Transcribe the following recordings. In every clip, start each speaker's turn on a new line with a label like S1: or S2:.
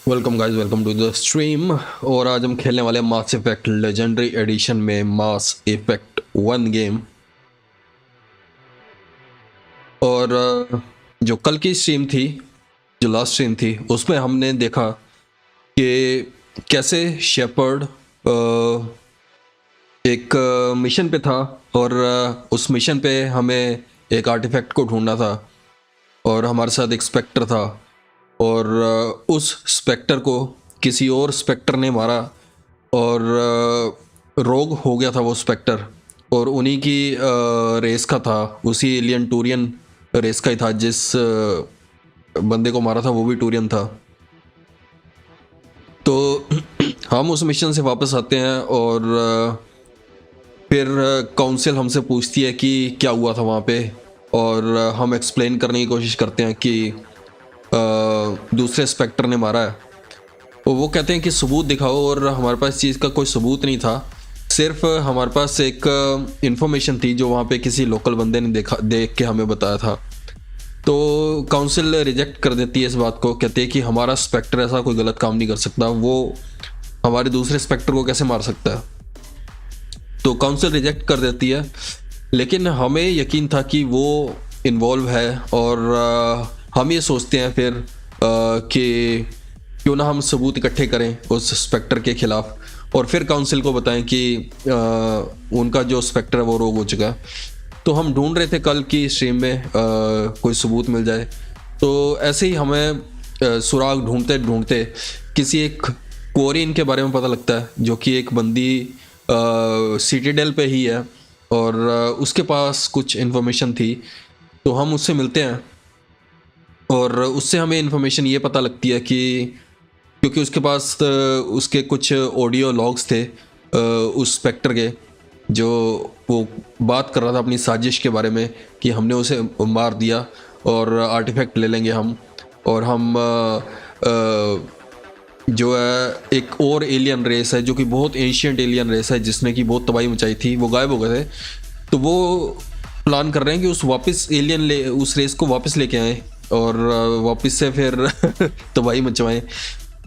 S1: Welcome guys, welcome to the stream. और आज हम खेलने वाले मास इफेक्ट लेजेंडरी एडिशन में मास इफेक्ट 1 गेम। और जो कल की स्ट्रीम थी, जो लास्ट स्ट्रीम थी, उसमें हमने देखा कि कैसे शेपर्ड एक मिशन पे था और उस मिशन पे हमें एक आर्टिफैक्ट को ढूंढना था और हमारे साथ एक स्पेक्टर था और उस स्पेक्टर को किसी और स्पेक्टर ने मारा और रोग हो गया था वो स्पेक्टर। और उन्हीं की रेस का था, उसी एलियन टूरियन रेस का ही था। जिस बंदे को मारा था वो भी टूरियन था। तो हम उस मिशन से वापस आते हैं और फिर काउंसिल हमसे पूछती है कि क्या हुआ था वहाँ पे, और हम एक्सप्लेन करने की कोशिश करते हैं कि दूसरे स्पेक्टर ने मारा है। और वो कहते हैं कि सबूत दिखाओ, और हमारे पास इस चीज़ का कोई सबूत नहीं था। सिर्फ हमारे पास एक इंफॉर्मेशन थी जो वहाँ पे किसी लोकल बंदे ने देख के हमें बताया था। तो काउंसिल रिजेक्ट कर देती है इस बात को, कहते हैं कि हमारा स्पेक्टर ऐसा कोई गलत काम नहीं कर सकता, वो हमारे दूसरे स्पेक्टर को कैसे मार सकता है। तो काउंसिल रिजेक्ट कर देती है, लेकिन हमें यकीन था कि वो इन्वॉल्व है। और हम ये सोचते हैं फिर कि क्यों ना हम सबूत इकट्ठे करें उस स्पेक्टर के खिलाफ, और फिर काउंसिल को बताएं कि उनका जो स्पेक्टर है वो रोग हो चुका है। तो हम ढूंढ रहे थे कल की स्ट्रीम में कोई सबूत मिल जाए। तो ऐसे ही हमें सुराग ढूंढते ढूंढते किसी एक कोरियन के बारे में पता लगता है, जो कि एक बंदी सिटीडेल पे ही है, और उसके पास कुछ इन्फॉर्मेशन थी। तो हम उससे मिलते हैं और उससे हमें इन्फॉर्मेशन ये पता लगती है कि क्योंकि उसके पास उसके कुछ ऑडियो लॉग्स थे उस स्पेक्टर के, जो वो बात कर रहा था अपनी साजिश के बारे में कि हमने उसे मार दिया और आर्टिफैक्ट ले लेंगे हम, और हम जो है एक और एलियन रेस है जो कि बहुत एंशियंट एलियन रेस है जिसने कि बहुत तबाही मचाई थी, वो गायब हो गए थे। तो वो प्लान कर रहे हैं कि उस रेस को वापस लेके आएँ और वापस से फिर तबाही मचवाएं।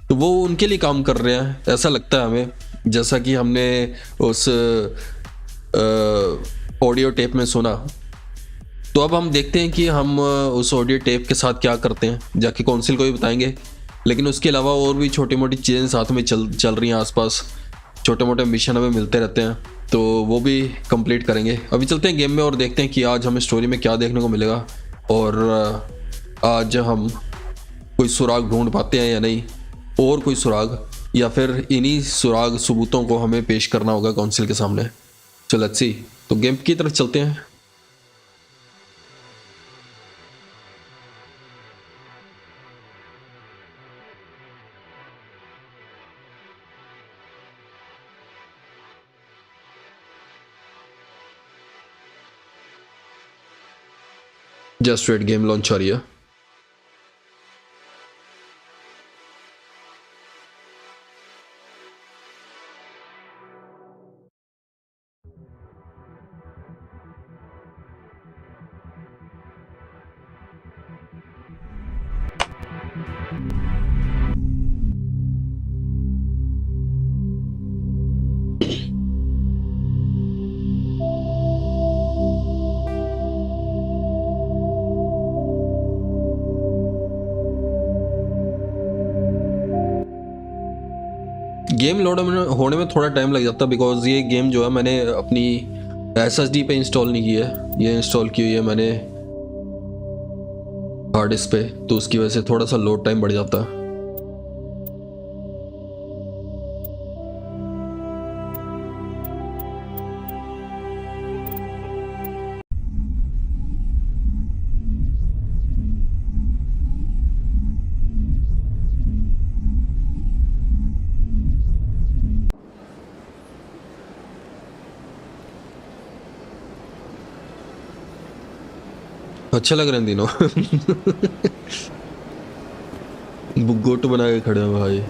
S1: तो वो उनके लिए काम कर रहे हैं, ऐसा लगता है हमें, जैसा कि हमने उस ऑडियो टेप में सुना। तो अब हम देखते हैं कि हम उस ऑडियो टेप के साथ क्या करते हैं, जाके काउंसिल को भी बताएंगे। लेकिन उसके अलावा और भी छोटी मोटी चीज़ें साथ में चल रही हैं आसपास, छोटे मोटे मिशन हमें मिलते रहते हैं, तो वो भी कंप्लीट करेंगे। अभी चलते हैं गेम में और देखते हैं कि आज हमें स्टोरी में क्या देखने को मिलेगा, और आज हम कोई सुराग ढूंढ पाते हैं या नहीं, और कोई सुराग, या फिर इन्हीं सुराग सबूतों को हमें पेश करना होगा काउंसिल के सामने। चलो लेट्स सी, तो गेम की तरफ चलते हैं। जस्ट वेट, गेम लॉन्च आ रही है। गेम लोड होने में थोड़ा टाइम लग जाता है, बिकॉज ये गेम जो है मैंने अपनी SSD पे इंस्टॉल नहीं की है, ये इंस्टॉल की हुई है मैंने हार्ड डिस्क पे, तो उसकी वजह से थोड़ा सा लोड टाइम बढ़ जाता है। अच्छे लग रहे हैं तीनों। गोट बना के खड़े हैं भाई।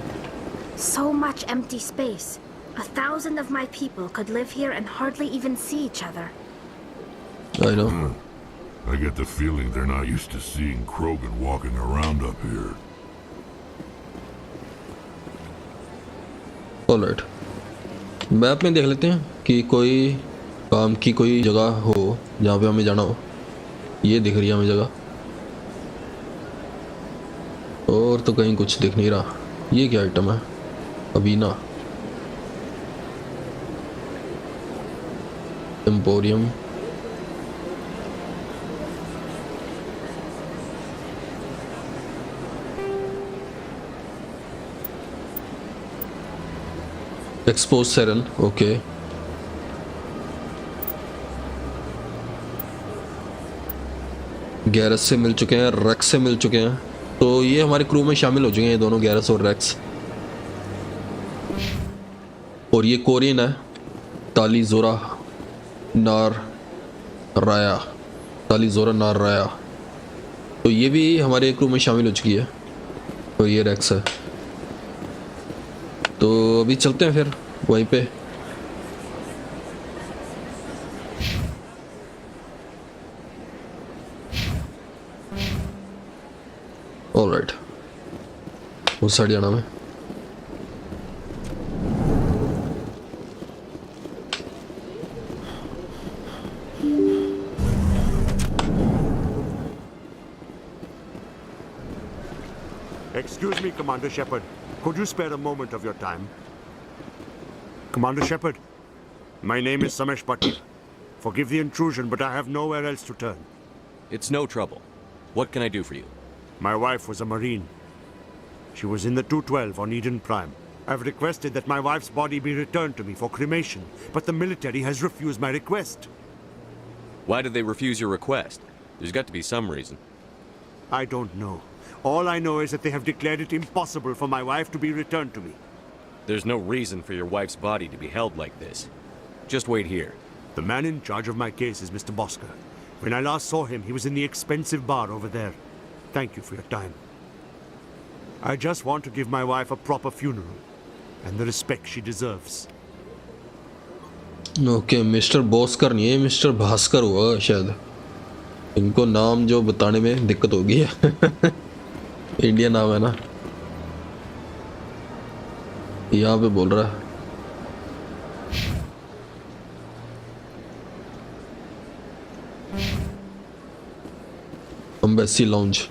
S2: So much empty space. 1,000 of my people could live here and hardly even see each other.
S1: I know.
S3: I get the feeling they're not used to seeing Krogan walking around up here.
S1: Alright, map में देख लेते हैं कि कोई काम की कोई जगह हो जहाँ पे हमें जाना हो। ये दिख रही है हमें जगह, और तो कहीं कुछ दिख नहीं रहा। ये क्या आइटम है? अभी ना, एम्पोरियम, एक्सपोज सेरन, ओके। गैरस से मिल चुके हैं, रेक्स से मिल चुके हैं, तो ये हमारे क्रू में शामिल हो चुके हैं ये दोनों, गैरस और रेक्स। और ये कोरियन है, ताली जोरा नार राया, ताली जोरा नार राया, तो ये भी हमारे क्रू में शामिल हो चुकी है। तो ये रेक्स है, तो अभी चलते हैं फिर वहीं पे। ऑलराइट, उस साइड जाना है।
S4: Excuse me, Commander Shepard. Could you spare a moment of your time? Commander Shepard, my name is Samesh Patil. Forgive the intrusion, but I have nowhere else to turn.
S5: It's no trouble. What can I do for you?
S4: My wife was a Marine. She was in the 212 on Eden Prime. I've requested that my wife's body be returned to me for cremation, but the military has refused my request.
S5: Why did they refuse your request? There's got to be some reason.
S4: I don't know. All I know is that they have declared it impossible for my wife to be returned to me.
S5: There's no reason for your wife's body to be held like this. Just wait here.
S4: The man in charge of my case is Mr. Bosker. When I last saw him, he was in the expensive bar over there. Thank you for your time. I just want to give my wife a proper funeral and the respect she deserves.
S1: Okay, mister Boscar नहीं है, mister Bhaskar हुआ शायद। इनको नाम जो बताने में दिक्कत होगी है। इंडिया नाम है ना, यहाँ पे बोल रहा है। एम्बेसी लाउंज,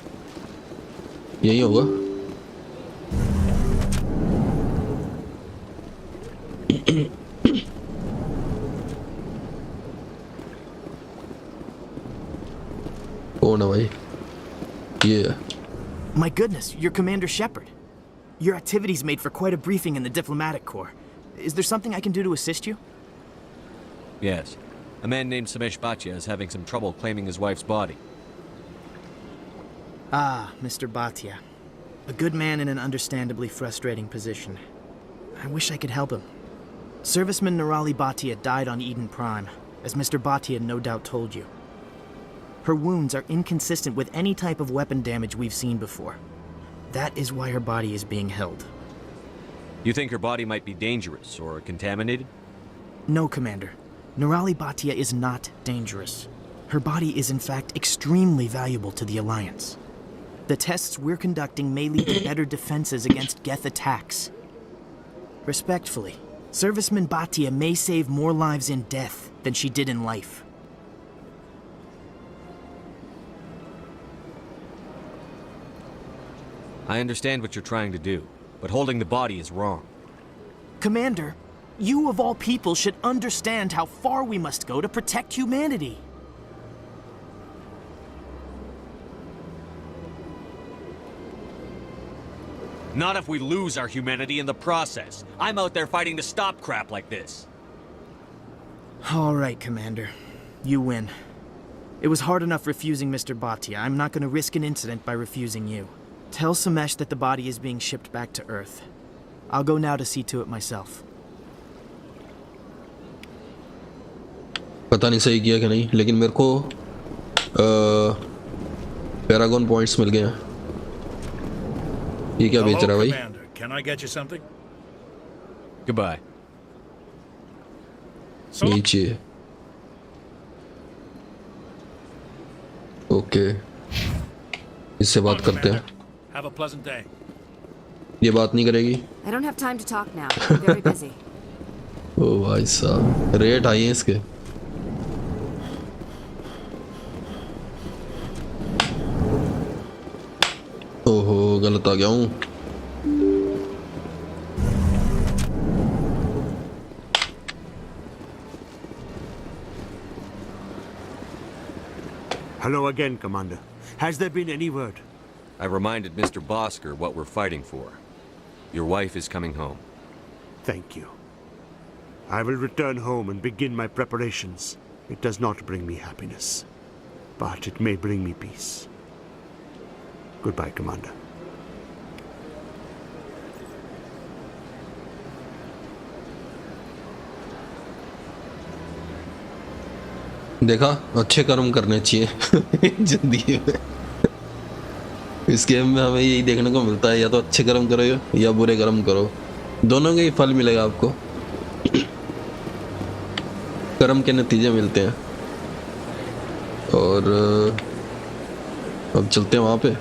S1: यही होगा। कौन है भाई? ये है।
S6: My goodness, you're Commander Shepard. Your activities made for quite a briefing in the diplomatic corps. Is there something I can do to assist you?
S5: Yes. A man named Samesh Bhatia is having some trouble claiming his wife's body.
S6: Ah, Mr. Bhatia. A good man in an understandably frustrating position. I wish I could help him. Serviceman Nirali Bhatia died on Eden Prime, as Mr. Bhatia no doubt told you. Her wounds are inconsistent with any type of weapon damage we've seen before. That is why her body is being held.
S5: You think her body might be dangerous or contaminated?
S6: No, Commander. Nirali Bhatia is not dangerous. Her body is in fact extremely valuable to the Alliance. The tests we're conducting may lead to better defenses against Geth attacks. Respectfully, Serviceman Bhatia may save more lives in death than she did in life.
S5: I understand what you're trying to do, but holding the body is wrong.
S6: Commander, you of all people should understand how far we must go to protect humanity.
S5: Not if we lose our humanity in the process. I'm out there fighting to stop crap like this.
S6: All right, Commander. You win. It was hard enough refusing Mr. Bhatia. I'm not going to risk an incident by refusing you. Tell Samesh that the body is being shipped back to Earth. I'll go now to see to it myself.
S1: पता नहीं सही किया कि नहीं, लेकिन मेरे को Paragon points मिल गए हैं। ये क्या बेच रहा है भाई?
S7: Commander, can I get you something?
S5: Goodbye.
S1: नीचे, ओके, इससे बात करते हैं।
S7: Have a pleasant day.
S1: ये बात नहीं करेगी।
S7: I don't have time to talk now. I'm very busy.
S1: ओ भाई साहब, रेट आई है इसके। ओहो, गलत आ गया हूँ।
S4: Hello again, Commander. Has there been any word?
S8: I reminded Mr. Bosker what we're fighting for. Your wife is coming home.
S4: Thank you. I will return home and begin my preparations. It does not bring me happiness, but it may bring me peace. Goodbye, Commander.
S1: देखा, अच्छे कर्म करने चाहिए जिंदगी में। इस game में हमें यही देखने को मिलता है, या तो अच्छे कर्म करो या बुरे कर्म करो, दोनों का ही फल मिलेगा आपको। कर्म के नतीजे मिलते हैं। और अब चलते हैं वहाँ पे।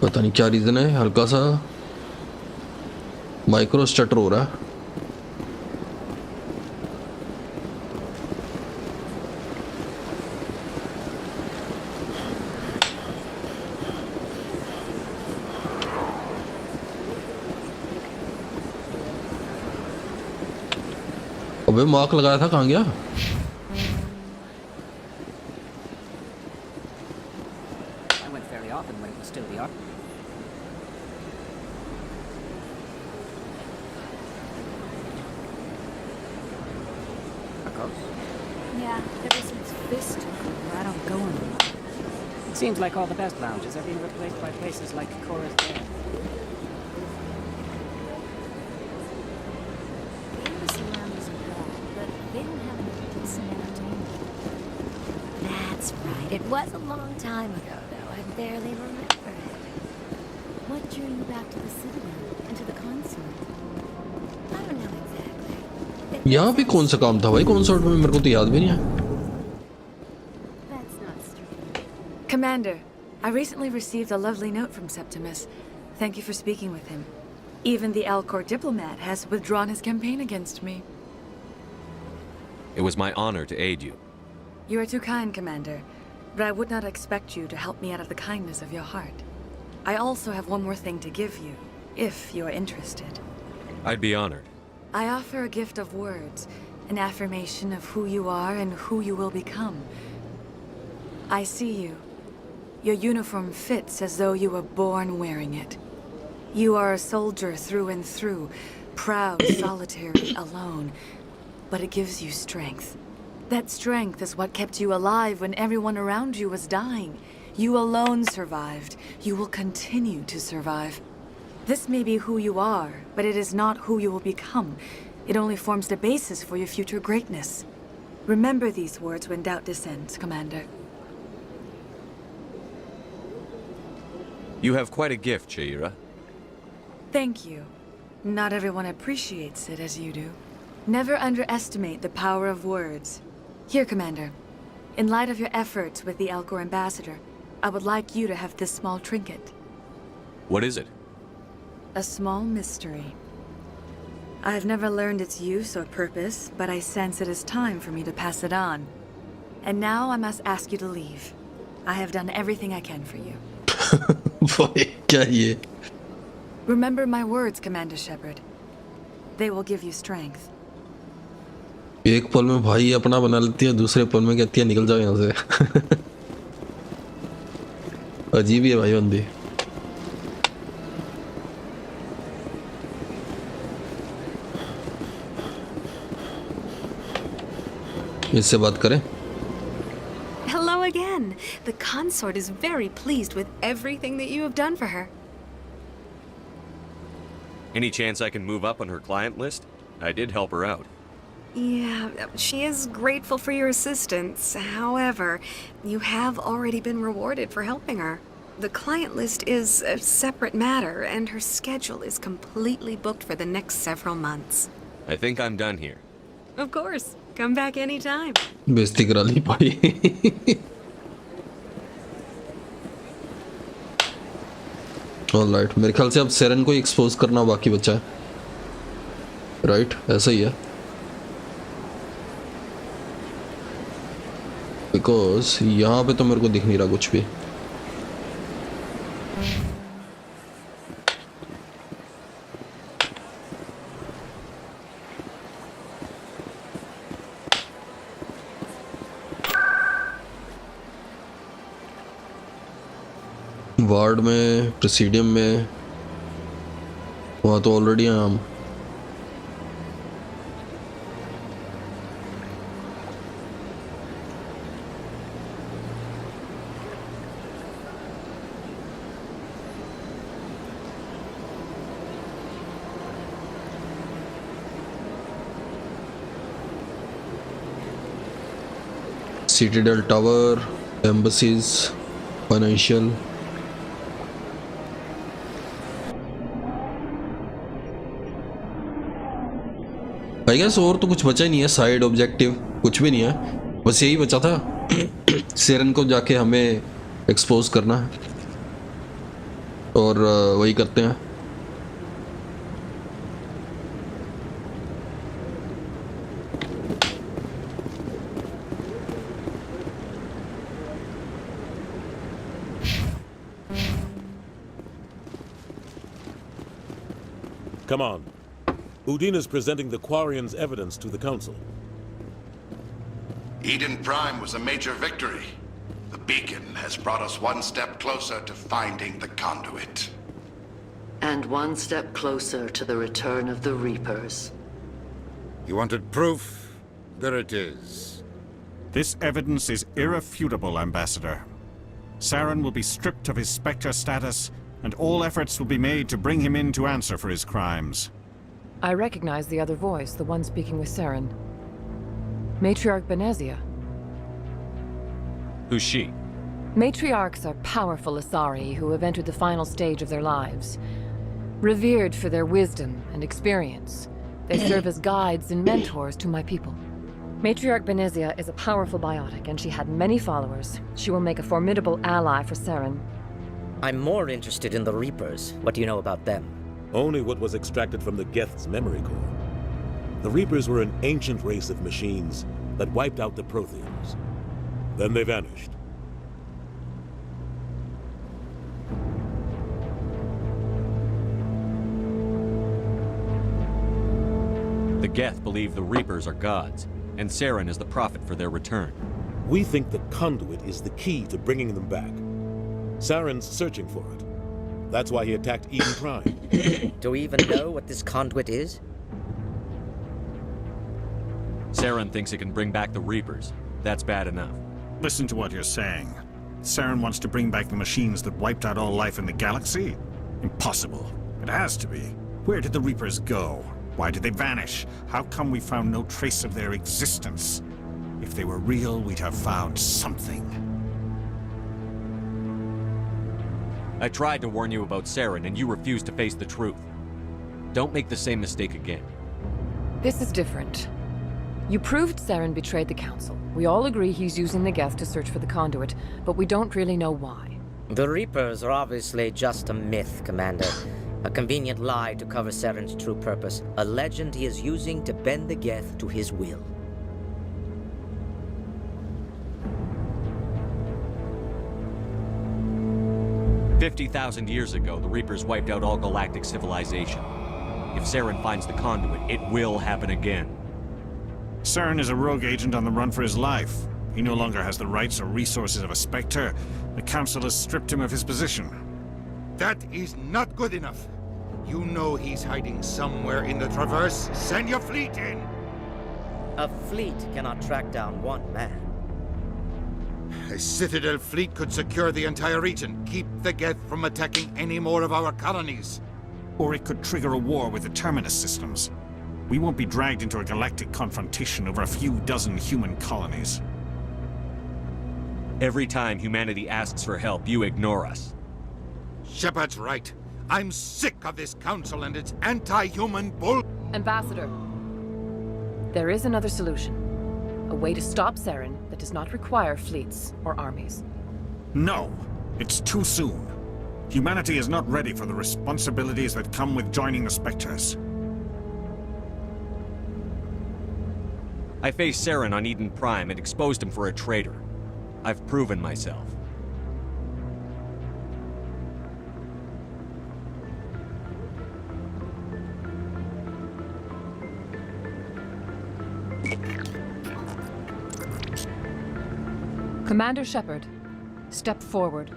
S1: पता नहीं क्या रीज़न है, हल्का सा माइक्रो स्टटर हो रहा है। अबे मार्क लगाया था, कहाँ गया?
S9: I went fairly often when it was still the art.
S2: Yeah, ever since Fist took over, I don't go anymore.
S9: It seems like all the best lounges are being replaced by places like Cora's Day.
S2: The embassy lounge isn't bad, but they don't have any decent entertainment. That's right. It was a long time ago, though. I barely remember it. What drew you back to the Citadel and to the consort? I don't know exactly.
S1: यहाँ पे कौन सा काम था भाई concert में? मेरे को तो याद भी नहीं है।
S2: That's not strange.
S7: Commander, I recently received a lovely note from Septimus. Thank you for speaking with him. Even the Alcor diplomat has withdrawn his campaign against me.
S8: It was my honor to aid you.
S7: You are too kind, Commander, but I would not expect you to help me out of the kindness of your heart. I also have one more thing to give you, if you are interested.
S8: I'd be honored.
S7: I offer a gift of words, an affirmation of who you are and who you will become. I see you. Your uniform fits as though you were born wearing it. You are a soldier through and through, proud, solitary, alone, but it gives you strength. That strength is what kept you alive when everyone around you was dying. You alone survived. You will continue to survive. This may be who you are, but it is not who you will become. It only forms the basis for your future greatness. Remember these words when doubt descends, Commander.
S8: You have quite a gift, Shaira.
S7: Thank you. Not everyone appreciates it as you do. Never underestimate the power of words. Here, Commander. In light of your efforts with the Alcor ambassador, I would like you to have this small trinket.
S8: What is it?
S7: A small mystery. I've never learned its use or purpose, but I sense it is time for me to pass it on. And now I must ask you to leave. I have done everything I can for you.
S1: क्या ये?
S7: Remember my words, Commander Shepard. They will give you strength.
S1: एक पल में भाई अपना बना लेती है, दूसरे पल में कहती है निकल जाओ यहाँ से। अजीब ही है भाई बंदी। इससे बात करें।
S10: Hello again. The consort is very pleased with everything that you have done for her.
S8: Any chance I can move up on her client list? I did help her out.
S10: Yeah, she is grateful for your assistance. However, you have already been rewarded for helping her. The client list is a separate matter, and her schedule is completely booked for the next several months.
S8: I think I'm done here.
S10: Of course. Come back anytime.
S1: बेइज्जती करा ली भाई। Alright, मेरे ख्याल से अब सेरन को expose करना बाकी बचा है, राइट? ऐसा ही है, बिकॉज यहाँ पे तो मेरे को दिख नहीं रहा कुछ भी। वार्ड में, प्रेसिडियम में, वहाँ तो ऑलरेडी हैं हम। Citadel Tower, embassies, financial। I guess और तो कुछ बचा ही नहीं है, साइड ऑब्जेक्टिव कुछ भी नहीं है, बस यही बचा था सेरन को जाके हमें एक्सपोज करना है, और वही करते हैं।
S11: Come on. Udine is presenting the Quarian's evidence to the Council.
S12: Eden Prime was a major victory. The beacon has brought us one step closer to finding the conduit.
S13: And one step closer to the return of the Reapers.
S14: You wanted proof? There it is.
S15: This evidence is irrefutable, Ambassador. Saren will be stripped of his Spectre status, and all efforts will be made to bring him in to answer for his crimes.
S16: I recognize the other voice, the one speaking with Saren. Matriarch Benezia.
S5: Who's she?
S16: Matriarchs are powerful Asari who have entered the final stage of their lives. Revered for their wisdom and experience, they serve as guides and mentors to my people. Matriarch Benezia is a powerful biotic, and she had many followers. She will make a formidable ally for Saren.
S17: I'm more interested in the Reapers. What do you know about them?
S11: Only what was extracted from the Geth's memory core. The Reapers were an ancient race of machines that wiped out the Protheans. Then they vanished.
S5: The Geth believe the Reapers are gods, and Saren is the prophet for their return.
S11: We think the conduit is the key to bringing them back. Saren's searching for it. That's why he attacked Eden Prime.
S17: Do we even know what this conduit is?
S5: Saren thinks it can bring back the Reapers. That's bad enough.
S15: Listen to what you're saying. Saren wants to bring back the machines that wiped out all life in the galaxy? Impossible. It has to be. Where did the Reapers go? Why did they vanish? How come we found no trace of their existence? If they were real, we'd have found something.
S5: I tried to warn you about Saren, and you refused to face the truth. Don't make the same mistake again.
S16: This is different. You proved Saren betrayed the Council. We all agree he's using the Geth to search for the conduit, but we don't really know why.
S17: The Reapers are obviously just a myth, Commander. A convenient lie to cover Saren's true purpose. A legend he is using to bend the Geth to his will.
S5: "50,000 years ago, the Reapers wiped out all galactic civilization. If Saren finds the conduit, it will happen again."
S15: Saren is a rogue agent on the run for his life. He no longer has the rights or resources of a Spectre. The Council has stripped him of his position.
S14: That is not good enough. You know he's hiding somewhere in the Traverse. Send your fleet in!
S17: A fleet cannot track down one man.
S14: A Citadel fleet could secure the entire region, keep the Geth from attacking any more of our colonies.
S15: Or it could trigger a war with the Terminus systems. We won't be dragged into a galactic confrontation over a few dozen human colonies.
S5: Every time humanity asks for help, you ignore us.
S14: Shepard's right. I'm sick of this council and its anti-human bull.
S16: Ambassador, There is another solution. A way to stop Saren that does not require fleets or armies.
S15: No, it's too soon. Humanity is not ready for the responsibilities that come with joining the Spectres.
S5: I faced Saren on Eden Prime and exposed him for a traitor. I've proven myself.
S16: Commander Shepard, step forward.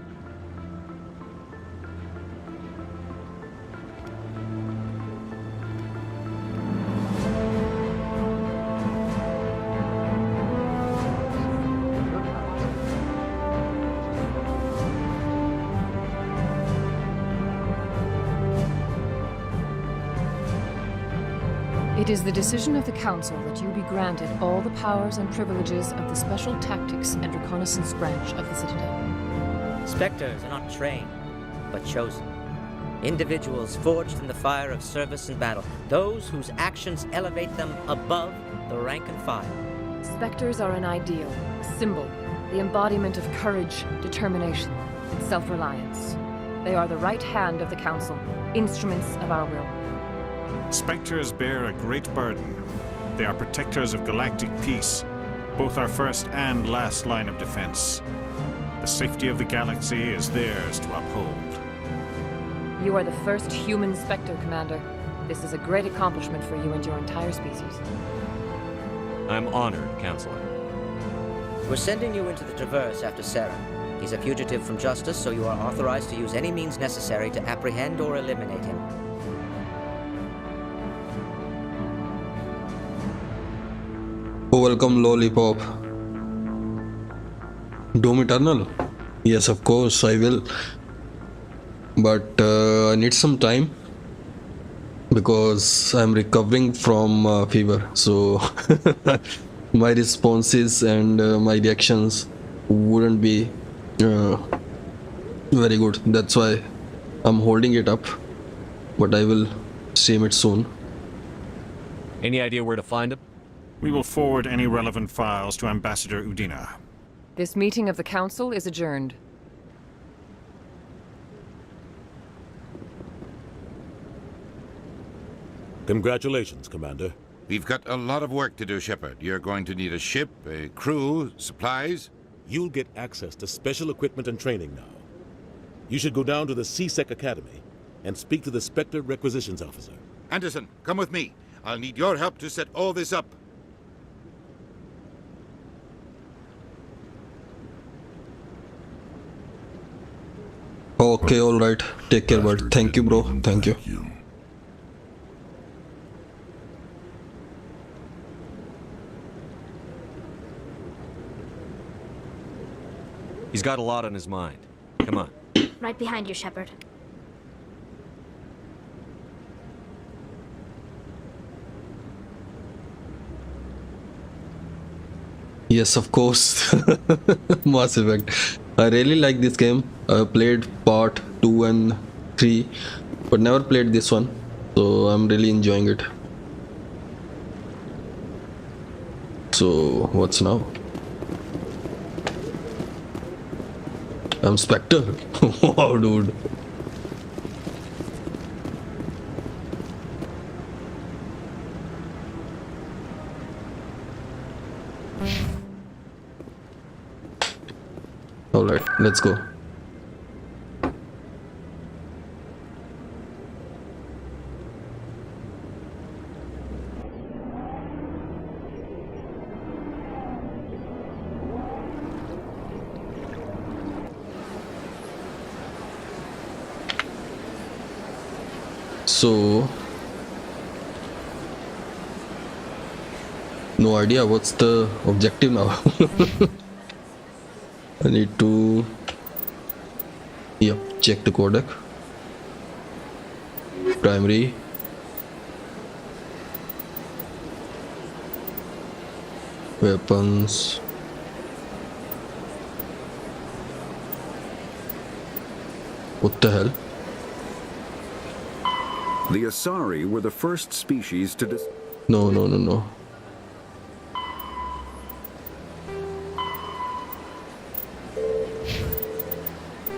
S16: It is the decision of the Council that you be granted all the powers and privileges of the Special Tactics and Reconnaissance Branch of the Citadel.
S17: Spectres are not trained, but chosen. Individuals forged in the fire of service and battle. Those whose actions elevate them above the rank and file.
S16: Spectres are an ideal, a symbol, the embodiment of courage, determination, and self-reliance. They are the right hand of the Council, instruments of our will.
S15: Spectres bear a great burden. They are protectors of galactic peace, both our first and last line of defense. The safety of the galaxy is theirs to uphold.
S16: You are the first human Spectre, Commander. This is a great accomplishment for you and your entire species.
S5: I'm honored, Counselor.
S17: We're sending you into the Traverse after Saren. He's a fugitive from justice, so you are authorized to use any means necessary to apprehend or eliminate him.
S1: Welcome, Lollipop. Doom Eternal? Yes, of course, I will. But I need some time because I'm recovering from fever. So my responses and my reactions wouldn't be very good. That's why I'm holding it up. But I will stream it soon.
S5: Any idea where to find him?
S15: We will forward any relevant files to Ambassador Udina.
S16: This meeting of the Council is adjourned.
S11: Congratulations, Commander.
S14: We've got a lot of work to do, Shepard. You're going to need a ship, a crew, supplies.
S11: You'll get access to special equipment and training now. You should go down to the CSEC Academy and speak to the Spectre Requisitions Officer.
S14: Anderson, come with me. I'll need your help to set all this up.
S1: Okay, alright. Take care, bud. Thank you, bro. Thank you.
S5: He's got a lot on his mind. Come on.
S2: Right behind you, Shepard.
S1: Yes, of course. Mass Effect. I really like this game. I played part 2 and 3, but never played this one. So I'm really enjoying it. So what's now? I'm Spectre. Wow, dude. Alright, let's go. So, no idea what's the objective now. I need to check the codec. Primary. Weapons. What the hell?
S18: The Asari were the first species to
S1: No.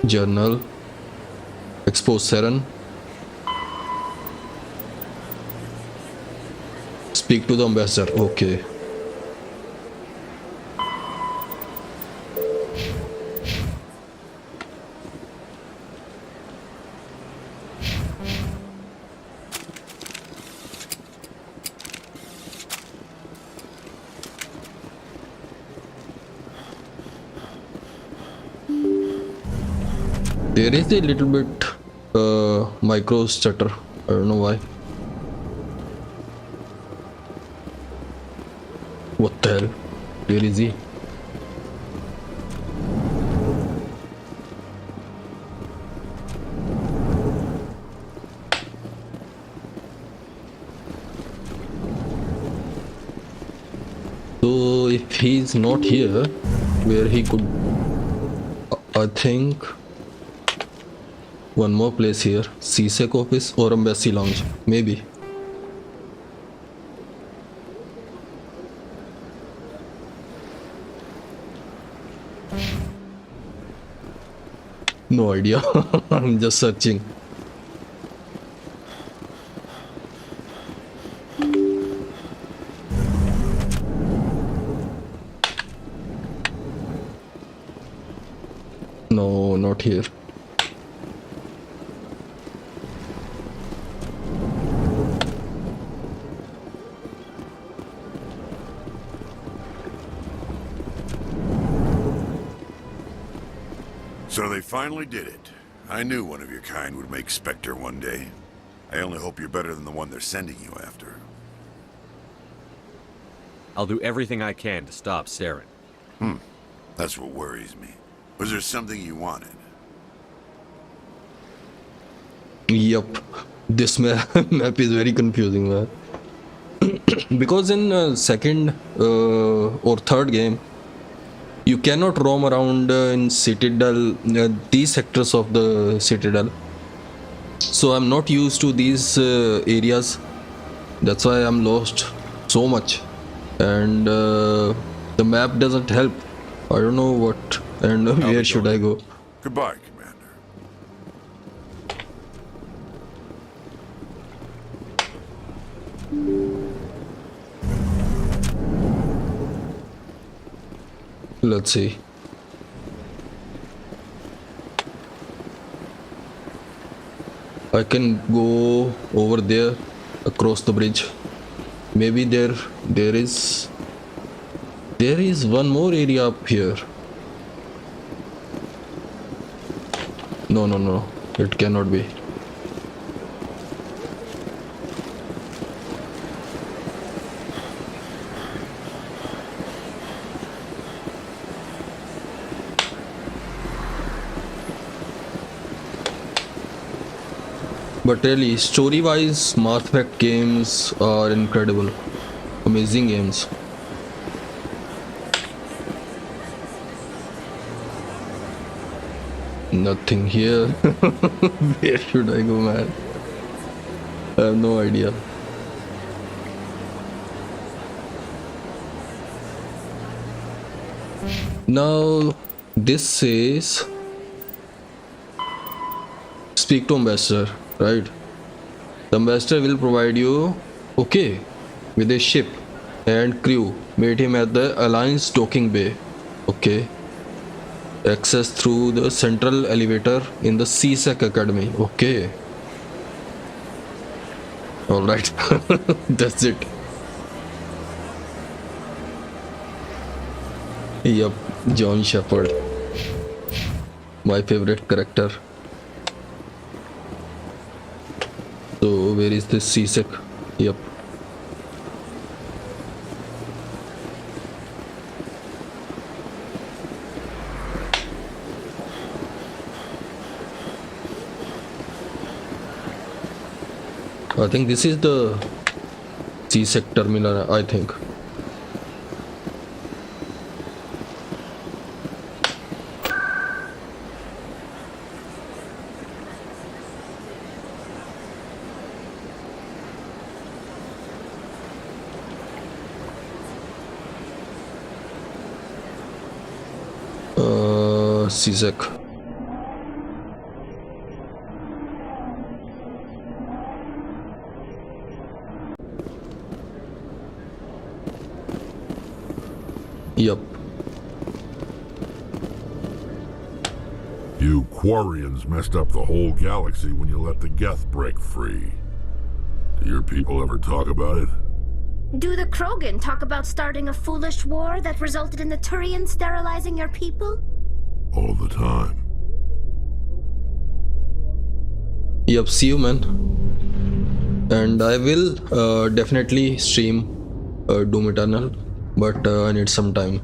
S1: Journal. Expose Saren. Speak to the ambassador. Okay. There is a little bit micro stutter. I don't know why. What the hell? Where is he? So if he's not here, where he could, I think one more place here, CSEC office or embassy lounge, maybe. No idea. I'm just searching. No, not here.
S3: So they finally did it. I knew one of your kind would make Spectre one day. I only hope you're better than the one they're sending you after.
S5: I'll do everything I can to stop Saren.
S3: That's what worries me. Was there something you wanted?
S1: Yup. This map is very confusing, man. Because in second or third game, you cannot roam around in Citadel, these sectors of the Citadel. So I'm not used to these areas. That's why I'm lost so much. And the map doesn't help. I don't know what and where should I go.
S3: Goodbye, Commander.
S1: Let's see. I can go over there across the bridge. Maybe there is one more area up here. No, it cannot be. But really, story-wise, Mass Effect games are incredible. Amazing games. Nothing here. Where should I go, man? I have no idea. Now, this says speak to ambassador, right? The ambassador will provide you, okay, with a ship and crew. Meet him at the Alliance docking bay. Okay. Access through the central elevator in the CSEC Academy. Okay. Alright. That's it. Yup, John Shepard. My favorite character. So where is this CSEC? Yup. I think this is the CSEC terminal, I think. CSEC. Yup.
S18: You Quarians messed up the whole galaxy when you let the Geth break free. Do your people ever talk about it?
S19: Do the Krogan talk about starting a foolish war that resulted in the Turians sterilizing your people?
S18: All the time.
S1: Yup, see you, man. And I will definitely stream Doom Eternal, but I need some time.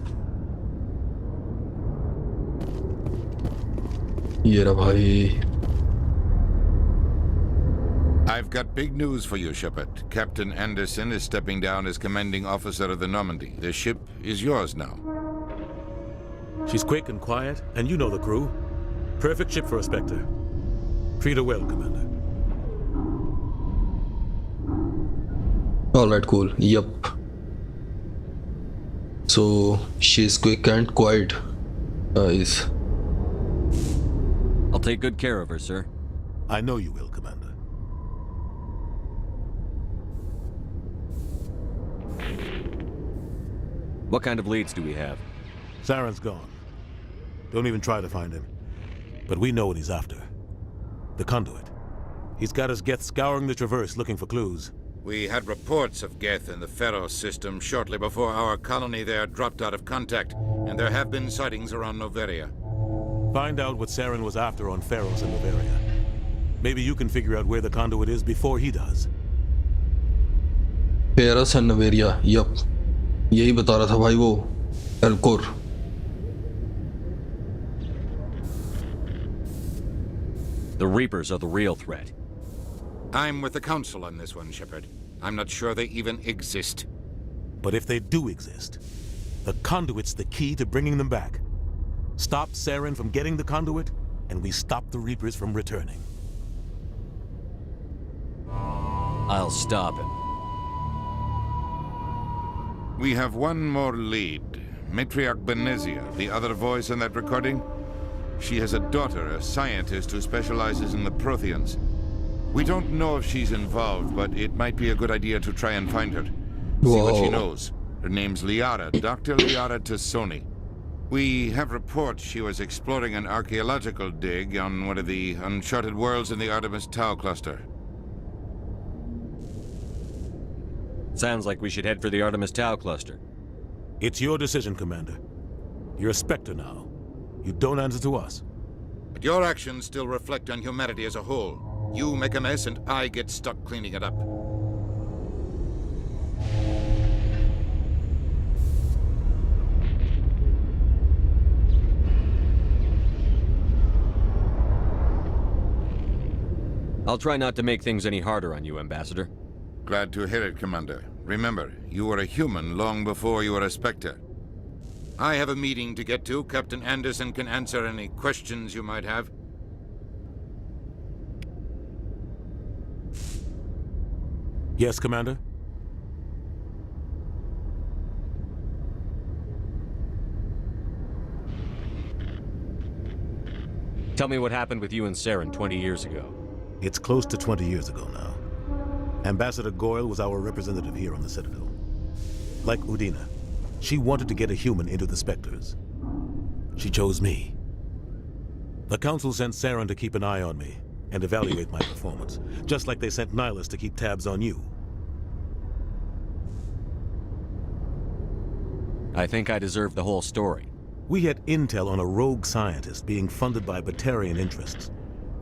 S1: Ye ra bhai.
S14: I've got big news for you, Shepard. Captain Anderson is stepping down as commanding officer of the Normandy. The ship is yours now.
S11: She's quick and quiet, and you know the crew. Perfect ship for a Spectre. Treat her well, Commander.
S1: Alright, cool. Yup. So, she's quick and quiet. Is.
S5: I'll take good care of her, sir.
S11: I know you will, Commander.
S5: What kind of leads do we have?
S11: Saren's gone. Don't even try to find him. But we know what he's after. The conduit. He's got his Geth scouring the Traverse looking for clues.
S14: We had reports of Geth in the Pharos system shortly before our colony there dropped out of contact, and there have been sightings around Noveria.
S11: Find out what Saren was after on Pharos and Noveria. Maybe you can figure out where the conduit is before he does.
S1: Pharos and Noveria, yup. यही बता रहा था भाई वो एल्कोर.
S5: The Reapers are the real threat.
S14: I'm with the Council on this one, Shepard. I'm not sure they even exist.
S11: But if they do exist, the conduit's the key to bringing them back. Stop Saren from getting the conduit, and we stop the Reapers from returning.
S5: I'll stop him.
S14: We have one more lead. Matriarch Benezia, the other voice in that recording. She has a daughter, a scientist who specializes in the Protheans. We don't know if she's involved, but it might be a good idea to try and find her. See what she knows. Her name's Liara, Dr. Liara Tassoni. We have reports she was exploring an archaeological dig on one of the uncharted worlds in the Artemis Tau cluster.
S5: Sounds like we should head for the Artemis Tau cluster.
S11: It's your decision, Commander. You're a Spectre now. You don't answer to us.
S14: But your actions still reflect on humanity as a whole. You make a mess and I get stuck cleaning it up.
S5: I'll try not to make things any harder on you, Ambassador.
S14: Glad to hear it, Commander. Remember, you were a human long before you were a Spectre. I have a meeting to get to. Captain Anderson can answer any questions you might have.
S11: Yes, Commander?
S5: Tell me what happened with you and Saren 20 years ago.
S11: It's close to 20 years ago now. Ambassador Goyle was our representative here on the Citadel. Like Udina, she wanted to get a human into the Spectres. She chose me. The Council sent Saren to keep an eye on me and evaluate my performance, just like they sent Nihilus to keep tabs on you.
S5: I think I deserve the whole story.
S11: We had intel on a rogue scientist being funded by Batarian interests.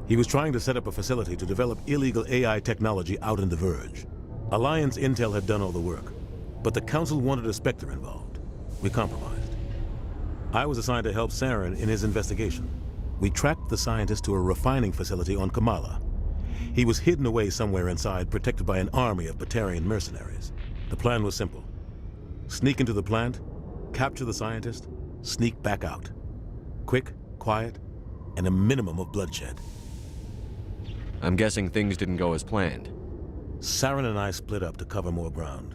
S11: He was trying to set up a facility to develop illegal AI technology out in the Verge. Alliance intel had done all the work, but the Council wanted a Spectre involved. We compromised. I was assigned to help Saren in his investigation. We tracked the scientist to a refining facility on Kamala. He was hidden away somewhere inside, protected by an army of Batarian mercenaries. The plan was simple. Sneak into the plant, capture the scientist, sneak back out. Quick, quiet, and a minimum of bloodshed.
S5: I'm guessing things didn't go as planned.
S11: Saren and I split up to cover more ground.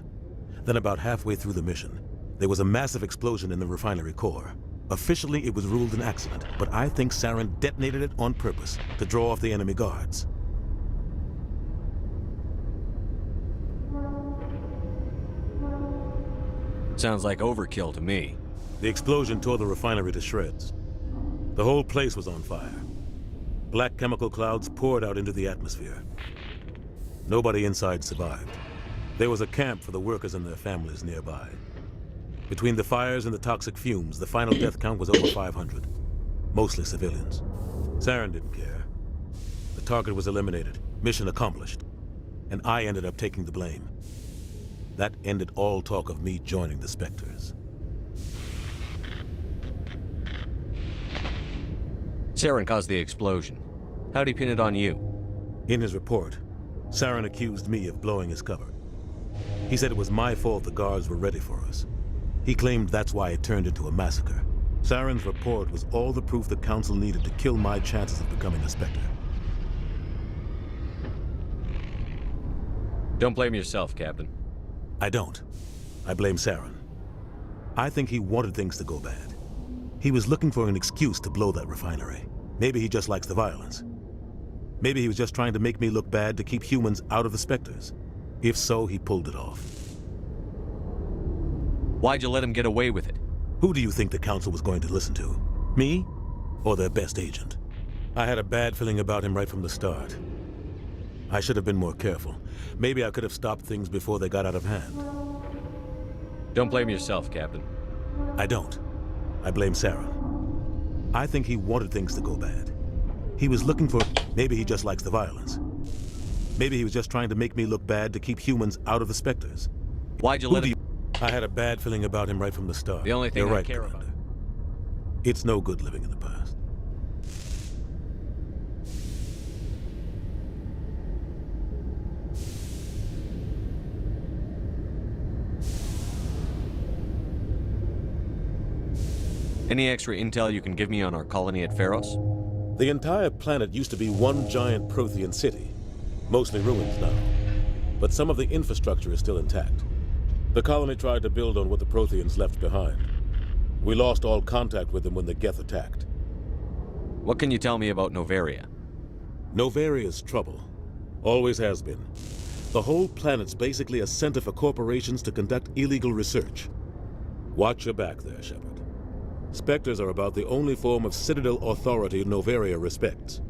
S11: Then about halfway through the mission, there was a massive explosion in the refinery core. Officially, it was ruled an accident, but I think Saren detonated it on purpose to draw off the enemy guards.
S5: Sounds like overkill to me.
S11: The explosion tore the refinery to shreds. The whole place was on fire. Black chemical clouds poured out into the atmosphere. Nobody inside survived. There was a camp for the workers and their families nearby. Between the fires and the toxic fumes, the final death count was over 500. Mostly civilians. Saren didn't care. The target was eliminated, mission accomplished. And I ended up taking the blame. That ended all talk of me joining the Spectres.
S5: Saren caused the explosion. How'd he pin it on you?
S11: In his report, Saren accused me of blowing his cover. He said it was my fault the guards were ready for us. He claimed that's why it turned into a massacre. Saren's report was all the proof the Council needed to kill my chances of becoming a Spectre.
S5: Don't blame yourself, Captain.
S11: I don't. I blame Saren. I think he wanted things to go bad. He was looking for an excuse to blow that refinery. Maybe he just likes the violence. Maybe he was just trying to make me look bad to keep humans out of the Spectres. If so, he pulled it off.
S5: Why'd you let him get away with it?
S11: Who do you think the Council was going to listen to? Me? Or their best agent? I had a bad feeling about him right from the start. I should have been more careful. Maybe I could have stopped things before they got out of hand.
S5: Don't blame yourself, Captain.
S11: I don't. I blame Saren. I think he wanted things to go bad. He was looking for... Maybe he just likes the violence. Maybe he was just trying to make me look bad to keep humans out of the Spectres.
S5: Why'd you let him...
S11: I had a bad feeling about him right from the start.
S5: The only thing
S11: You're
S5: I
S11: right,
S5: care
S11: Commander.
S5: about.
S11: It's no good living in the past.
S5: Any extra intel you can give me on our colony at Pharos?
S11: The entire planet used to be one giant Prothean city. Mostly ruins now. But some of the infrastructure is still intact. The colony tried to build on what the Protheans left behind. We lost all contact with them when the Geth attacked.
S5: What can you tell me about Novaria?
S11: Novaria's trouble. Always has been. The whole planet's basically a center for corporations to conduct illegal research. Watch your back there, Shepard. Spectres are about the only form of Citadel authority Novaria respects.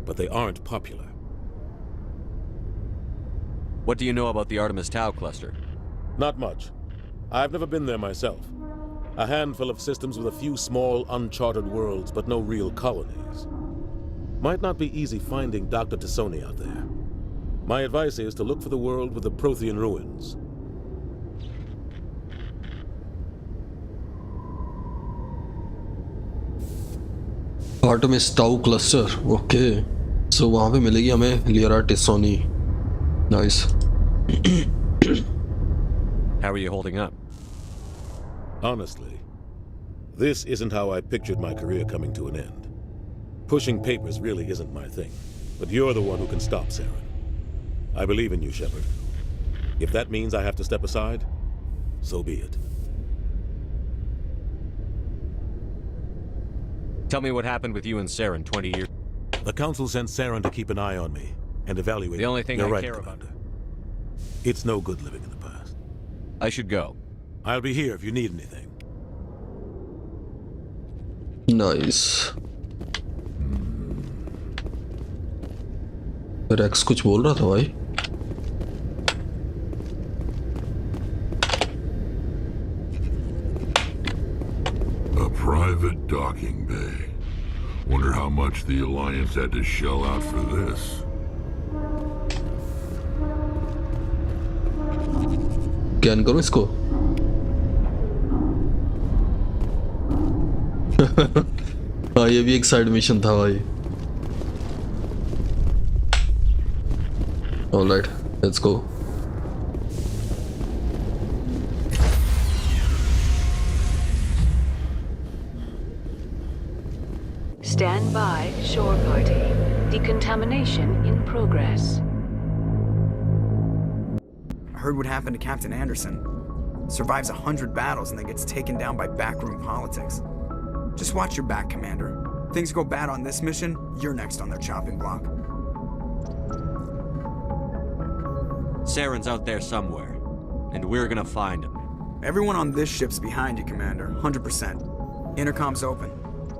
S11: But they aren't popular.
S5: What do you know about the Artemis Tau cluster?
S11: Not much. I've never been there myself. A handful of systems with a few small, uncharted worlds, but no real colonies. Might not be easy finding Dr. Tassoni out there. My advice is to look for the world with the Prothean ruins.
S1: Artemis Tau cluster, okay. So वहाँ पे मिलेगी हमें लियरा टिसोनी. Nice.
S5: How are you holding up?
S11: Honestly, this isn't how I pictured my career coming to an end. Pushing papers really isn't my thing, but you're the one who can stop Saren. I believe in you, Shepard. If that means I have to step aside, so be it.
S5: Tell me what happened with you and Saren 20 years.
S11: The Council sent Saren to keep an eye on me and evaluate.
S5: The only thing
S11: You're
S5: I
S11: right,
S5: care
S11: Commander.
S5: about.
S11: It's no good living in the past.
S5: I should go.
S11: I'll be here if you need anything.
S1: Nice. Rex कुछ बोल रहा था भाई.
S18: A private docking bay. Wonder how much the Alliance had to shell out for this.
S1: Scan करो इसको. हाँ ये भी एक साइड मिशन था भाई. Alright, let's go.
S20: Stand by, shore party. Decontamination in progress.
S21: I heard what happened to Captain Anderson. Survives 100 battles and then gets taken down by backroom politics. Just watch your back, Commander. Things go bad on this mission, you're next on their chopping block.
S5: Saren's out there somewhere, and we're gonna find him.
S21: Everyone on this ship's behind you, Commander. 100%. Intercom's open.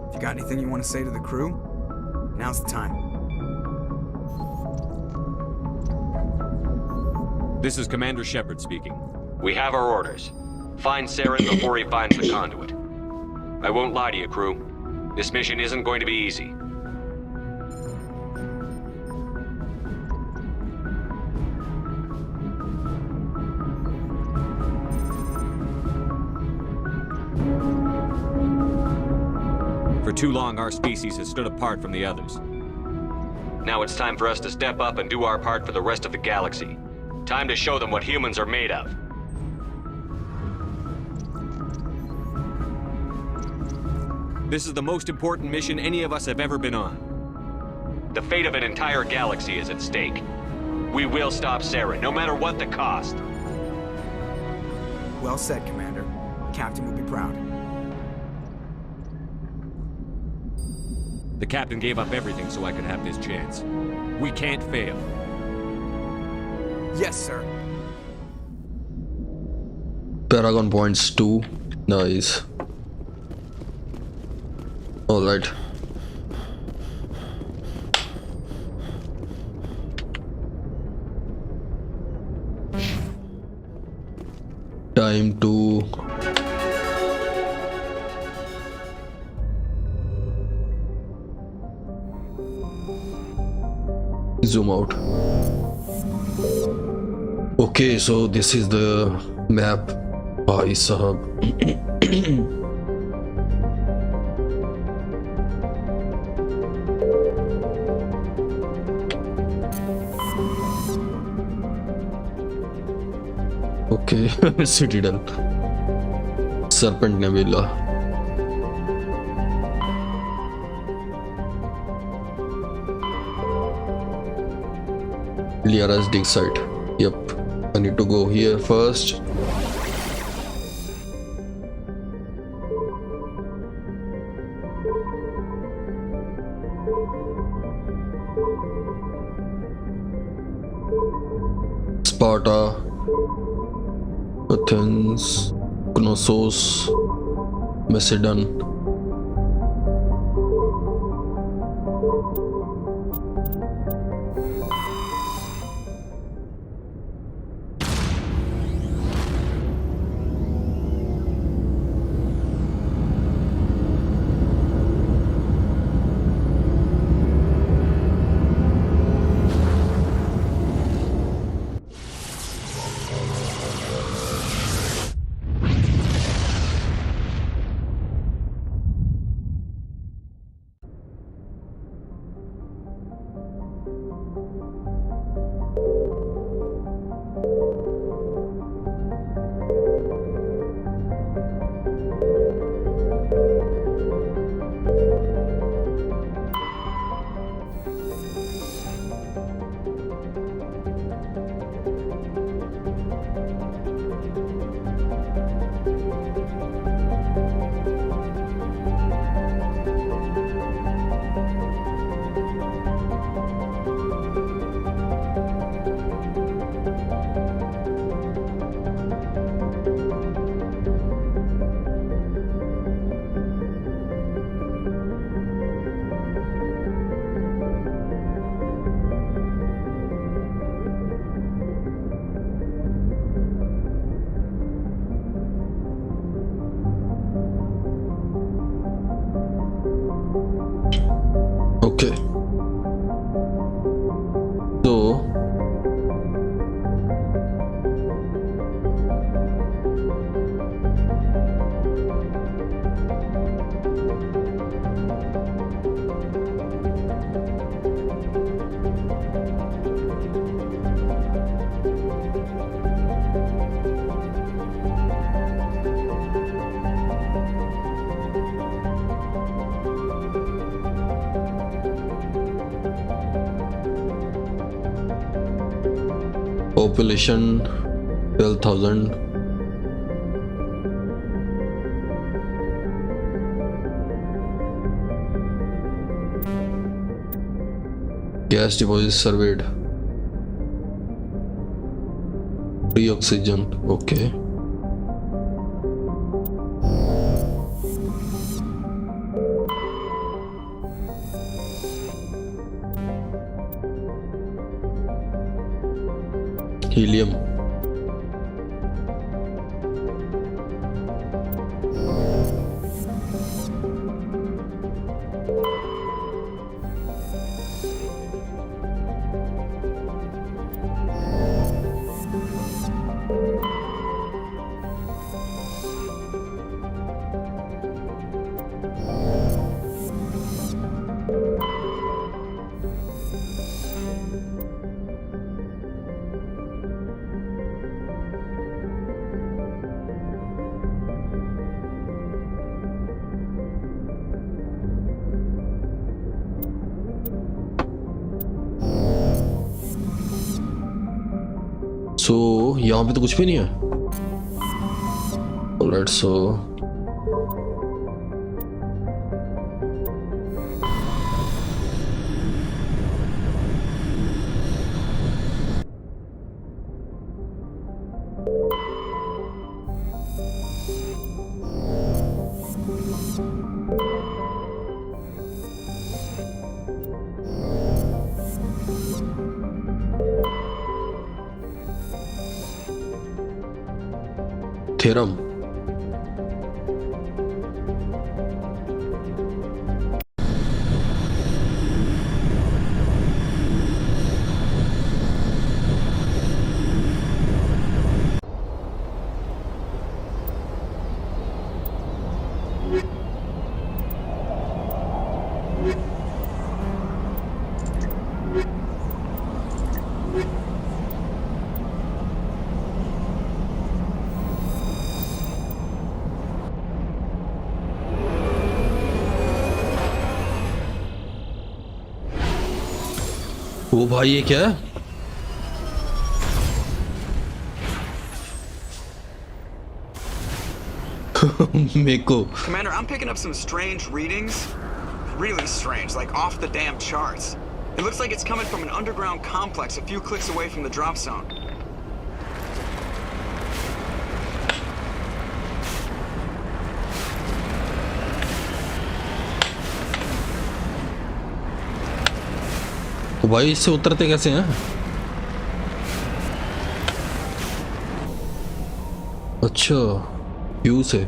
S21: If you got anything you want to say to the crew, now's the time.
S5: This is Commander Shepard speaking. We have our orders. Find Saren before he finds the conduit. I won't lie to you, crew. This mission isn't going to be easy. For too long, our species has stood apart from the others. Now it's time for us to step up and do our part for the rest of the galaxy. Time to show them what humans are made of. This is the most important mission any of us have ever been on. The fate of an entire galaxy is at stake. We will stop Saren, no matter what the cost.
S21: Well said, Commander. Captain will be proud.
S5: The captain gave up everything so I could have this chance. We can't fail.
S21: Yes, sir.
S1: Paragon points 2. Nice. Alright. Time to zoom out. Okay, so this is the map. Bhai sahab. Okay, Citadel. Serpent Nebula. Liara's dig site. Yep. I need to go here first. Sparta, Athens, Knossos, Macedon. Okay. So population 12,000. Gas deposit surveyed. Free oxygen. Okay. Helium. So यहाँ पे तो कुछ भी नहीं है। Alright, so theorem. वो भाई ये क्या है? Meko.
S21: Commander, I'm picking up some strange readings. Really strange, like off the damn charts. It looks like it's coming from an underground complex a few clicks away from the drop zone.
S1: तो भाई इससे उतरते कैसे हैं? अच्छा, Q से।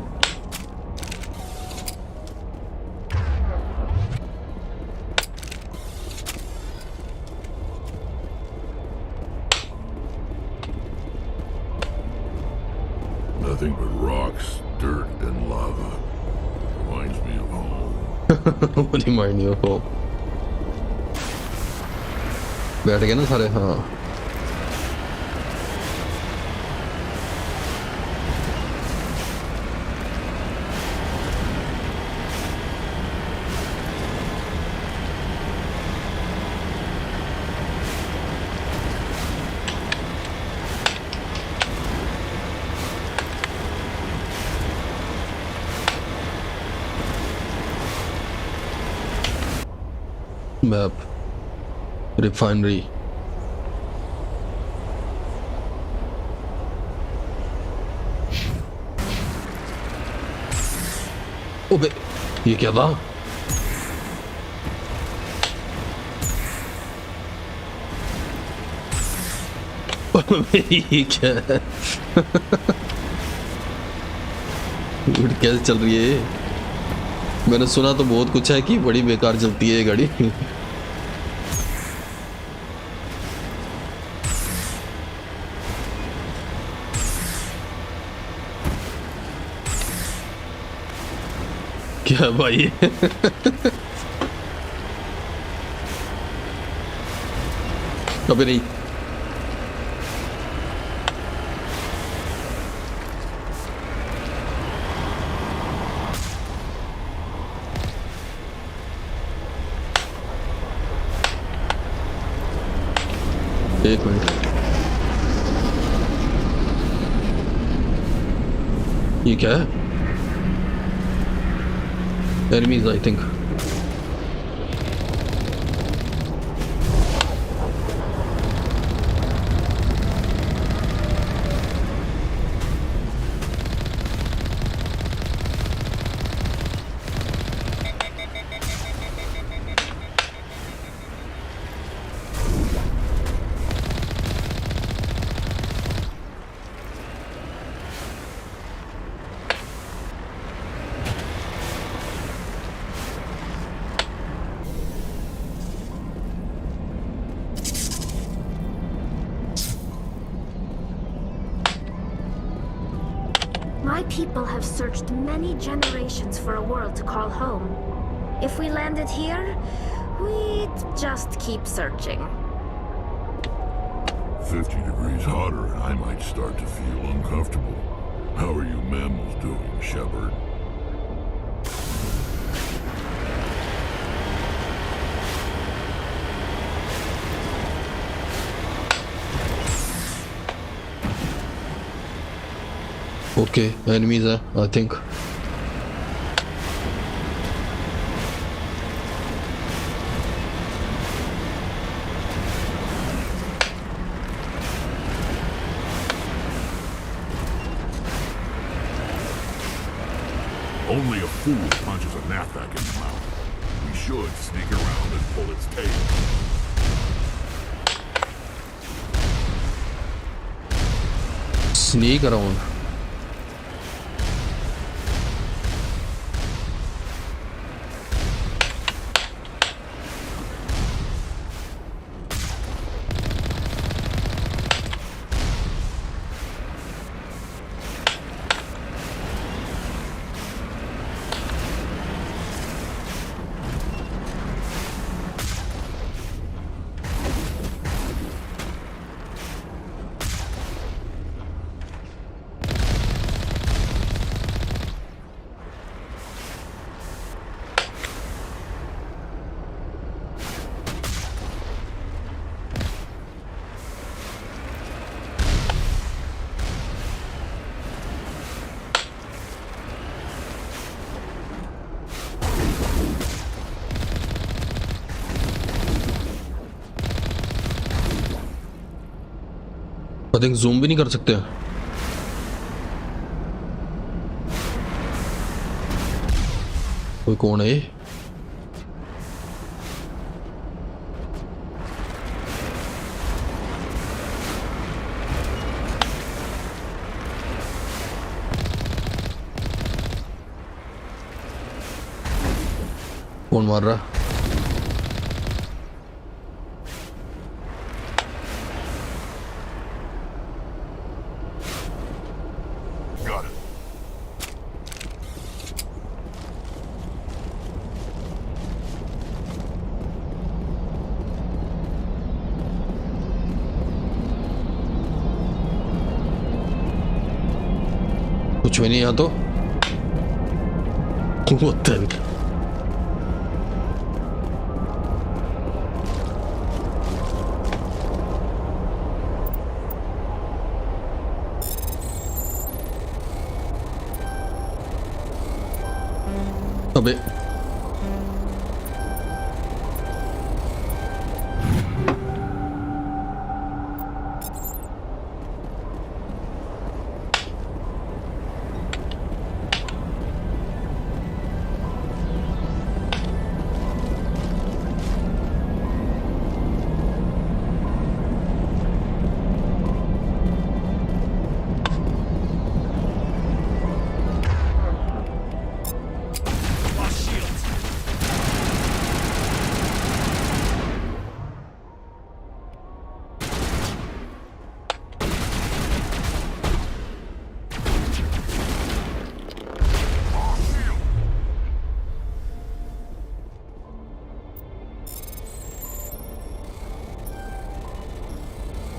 S18: Nothing but rocks, dirt, and lava. Reminds me of home.
S1: What remind you of home? बैठ गए ना सारे। हाँ मैप रिफाइनरी। ओबे ये क्या था? ये क्या है? कैसे चल रही है ये? मैंने सुना तो बहुत कुछ है कि बड़ी बेकार चलती है ये गाड़ी। क्या भाई? कभी नहीं। एक मिनट, ये क्या है? Enemies, I think.
S19: My people have searched many generations for a world to call home. If we landed here, we'd just keep searching.
S18: 50 degrees hotter and I might start to feel uncomfortable. How are you mammals doing, Shepard?
S1: Okay, enemies I think.
S18: Only a fool punches a knapsack in the mouth. We should sneak around and pull its tail.
S1: Sneak around. I think zoom भी नहीं कर सकते। कोई कौन है ये? कौन मार रहा? कुछ भी नहीं यहाँ तो। What the heck? अबे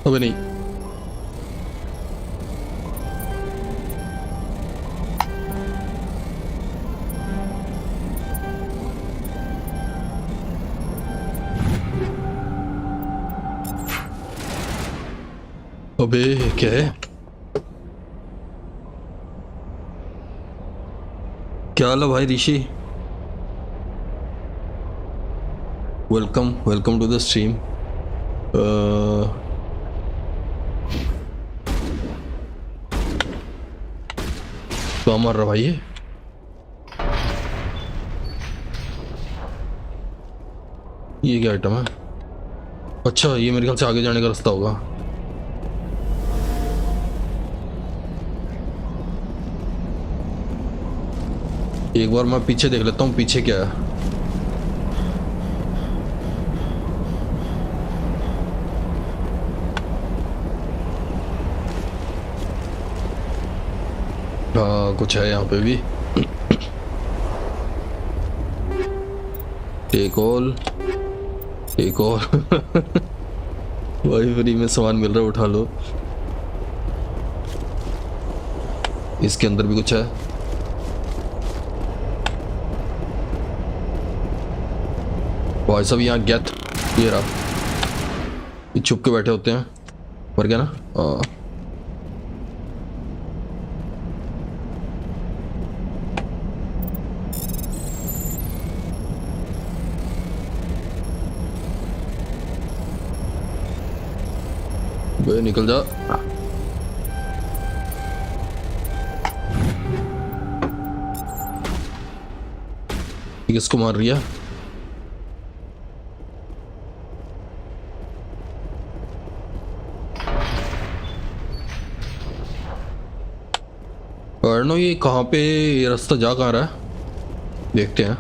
S1: अबे नहीं। अबे क्या है? क्या हाल है भाई Rishi? Welcome to the stream. तो मर रहा भाई ये क्या आइटम है? अच्छा ये मेरे ख्याल से आगे जाने का रास्ता होगा। एक बार मैं पीछे देख लेता हूँ पीछे क्या है। हाँ कुछ है यहाँ पे भी। एक और भाई फ्री में सामान मिल रहा है, उठा लो। इसके अंदर भी कुछ है। भाई सब यहाँ गेट, ये रहा, ये छुप के बैठे होते हैं। मर गया ना? हाँ बे निकल जा। किसको मार रही है? अर्नो ये कहाँ पे, ये रास्ता जा कहाँ रहा है? देखते हैं।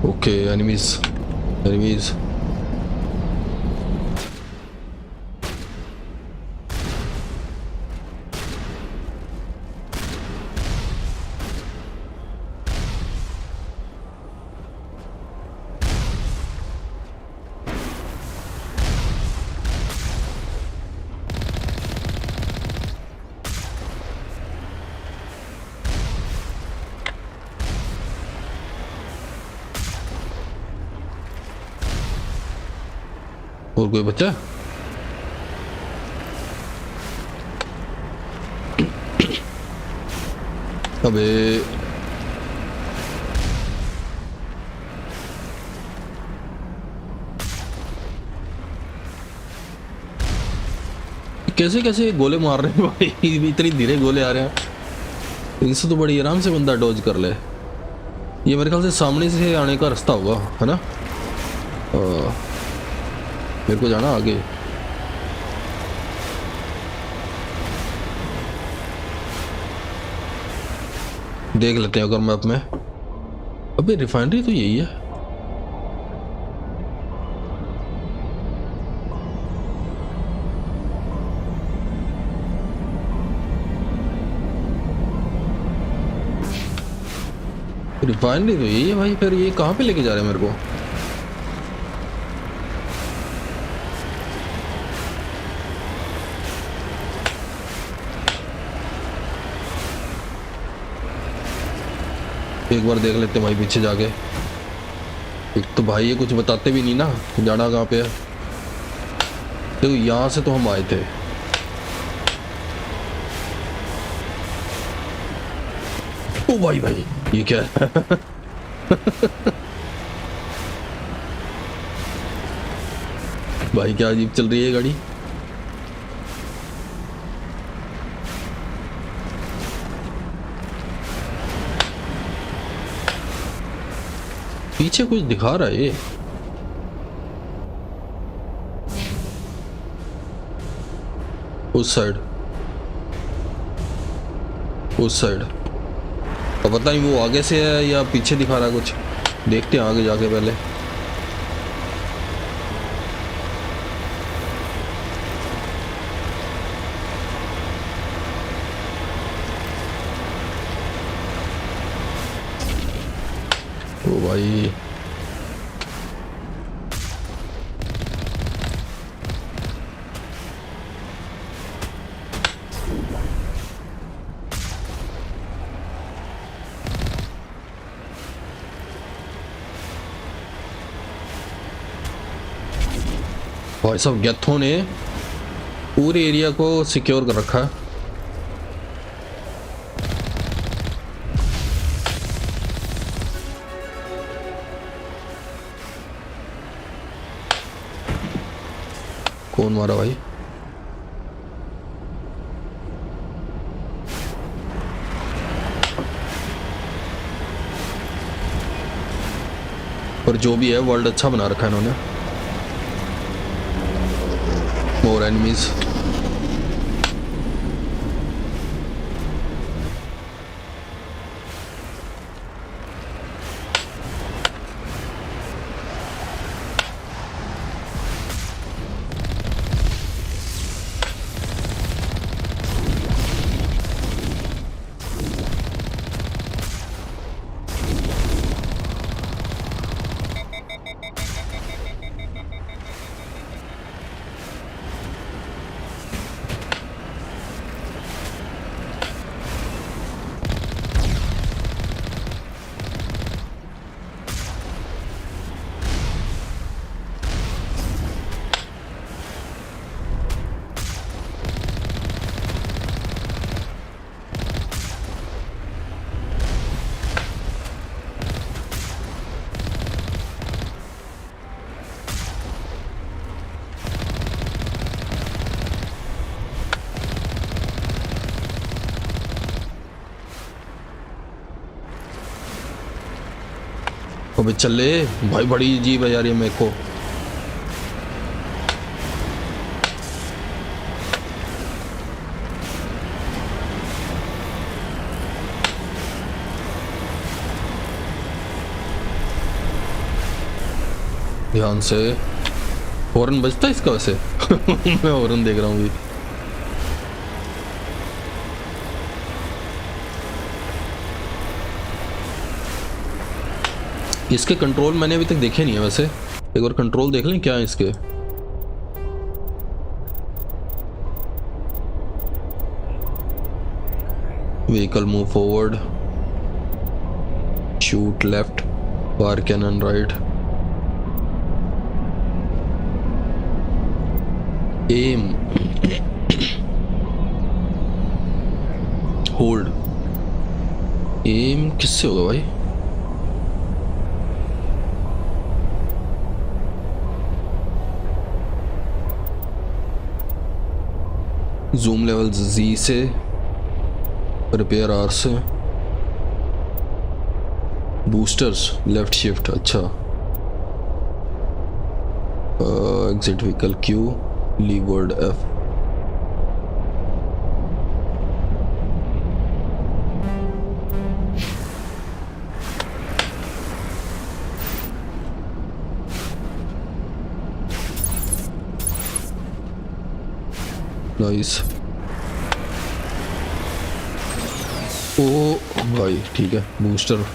S1: Okay enemies. और कोई बच्चा? अबे कैसे कैसे गोले मार रहे हैं भाई? इतनी धीरे गोले आ रहे हैं। इनसे तो बड़ी आराम से बंदा डॉज कर ले। ये मेरे ख्याल से सामने से आने का रास्ता होगा, है ना? मेरे को जाना आगे। देख लेते हैं अगर मैप में। अबे रिफाइनरी तो यही है। रिफाइनरी तो यही है भाई। फिर ये कहाँ पे लेके जा रहे हैं मेरे को? एक बार देख लेते हैं भाई पीछे जाके। एक तो भाई ये कुछ बताते भी नहीं ना जाना कहाँ पे है। देखो यहाँ से तो हम आए थे। ओ भाई ये क्या है? भाई क्या अजीब चल रही है गाड़ी। पीछे कुछ दिखा रहा है ये। उस साइड अब पता नहीं वो आगे से है या पीछे दिखा रहा है कुछ। देखते हैं आगे जाके पहले। ओ भाई भाई सब गैथों ने पूरे एरिया को सिक्योर कर रखा है। कौन मारा भाई? पर जो भी है वर्ल्ड अच्छा बना रखा है इन्होंने। More enemies. अबे चले भाई, बड़ी अजीब है यार ये मेरे को। ध्यान से, हॉर्न बजता है इसका वैसे? मैं हॉर्न देख रहा हूँ। इसके कंट्रोल मैंने अभी तक देखे नहीं है वैसे, एक बार कंट्रोल देख लें क्या है इसके। Vehicle move forward, shoot left, fire cannon right, aim, hold. Aim किससे होगा भाई? जूम लेवल जी से, रिपेयर आर से, बूस्टर्स लेफ्ट शिफ्ट। अच्छा, exit vehicle Q, leeward F. Nice. ओ भाई ठीक है, बूस्टर।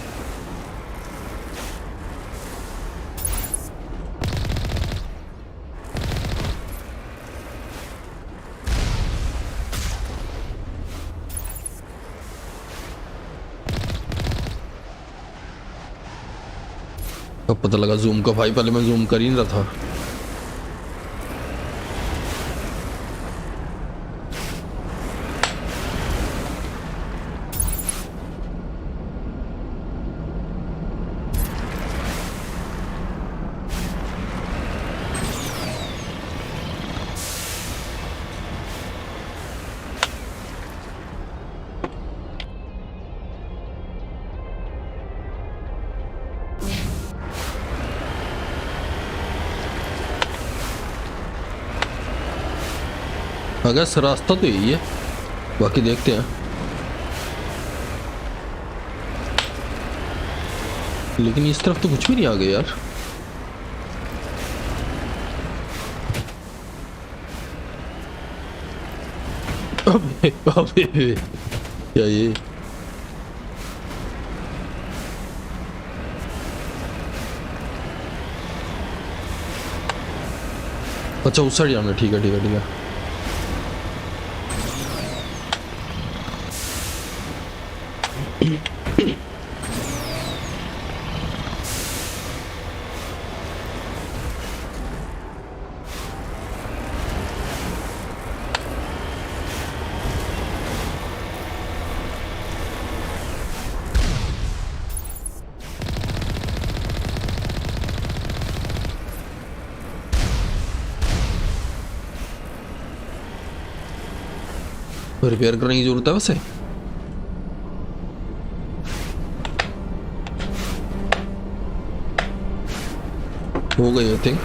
S1: अब पता लगा जूम का भाई, पहले मैं जूम कर ही नहीं रहा था। अगर रास्ता तो यही है, बाकी देखते हैं। लेकिन इस तरफ तो कुछ भी नहीं आ गया यार। अबे अबे क्या ये? अच्छा उस साइड जाना, ठीक है ठीक है ठीक है। रिपेयर करने की जरूरत है वैसे। हो गई आई थिंक।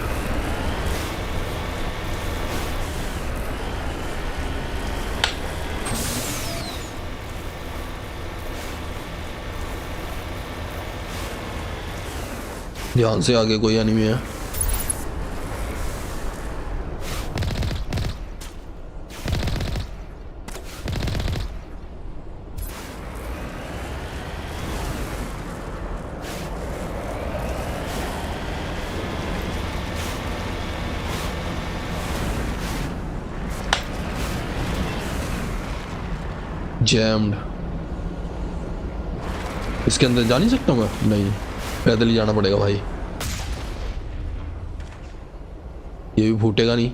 S1: ध्यान से, आगे कोई एनिमी है। जैम्ड। इसके अंदर जा नहीं सकता मैं? नहीं, पैदल ही जाना पड़ेगा भाई। ये भी फूटेगा नहीं।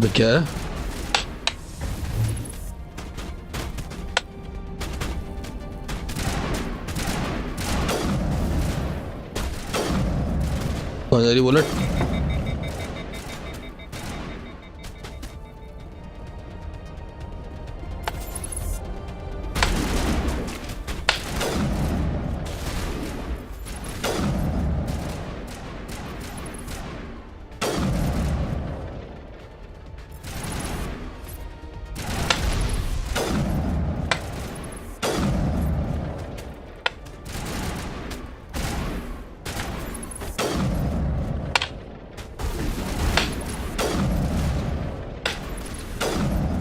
S1: अबे क्या है? कौन जा रही बुलेट?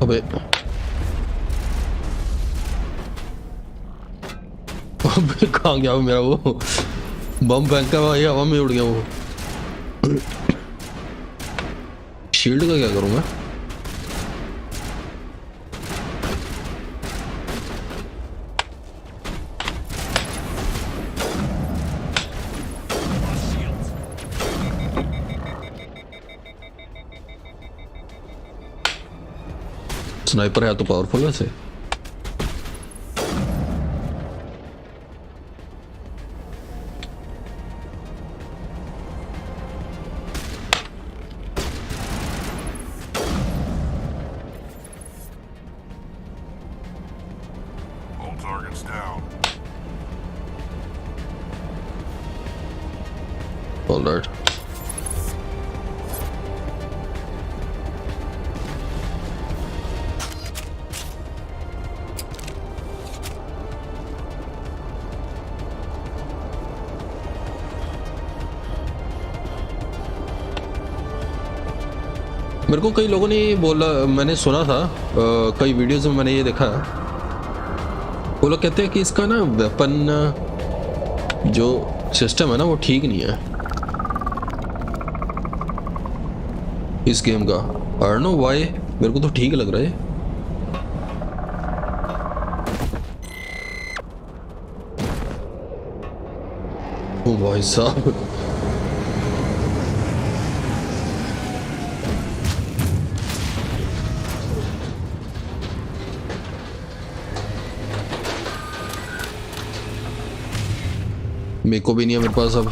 S1: अबे अबे कहाँ गया वो मेरा? वो बम फेंका भाई, हवा में उड़ गया वो। शील्ड का क्या करूँ मैं? स्नाइपर है तो पावरफुल वैसे।
S18: All targets down.
S1: All right. मेरे को कई लोगों ने बोला, मैंने सुना था कई वीडियोस में मैंने ये देखा, वो लोग कहते हैं कि इसका ना वेपन जो सिस्टम है ना वो ठीक नहीं है इस गेम का। आई डोंट नो व्हाई, मेरे को तो ठीक लग रहा है। ओ भाई साहब, मेरे को भी नहीं है मेरे पास अब।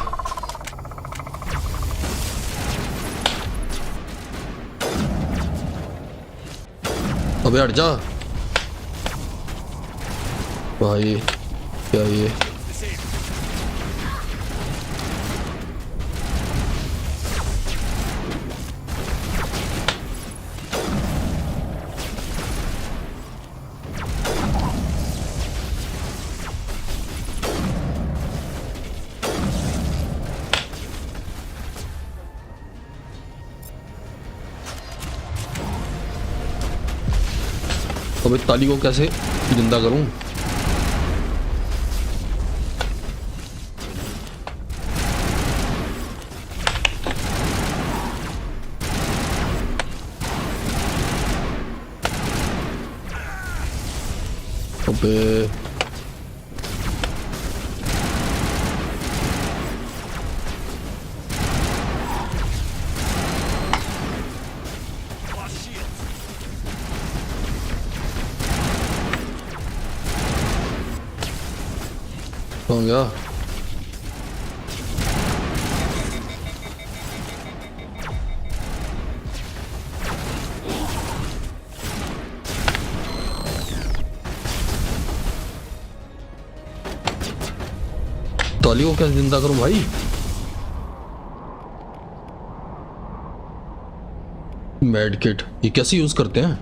S1: अबे हट जा भाई, क्या ये? अबे ताली को कैसे जिंदा करूं? अबे कौन गया? ताली को कैसे जिंदा करूं भाई? मेड किट ये कैसे यूज करते हैं?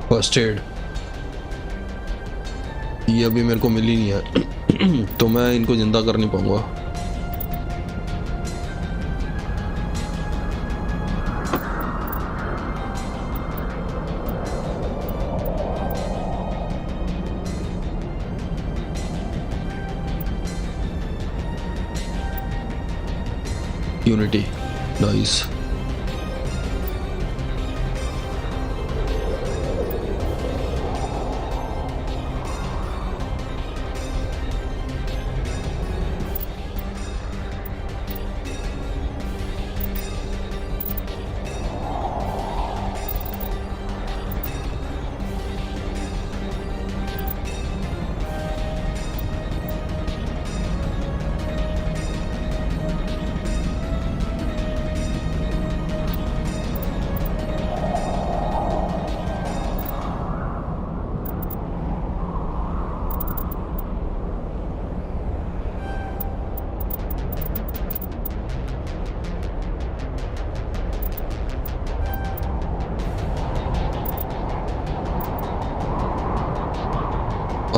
S1: फर्स्ट एड ये अभी मेरे को मिली नहीं है तो मैं इनको जिंदा कर नहीं पाऊंगा। Unity, nice.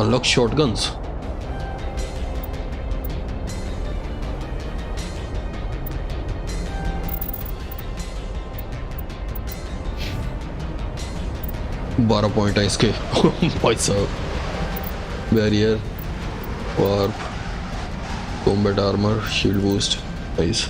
S1: Unlock shotguns. बारह पॉइंट है इसके भाई साहब। Barrier, warp, combat armour, shield boost, nice.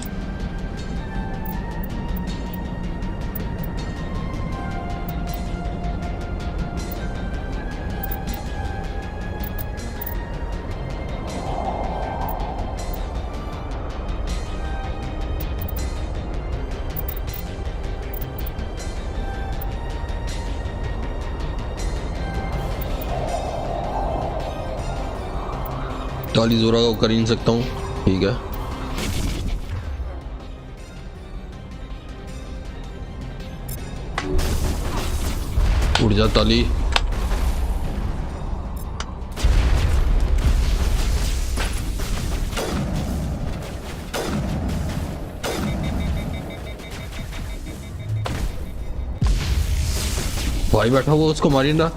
S1: ताली जोरा को कर ही नहीं सकता हूँ, ठीक है। उड़ जा ताली। भाई बैठा वो उसको मारी ना।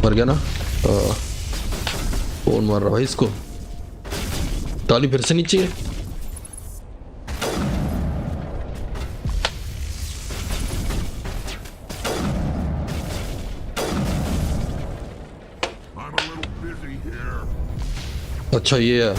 S1: मर गया ना। कौन मार रहा भाई इसको? ताली फिर से नीचे है। अच्छा ये है।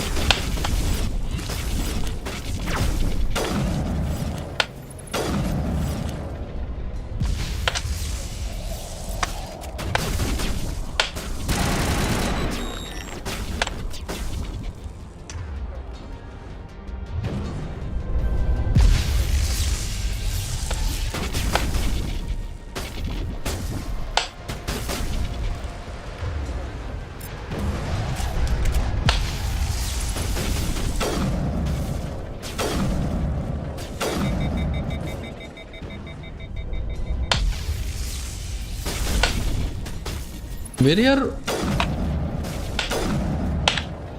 S1: मेरे यार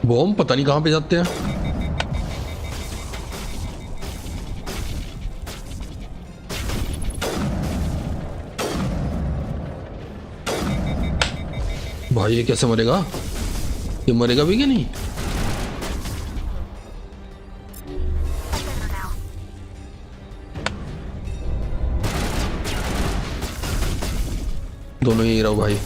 S1: बॉम्ब पता नहीं कहाँ पे जाते हैं। भाई ये कैसे मरेगा? ये मरेगा भी क्या नहीं? दोनों ही रहो भाई।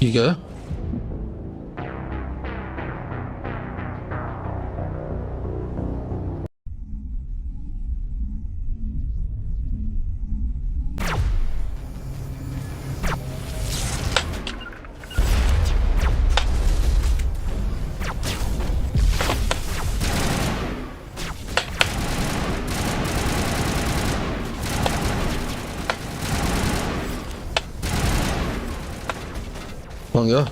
S1: ठीक है। कहाँ गया?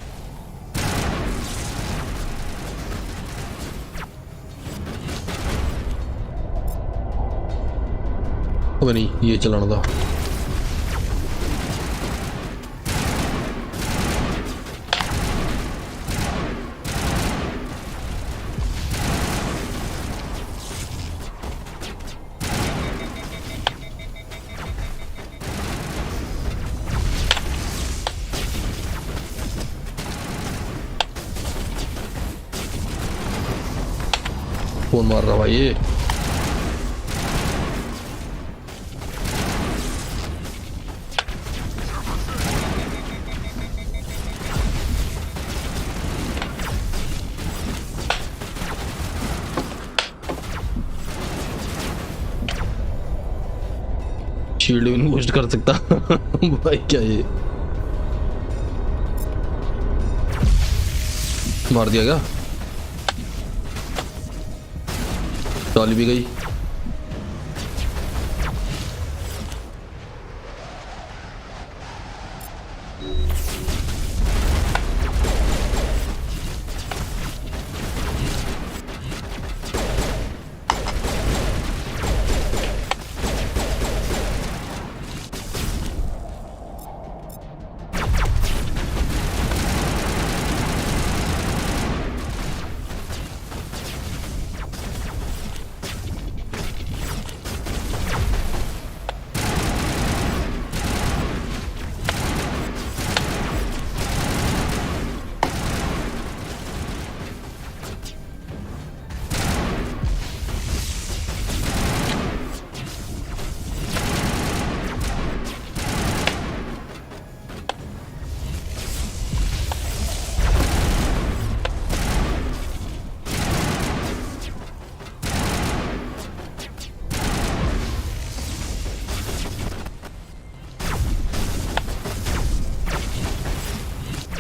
S1: ओ नहीं, ये चलाना था। कौन मार रहा भाई ये? शील्ड भी नहीं बूस्ट कर सकता भाई, क्या ये मार दिया क्या? डाली भी गई।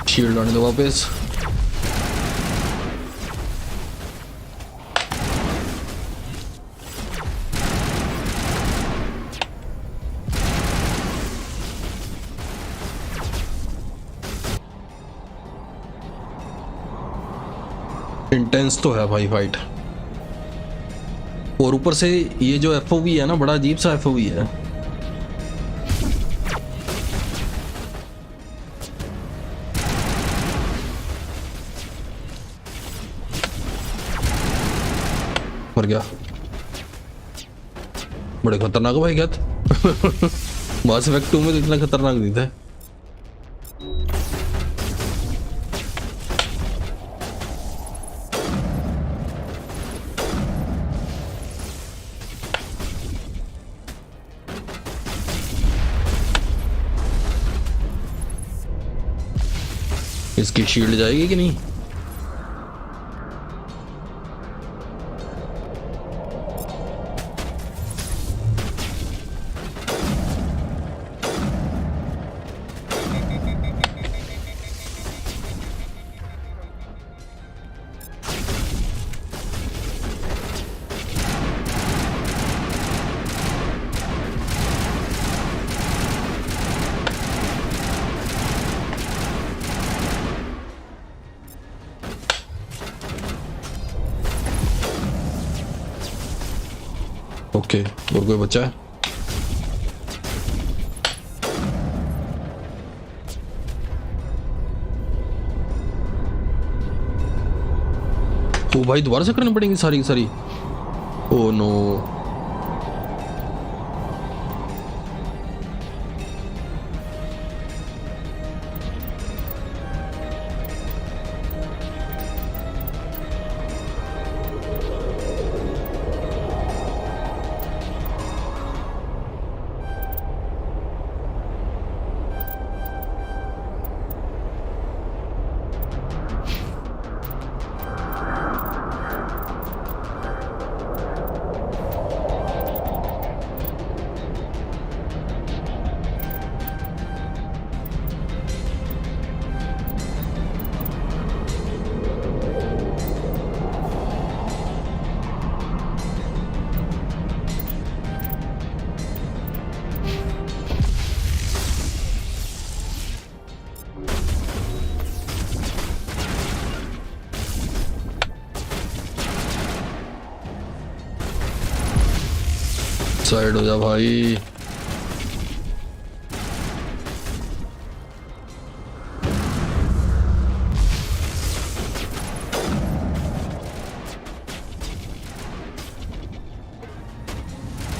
S1: शील्ड आने दो वापस। इंटेंस तो है भाई फाइट, और ऊपर से ये जो एफओवी है ना, बड़ा अजीब सा एफओवी है। मर गया। बड़े खतरनाक है भाई क्या? मास इफेक्ट 2 में तो इतना खतरनाक नहीं था। इसकी शील्ड जाएगी कि नहीं? ओके, और कोई बच्चा है? ओ भाई, दोबारा से करनी पड़ेंगी सारी की सारी। Oh no. साइड हो जा भाई।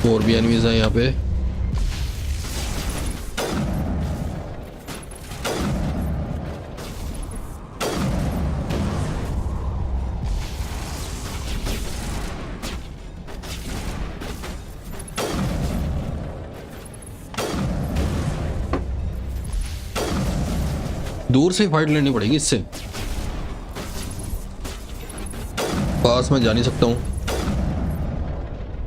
S1: और भी एनिमीज हैं यहाँ पे। दूर से फाइट लेनी पड़ेगी, इससे पास में जा नहीं सकता हूँ।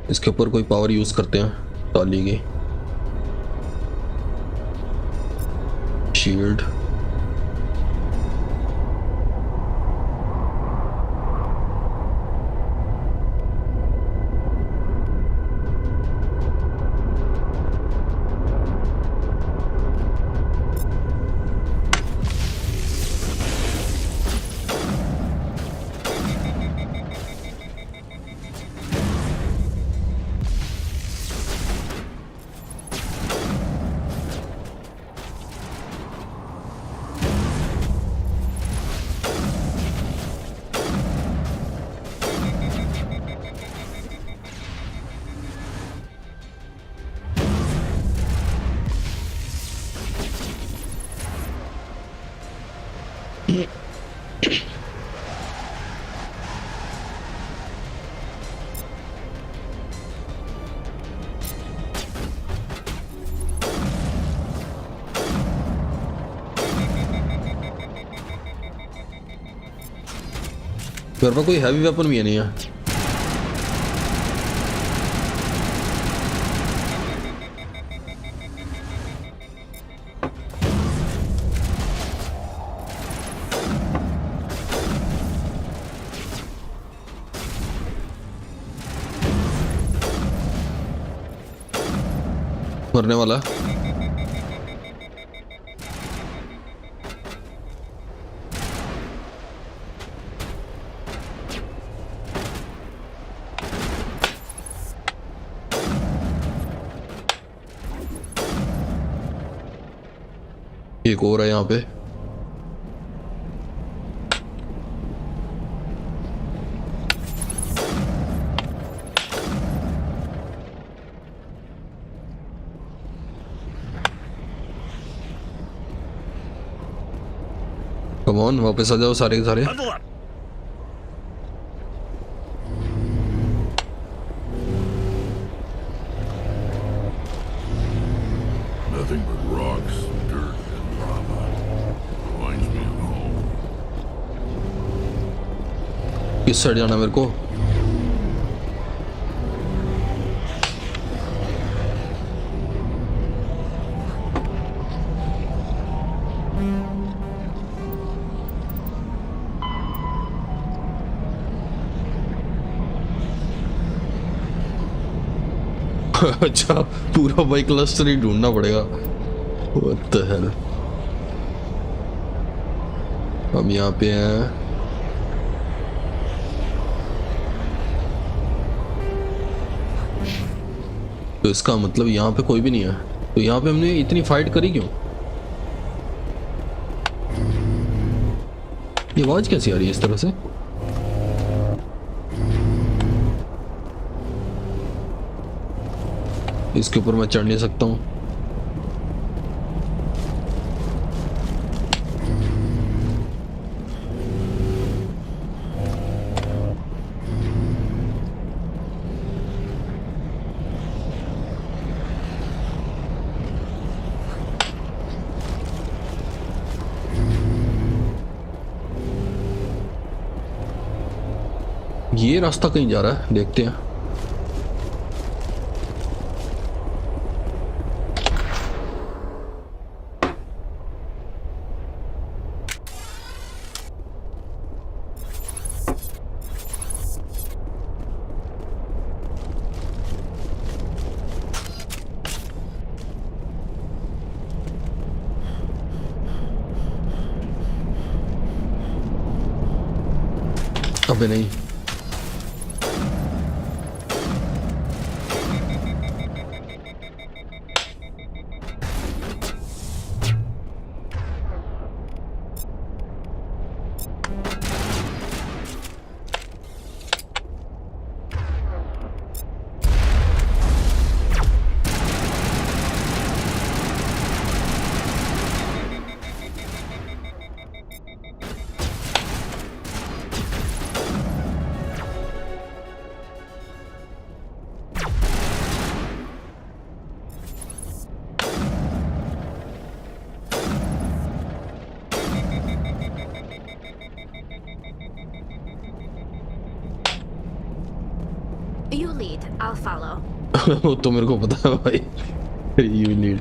S1: इसके ऊपर कोई पावर यूज करते हैं, डाली गई शील्ड। मेरे पास कोई हैवी वेपन भी नहीं है। मरने वाला। एक और है यहाँ पे। कम ऑन, वापस आ जाओ सारे के सारे।
S18: Nothing but rocks, dirt, and lava. Reminds me of home.
S1: किस साइड जाना मेरे को? अच्छा, पूरा बाइक क्लस्टर ही ढूंढना पड़ेगा। What the hell? हम यहाँ पे हैं। तो इसका मतलब यहाँ पे कोई भी नहीं है। तो यहाँ पे हमने इतनी फाइट करी क्यों? ये आवाज कैसी आ रही है इस तरह से? इसके ऊपर मैं चढ़ नहीं सकता हूँ। ये रास्ता कहीं जा रहा है, देखते हैं। अबे नहीं।
S19: I'll follow.
S1: वो तो मेरे को पता है भाई। You need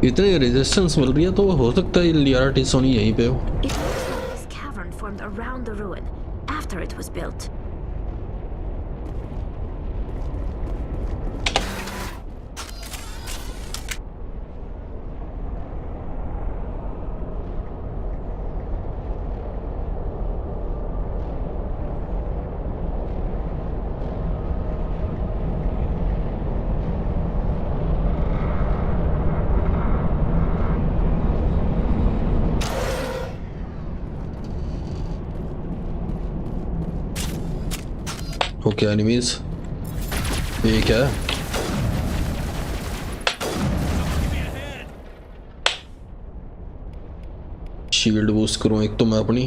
S1: इतनी रेजिस्टेंस मिल रही है तो हो सकता है लियारा टिसोनी यहीं पे हो।
S19: It looks like this cavern formed around the ruin after it was built.
S1: Okay enemies, ये क्या है? शील्ड बूस्ट करूं एक तो मैं अपनी।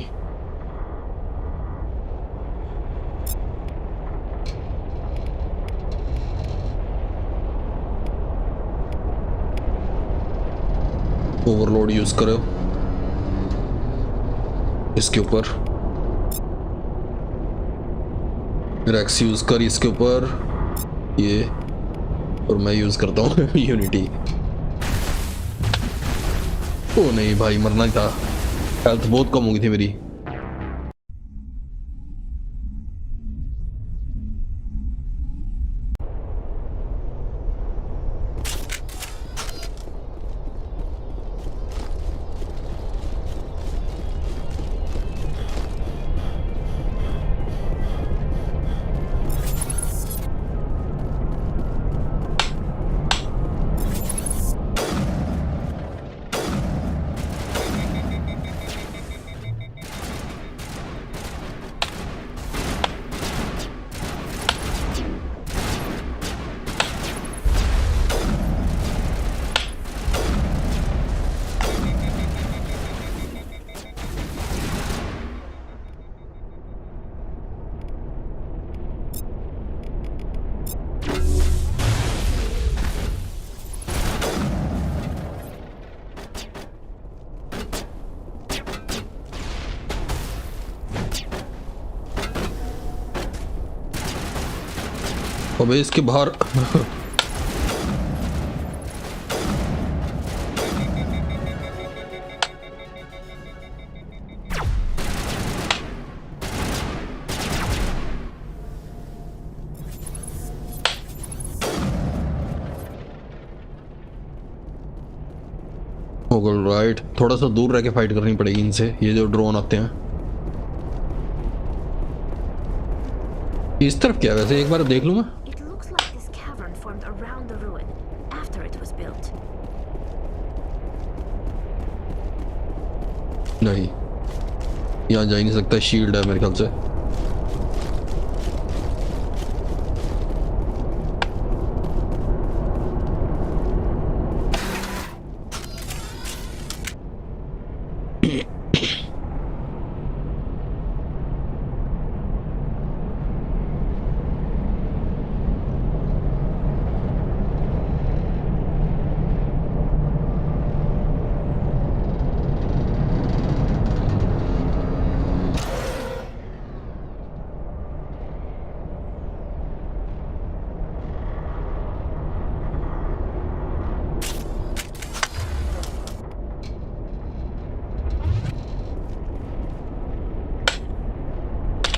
S1: ओवरलोड यूज करो इसके ऊपर, रेक्स यूज कर इसके ऊपर ये, और मैं यूज करता हूँ यूनिटी। ओ नहीं भाई, मरना ही था, हेल्थ बहुत कम हो गई थी मेरी। अबे इसके बाहर राइट, थोड़ा सा दूर रह के फाइट करनी पड़ेगी इनसे, ये जो ड्रोन आते हैं। इस तरफ क्या है वैसे, एक बार देख लूं मैं। नहीं, यहाँ जा ही नहीं सकता, शील्ड है मेरे ख्याल से।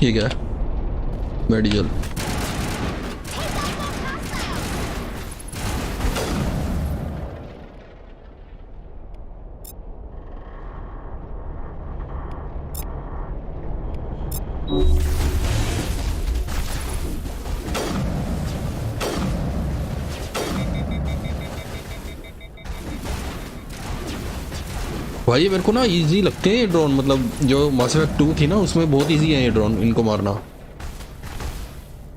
S1: ये क्या है? मेडिजल। भाई मेरे को ना इजी लगते हैं ये ड्रोन, मतलब जो मास इफेक्ट 2 थी ना उसमें बहुत इजी है ये ड्रोन, इनको मारना।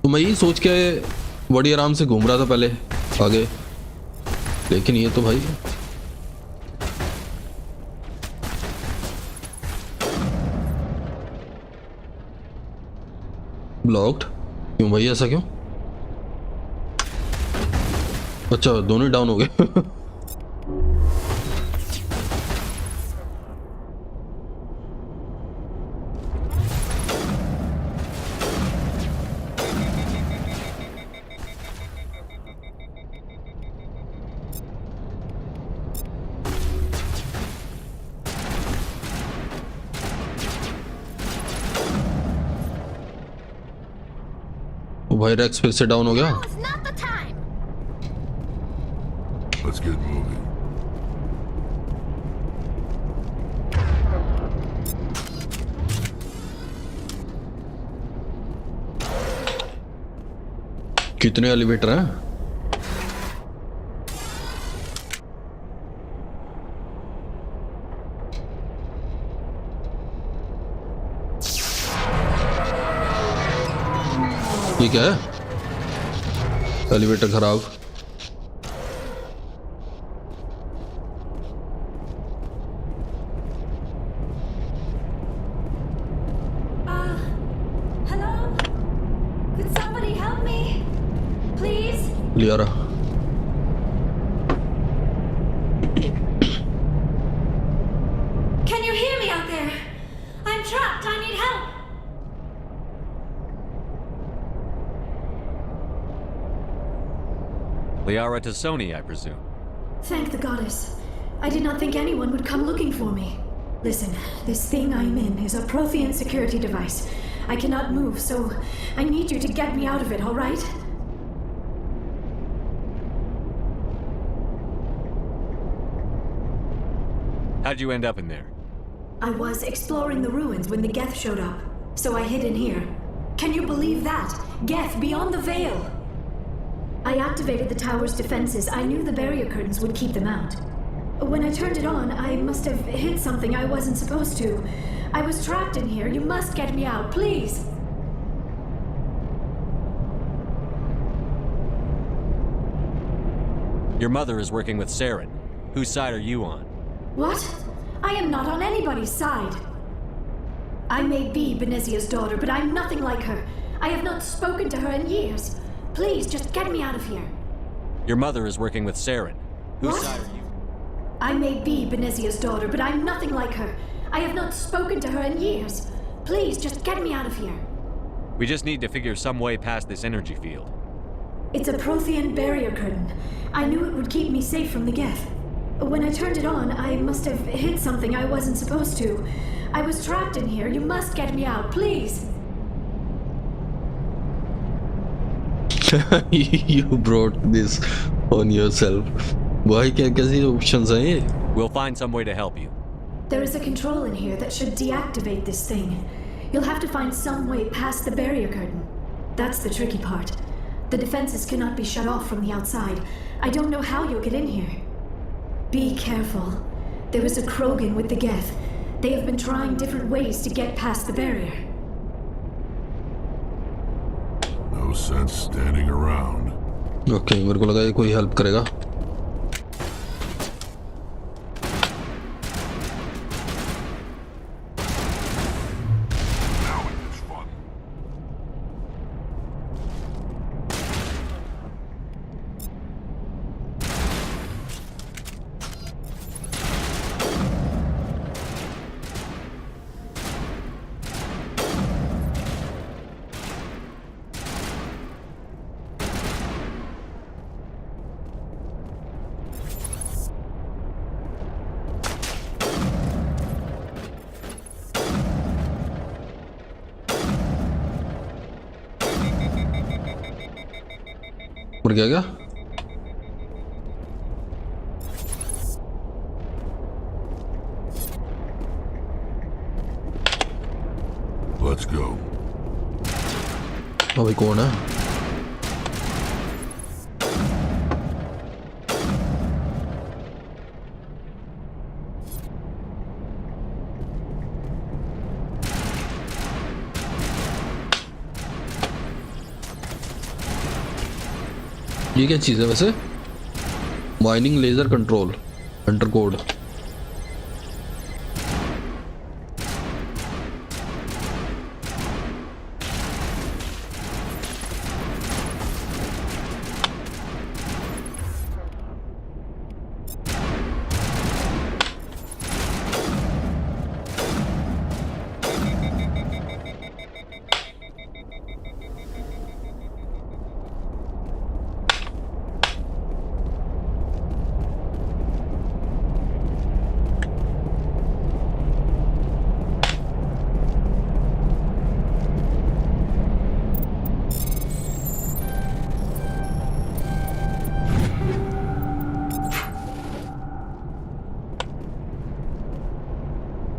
S1: तो मैं यही सोच के बड़ी आराम से घूम रहा था पहले आगे, लेकिन ये तो भाई ब्लॉक्ड क्यों भाई, ऐसा क्यों? अच्छा दोनों ही डाउन हो गए। भाई रेक्स फिर से डाउन हो गया।
S18: Let's get moving.
S1: कितने एलिवेटर हैं? ठीक है, एलिवेटर खराब। लिया रहा।
S6: Can you hear me out there? I'm trapped. I need help.
S5: Liara to Sony, I presume.
S6: Thank the goddess. I did not think anyone would come looking for me. Listen, this thing I'm in is a Prothean security device. I cannot move, so I need you to get me out of it, all right?
S5: How'd you end up in there?
S6: I was exploring the ruins when the Geth showed up, so I hid in here. Can you believe that? Geth beyond the veil! I activated the tower's defenses. I knew the barrier curtains would keep them out. When I turned it on, I must have hit something I wasn't supposed to. I was trapped in here. You must get me out, please!
S5: Your mother is working with Saren. Whose side are you on?
S6: What? I am not on anybody's side. I may be Benezia's daughter, but I'm nothing like her. I have not spoken to her in years. Please, just get me out of here.
S5: Your mother is working with Saren. Whose side are you?
S6: I may be Benezia's daughter, but I'm nothing like her. I have not spoken to her in years. Please, just get me out of here.
S5: We just need to figure some way past this energy field.
S6: It's a Prothean barrier curtain. I knew it would keep me safe from the Geth. When I turned it on, I must have hit something I wasn't supposed to. I was trapped in here. You must get me out, please.
S1: You brought this on yourself. Why कैसे options हैं ये?
S5: We'll find some way to help you.
S6: There is a control in here that should deactivate this thing. You'll have to find some way past the barrier curtain. That's the tricky part. The defenses cannot be shut off from the outside. I don't know how you'll get in here. Be careful. There is a Krogan with the Geth. They have been trying different ways to get past the barrier.
S18: No sense standing around.
S1: Okay, मेरे को लगा ये कोई help करेगा. मर गया क्या?
S18: Let's go.
S1: अभी कौन है? ये क्या चीज़ है वैसे? Mining ledger control enter code.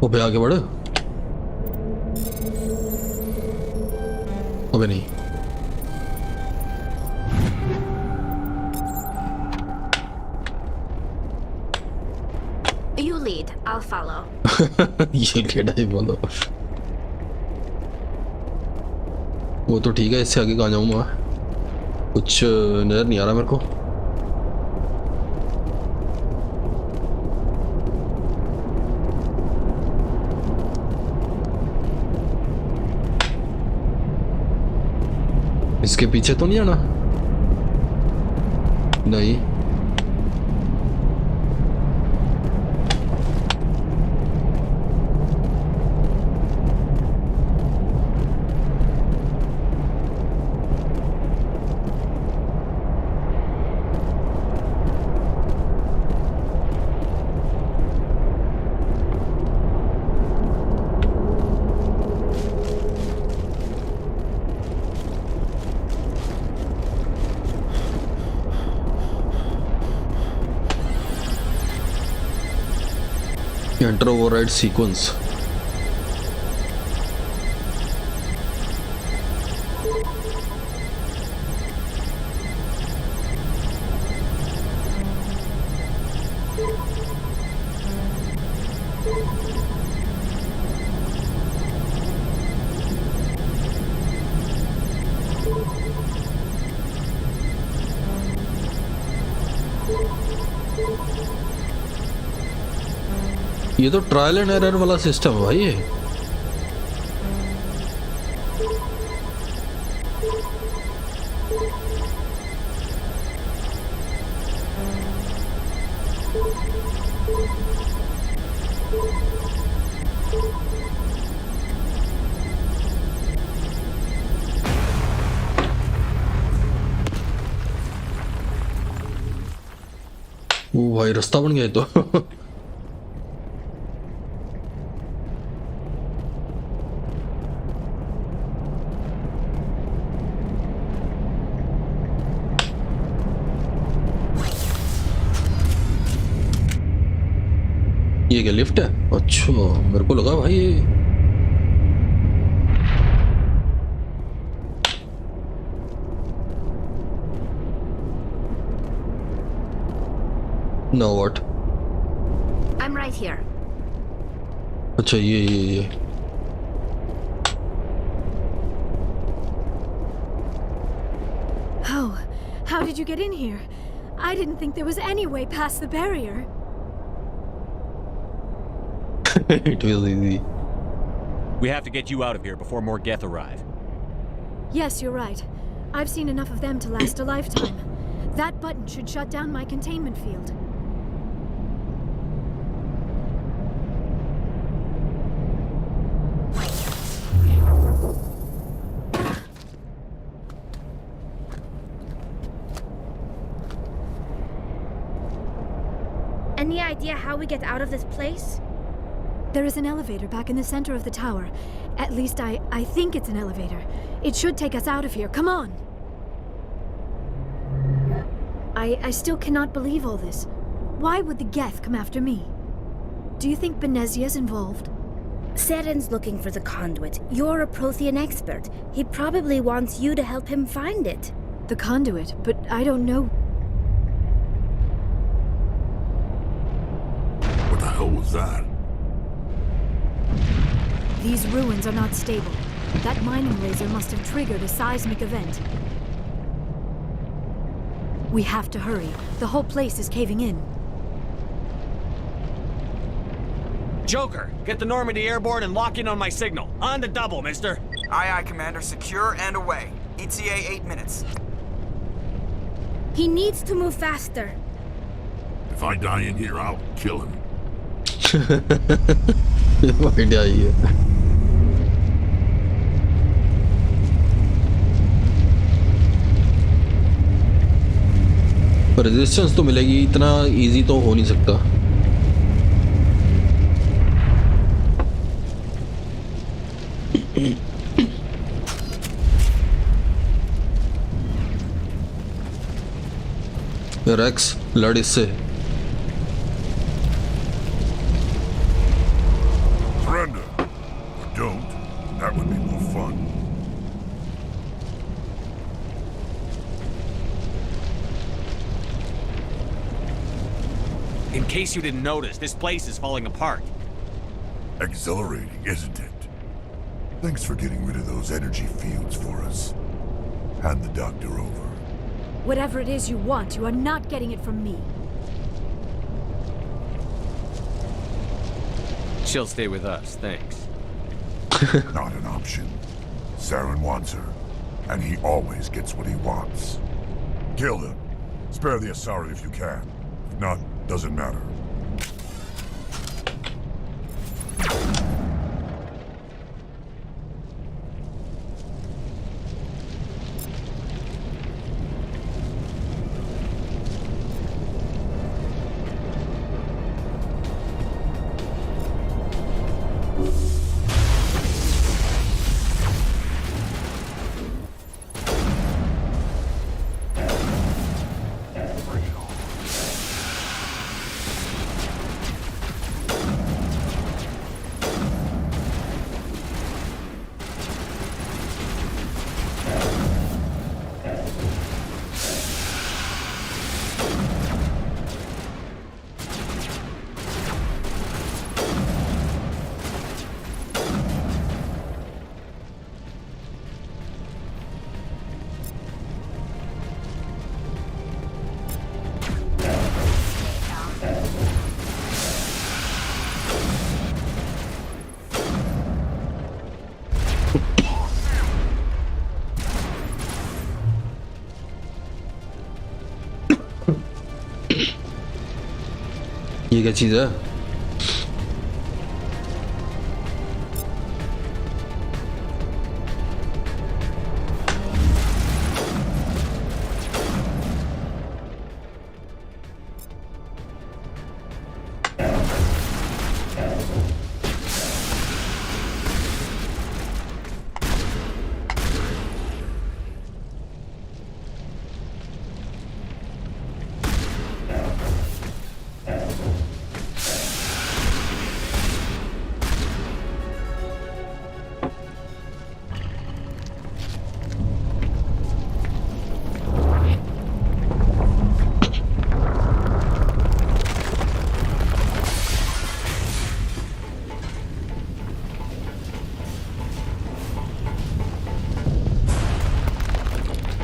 S1: वो पे आगे बढ़। अबे नहीं।
S19: You lead, I'll follow.
S1: ये केड़ा ही बोलो। वो तो ठीक है, इससे आगे कहाँ जाऊँ मैं? कुछ नजर नहीं आ रहा मेरे को। इसके पीछे तो नहीं आना? नहीं। Enter override sequence. ये तो ट्रायल एंड एरर वाला सिस्टम है भाई ये। वो भाई रास्ता बन गया तो। ये क्या लिफ्ट है? अच्छा मेरे को लगा भाई ये know what.
S19: I'm right here.
S1: अच्छा ये
S6: How did you get in here? I didn't think there was any way past the barrier.
S1: It was easy.
S5: We have to get you out of here before more Geth arrive.
S6: Yes, you're right. I've seen enough of them to last a lifetime. That button should shut down my containment field.
S19: Any idea how we get out of this place?
S6: There is an elevator back in the center of the tower. At least I think it's an elevator. It should take us out of here. Come on! I still cannot believe all this. Why would the Geth come after me? Do you think Benezia's involved?
S19: Seren's looking for the conduit. You're a Prothean expert. He probably wants you to help him find it.
S6: The conduit? But I don't know.
S18: What the hell was that?
S6: These ruins are not stable. That mining laser must have triggered a seismic event. We have to hurry. The whole place is caving in.
S5: Joker, get the Normandy airborne and lock in on my signal. On the double, mister.
S21: Aye, aye, Commander. Secure and away. ETA 8 minutes.
S19: He needs to move faster.
S18: If I die in here, I'll kill him.
S1: Idea ही है। Resistance तो मिलेगी, इतना easy तो हो नहीं सकता। Racks लड़ इससे।
S5: In case you didn't notice, this place is falling apart.
S3: Exhilarating, isn't it? Thanks for getting rid of those energy fields for us. Hand the doctor over.
S6: Whatever it is you want, you are not getting it from me.
S5: She'll stay with us, thanks.
S3: Not an option. Saren wants her, and he always gets what he wants. Kill him. Spare the Asari if you can. If not, doesn't matter.
S1: ये क्या चीज़ है?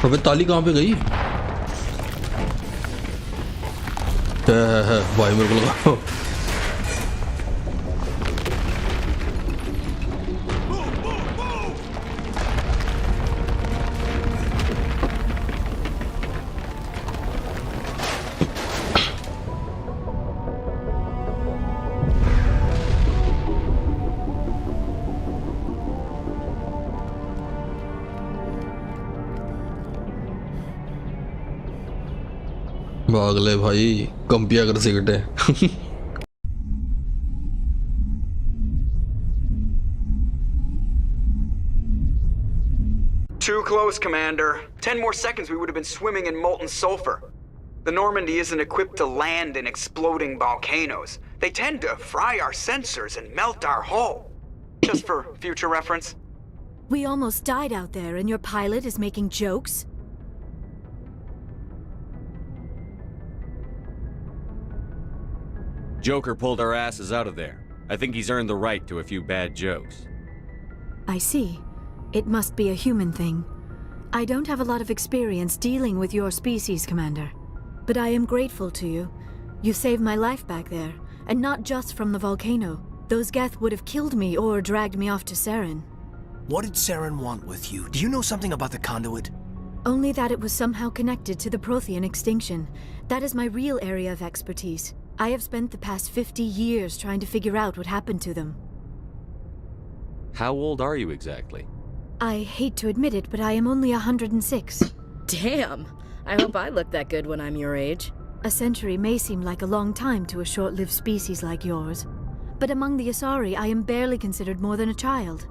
S1: अबे ताली कहाँ पे गई? है भाई मेरे को लगा भाग ले भाई, कम पिया कर cigarette.
S21: Too close, Commander. 10 more seconds we would have been swimming in molten sulfur. The Normandy isn't equipped to land in exploding volcanoes. They tend to fry our sensors and melt our hull. Just for future reference.
S6: We almost died out there and your pilot is making jokes?
S5: Joker pulled our asses out of there. I think he's earned the right to a few bad jokes.
S6: I see. It must be a human thing. I don't have a lot of experience dealing with your species, Commander. But I am grateful to you. You saved my life back there, and not just from the volcano. Those Geth would have killed me or dragged me off to Saren.
S4: What did Saren want with you? Do you know something about the conduit?
S6: Only that it was somehow connected to the Prothean extinction. That is my real area of expertise. I have spent the past 50 years trying to figure out what happened to them.
S5: How old are you exactly?
S6: I hate to admit it, but I am only 106.
S22: Damn! I hope I look that good when I'm your age.
S6: A century may seem like a long time to a short-lived species like yours. But among the Asari, I am barely considered more than a child.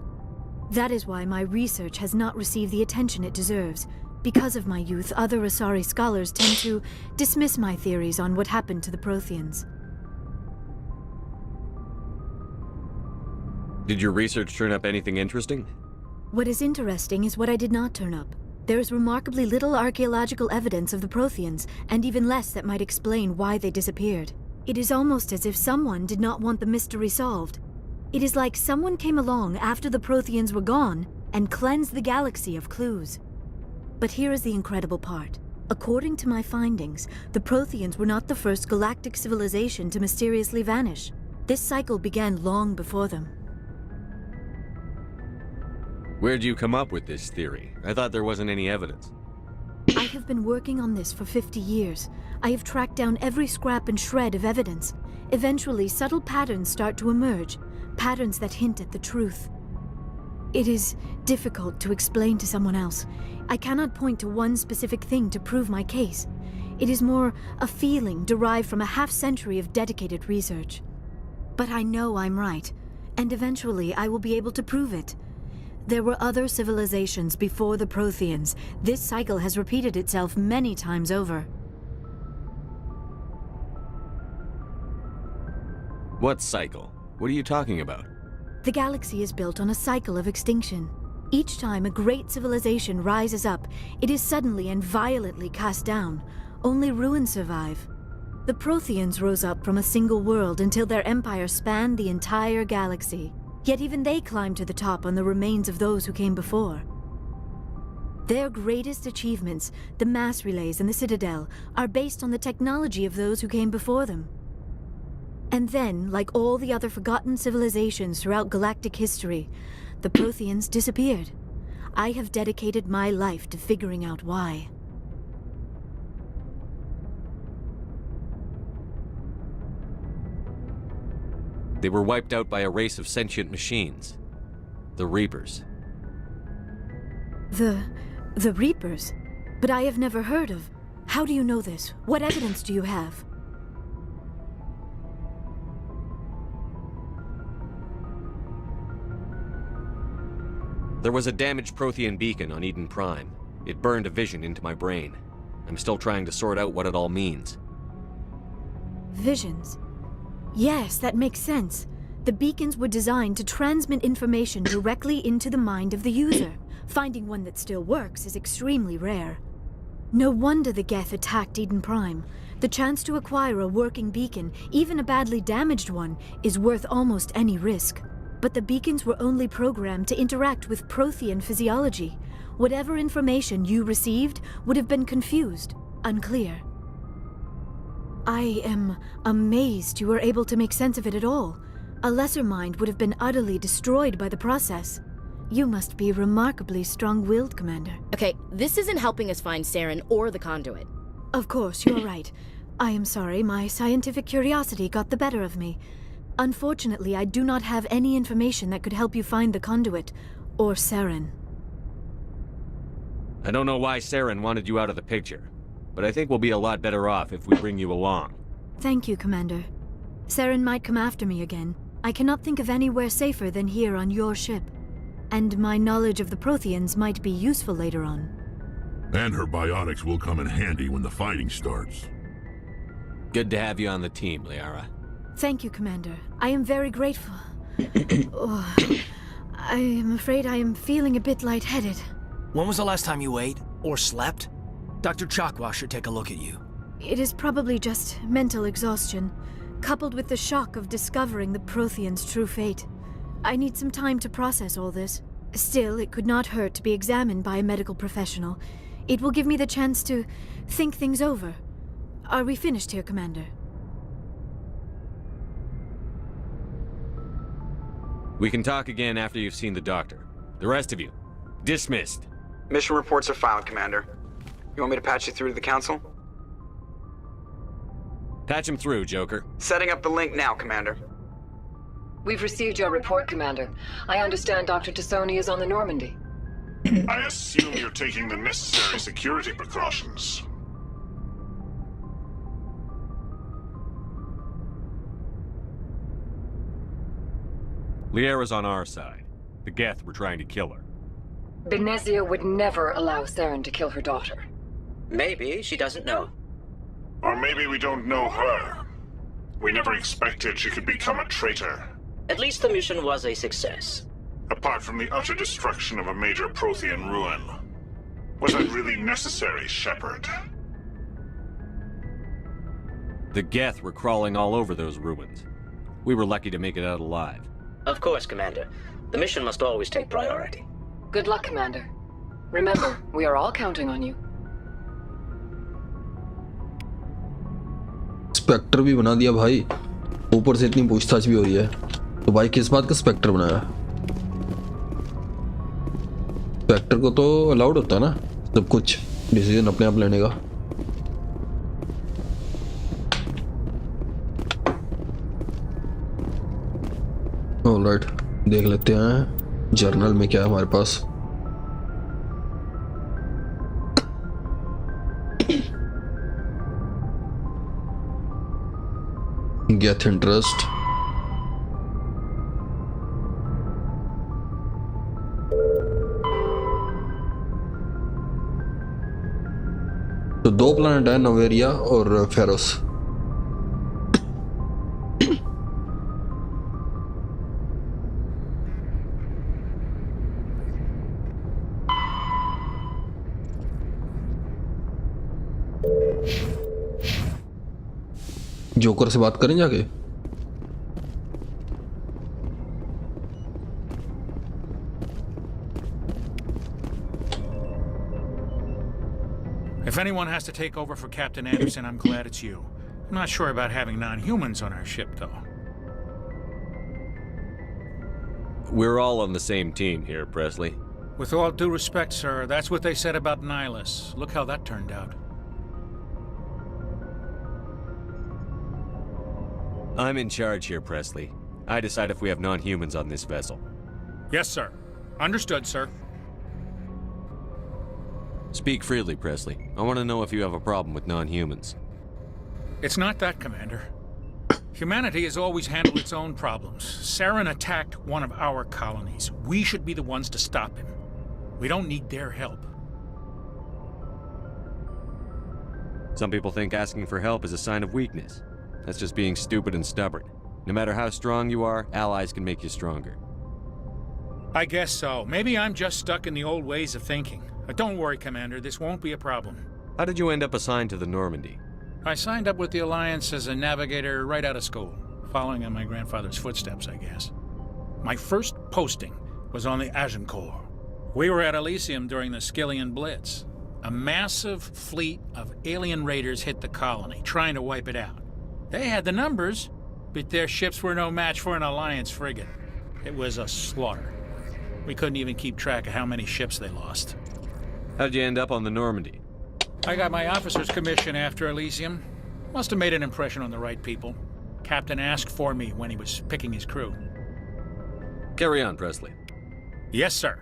S6: That is why my research has not received the attention it deserves. Because of my youth, other Asari scholars tend to dismiss my theories on what happened to the Protheans.
S5: Did your research turn up anything interesting?
S6: What is interesting is what I did not turn up. There is remarkably little archaeological evidence of the Protheans, and even less that might explain why they disappeared. It is almost as if someone did not want the mystery solved. It is like someone came along after the Protheans were gone and cleansed the galaxy of clues. But here is the incredible part. According to my findings, the Protheans were not the first galactic civilization to mysteriously vanish. This cycle began long before them.
S5: Where'd you come up with this theory? I thought there wasn't any evidence.
S6: I have been working on this for 50 years. I have tracked down every scrap and shred of evidence. Eventually, subtle patterns start to emerge, patterns that hint at the truth. It is difficult to explain to someone else. I cannot point to one specific thing to prove my case. It is more a feeling derived from a half-century of dedicated research. But I know I'm right, and eventually I will be able to prove it. There were other civilizations before the Protheans. This cycle has repeated itself many times over.
S5: What cycle? What are you talking about?
S6: The galaxy is built on a cycle of extinction. Each time a great civilization rises up, it is suddenly and violently cast down. Only ruins survive. The Protheans rose up from a single world until their empire spanned the entire galaxy. Yet even they climbed to the top on the remains of those who came before. Their greatest achievements, the mass relays and the Citadel, are based on the technology of those who came before them. And then, like all the other forgotten civilizations throughout galactic history, the Protheans disappeared. I have dedicated my life to figuring out why.
S5: They were wiped out by a race of sentient machines. The Reapers.
S6: The Reapers? But I have never heard of. How do you know this? What evidence do you have?
S5: There was a damaged Prothean beacon on Eden Prime. It burned a vision into my brain. I'm still trying to sort out what it all means.
S6: Visions? Yes, that makes sense. The beacons were designed to transmit information directly into the mind of the user. Finding one that still works is extremely rare. No wonder the Geth attacked Eden Prime. The chance to acquire a working beacon, even a badly damaged one, is worth almost any risk. But the beacons were only programmed to interact with Prothean physiology. Whatever information you received would have been confused, unclear. I am amazed you were able to make sense of it at all. A lesser mind would have been utterly destroyed by the process. You must be remarkably strong-willed, Commander.
S22: Okay, this isn't helping us find Saren or the conduit.
S6: Of course, you're right. I am sorry, my scientific curiosity got the better of me. Unfortunately, I do not have any information that could help you find the conduit, or Saren.
S5: I don't know why Saren wanted you out of the picture, but I think we'll be a lot better off if we bring you along.
S6: Thank you, Commander. Saren might come after me again. I cannot think of anywhere safer than here on your ship. And my knowledge of the Protheans might be useful later on.
S18: And her biotics will come in handy when the fighting starts.
S5: Good to have you on the team, Liara.
S6: Thank you, Commander. I am very grateful. Oh, I am afraid I am feeling a bit lightheaded.
S4: When was the last time you ate or slept? Dr. Chakwa should take a look at you.
S6: It is probably just mental exhaustion, coupled with the shock of discovering the Protheans' true fate. I need some time to process all this. Still, it could not hurt to be examined by a medical professional. It will give me the chance to think things over. Are we finished here, Commander?
S5: We can talk again after you've seen the doctor. The rest of you, dismissed.
S21: Mission reports are filed, Commander. You want me to patch you through to the Council?
S5: Patch him through, Joker.
S21: Setting up the link now, Commander.
S16: We've received your report, Commander. I understand Dr. Tassoni is on the Normandy.
S7: I assume you're taking the necessary security precautions.
S5: Liara's on our side. The Geth were trying to kill her.
S16: Benezia would never allow Saren to kill her daughter.
S17: Maybe she doesn't know.
S7: Or maybe we don't know her. We never expected she could become a traitor.
S17: At least the mission was a success.
S7: Apart from the utter destruction of a major Prothean ruin. Was that really necessary, Shepard?
S5: The Geth were crawling all over those ruins. We were lucky to make it out alive.
S17: Of course, Commander. The mission must always take priority.
S16: Good luck, Commander. Remember, we are all counting on you.
S1: Specter भी बना दिया भाई, ऊपर से इतनी पूछताछ भी हो रही है। तो भाई किस बात का स्पेक्टर बनाया? स्पेक्टर को तो अलाउड होता है ना सब कुछ डिसीजन अपने आप लेने का। ऑलराइट, देख लेते हैं जर्नल में क्या है हमारे पास। गेट इंटरेस्ट, तो 2 प्लैनेट है, नवेरिया और फेरोस। जोकर से बात करें जाके।
S15: If anyone has to take over for Captain Anderson, I'm glad it's you. I'm not sure about having non-humans on our ship, though.
S5: We're all on the same team here, Presley.
S15: With all due respect, sir, that's what they said about Nihilus. Look how that turned out.
S5: I'm in charge here, Presley. I decide if we have non-humans on this vessel.
S15: Yes, sir. Understood, sir.
S5: Speak freely, Presley. I want to know if you have a problem with non-humans.
S15: It's not that, Commander. Humanity has always handled its own problems. Saren attacked one of our colonies. We should be the ones to stop him. We don't need their help.
S5: Some people think asking for help is a sign of weakness. That's just being stupid and stubborn. No matter how strong you are, allies can make you stronger.
S15: I guess so. Maybe I'm just stuck in the old ways of thinking. But don't worry, Commander. This won't be a problem.
S5: How did you end up assigned to the Normandy?
S15: I signed up with the Alliance as a navigator right out of school, following in my grandfather's footsteps, I guess. My first posting was on the Agincourt. We were at Elysium during the Skillian Blitz. A massive fleet of alien raiders hit the colony, trying to wipe it out. They had the numbers, but their ships were no match for an Alliance frigate. It was a slaughter. We couldn't even keep track of how many ships they lost.
S5: How did you end up on the Normandy?
S15: I got my officer's commission after Elysium. Must have made an impression on the right people. Captain asked for me when he was picking his crew.
S5: Carry on, Presley.
S15: Yes, sir.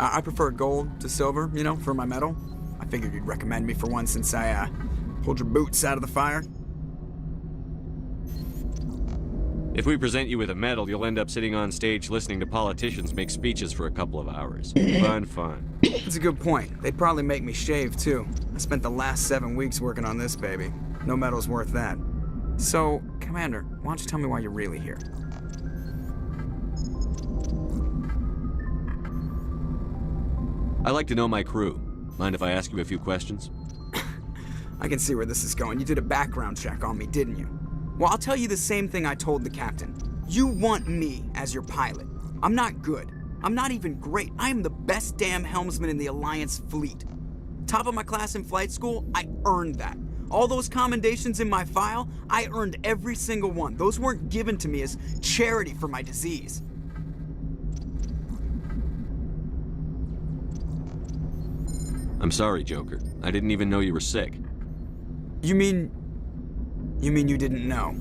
S21: I prefer gold to silver, you know, for my medal. I figured you'd recommend me for one since I, pulled your boots out of the fire.
S5: If we present you with a medal, you'll end up sitting on stage listening to politicians make speeches for a couple of hours. Fun.
S21: That's a good point. They'd probably make me shave, too. I spent the last 7 weeks working on this baby. No medal's worth that. So, Commander, why don't you tell me why you're really here?
S5: I like to know my crew. Mind if I ask you a few questions?
S21: I can see where this is going. You did a background check on me, didn't you? Well, I'll tell you the same thing I told the captain. You want me as your pilot. I'm not good. I'm not even great. I am the best damn helmsman in the Alliance fleet. Top of my class in flight school, I earned that. All those commendations in my file, I earned every single one. Those weren't given to me as charity for my disease.
S5: I'm sorry, Joker. I didn't even know you were sick.
S21: You mean you didn't know?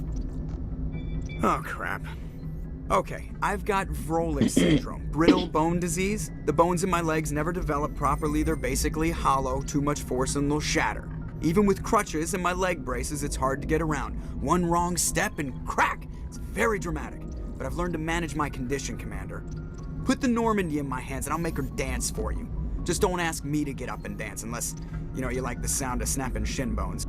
S21: Oh, crap. Okay, I've got Vrolich syndrome, brittle bone disease. The bones in my legs never develop properly. They're basically hollow, too much force and they'll shatter. Even with crutches and my leg braces, it's hard to get around. One wrong step and crack! It's very dramatic. But I've learned to manage my condition, Commander. Put the Normandy in my hands and I'll make her dance for you. Just don't ask me to get up and dance unless, you know, you like the sound of snapping shin bones.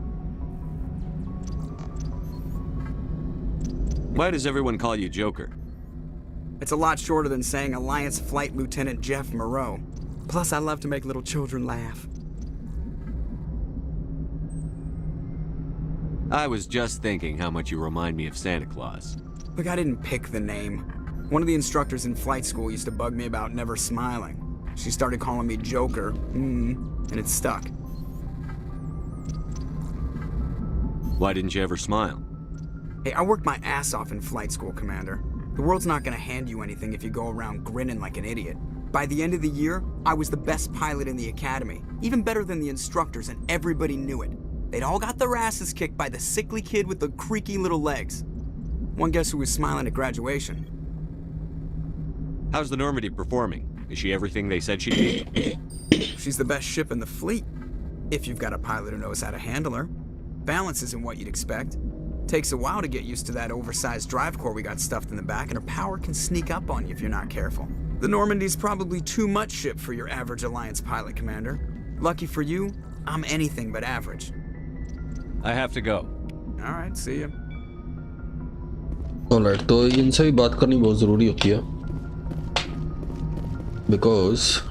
S5: Why does everyone call you Joker?
S21: It's a lot shorter than saying Alliance Flight Lieutenant Jeff Moreau. Plus, I love to make little children laugh.
S5: I was just thinking how much you remind me of Santa Claus.
S21: Look, I didn't pick the name. One of the instructors in flight school used to bug me about never smiling. She started calling me Joker, and it stuck.
S5: Why didn't you ever smile?
S21: Hey, I worked my ass off in flight school, Commander. The world's not gonna hand you anything if you go around grinning like an idiot. By the end of the year, I was the best pilot in the academy, even better than the instructors, and everybody knew it. They'd all got their asses kicked by the sickly kid with the creaky little legs. One guess who was smiling at graduation?
S5: How's the Normandy performing? Is she everything they said she'd be?
S21: She's the best ship in the fleet, if you've got a pilot who knows how to handle her. Balance isn't what you'd expect. Takes a while to get used to that oversized drive core we got stuffed in the back, and her power can sneak up on you if you're not careful. The Normandy's probably too much ship for your average Alliance pilot, Commander. Lucky for you, I'm anything but average.
S5: I have to go.
S21: All right, see you.
S1: Alright, तो इनसे भी बात करनी बहुत ज़रूरी होती है because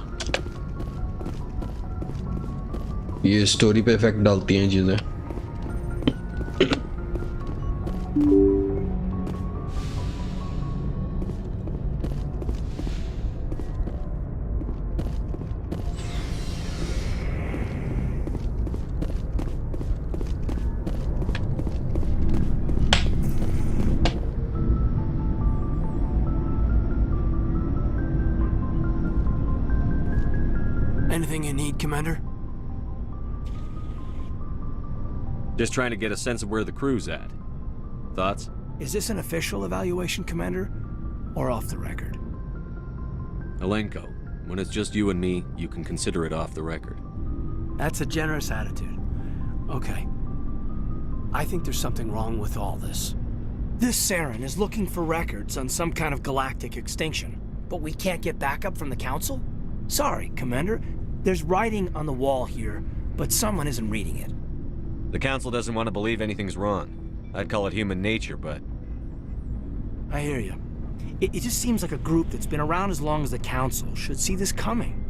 S1: ये स्टोरी पे इफेक्ट डालती हैं चीज़ें.
S4: Anything you need, Commander?
S5: Just trying to get a sense of where the crew's at. Thoughts?
S4: Is this an official evaluation, Commander? Or off the record?
S5: Alenko, when it's just you and me, you can consider it off the record.
S4: That's a generous attitude. Okay. I think there's something wrong with all this. This Saren is looking for records on some kind of galactic extinction, but we can't get backup from the Council? Sorry, Commander. There's writing on the wall here, but someone isn't reading it.
S5: The Council doesn't want to believe anything's wrong. I'd call it human nature, but...
S4: I hear you. It just seems like a group that's been around as long as the Council should see this coming.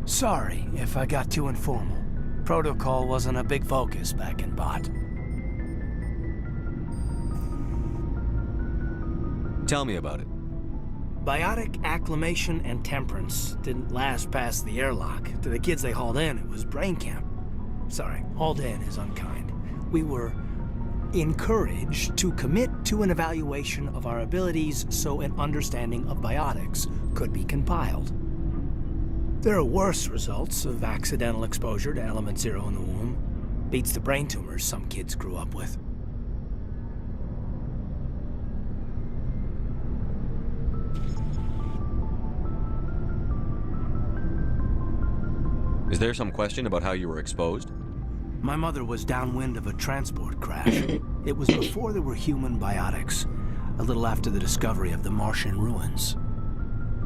S4: Sorry if I got too informal. Protocol wasn't a big focus back in Bot.
S5: Tell me about it.
S4: Biotic acclimation and temperance didn't last past the airlock. To the kids they hauled in, it was brain camp. Sorry, hauled in is unkind. We were encouraged to commit to an evaluation of our abilities so an understanding of biotics could be compiled. There are worse results of accidental exposure to element 0 in the womb. Beats the brain tumors some kids grew up with.
S5: Is there some question about how you were exposed?
S4: My mother was downwind of a transport crash. It was before there were human biotics, a little after the discovery of the Martian ruins.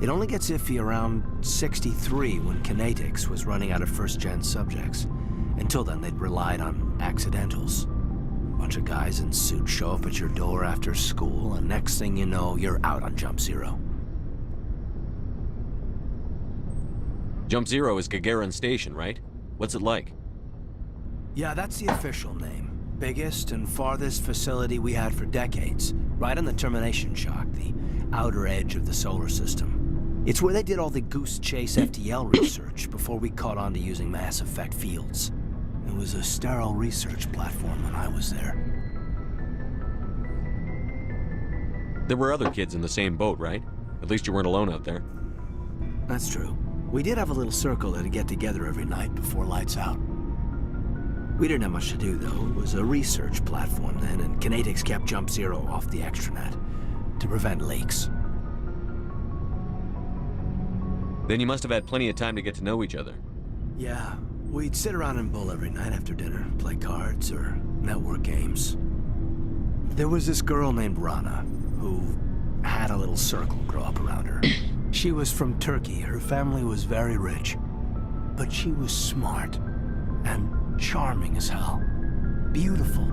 S4: It only gets iffy around 63 when Kinetics was running out of first-gen subjects. Until then, they'd relied on accidentals. Bunch of guys in suits show up at your door after school, and next thing you know, you're out on Jump Zero.
S5: Jump Zero is Gagarin Station, right? What's it like?
S4: Yeah, that's the official name. Biggest and farthest facility we had for decades. Right on the termination shock, the outer edge of the solar system. It's where they did all the Goose Chase FTL research before we caught on to using mass effect fields. It was a sterile research platform when I was there.
S5: There were other kids in the same boat, right? At least you weren't alone out there.
S4: That's true. We did have a little circle that'd get together every night before lights out. We didn't have much to do, though. It was a research platform then, and Kinetics kept Jump Zero off the extranet to prevent leaks.
S5: Then you must have had plenty of time to get to know each other.
S4: Yeah, we'd sit around and bull every night after dinner, play cards or network games. There was this girl named Rana, who had a little circle grow up around her. She was from Turkey. Her family was very rich. But she was smart and charming as hell. Beautiful,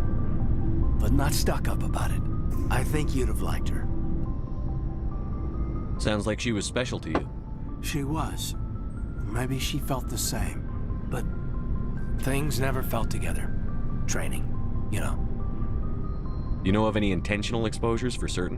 S4: but not stuck up about it. I think you'd have liked her.
S5: Sounds like she was special to you.
S4: She was. Maybe she felt the same. But things never felt together. Training, you know.
S5: You know of any intentional exposures for certain?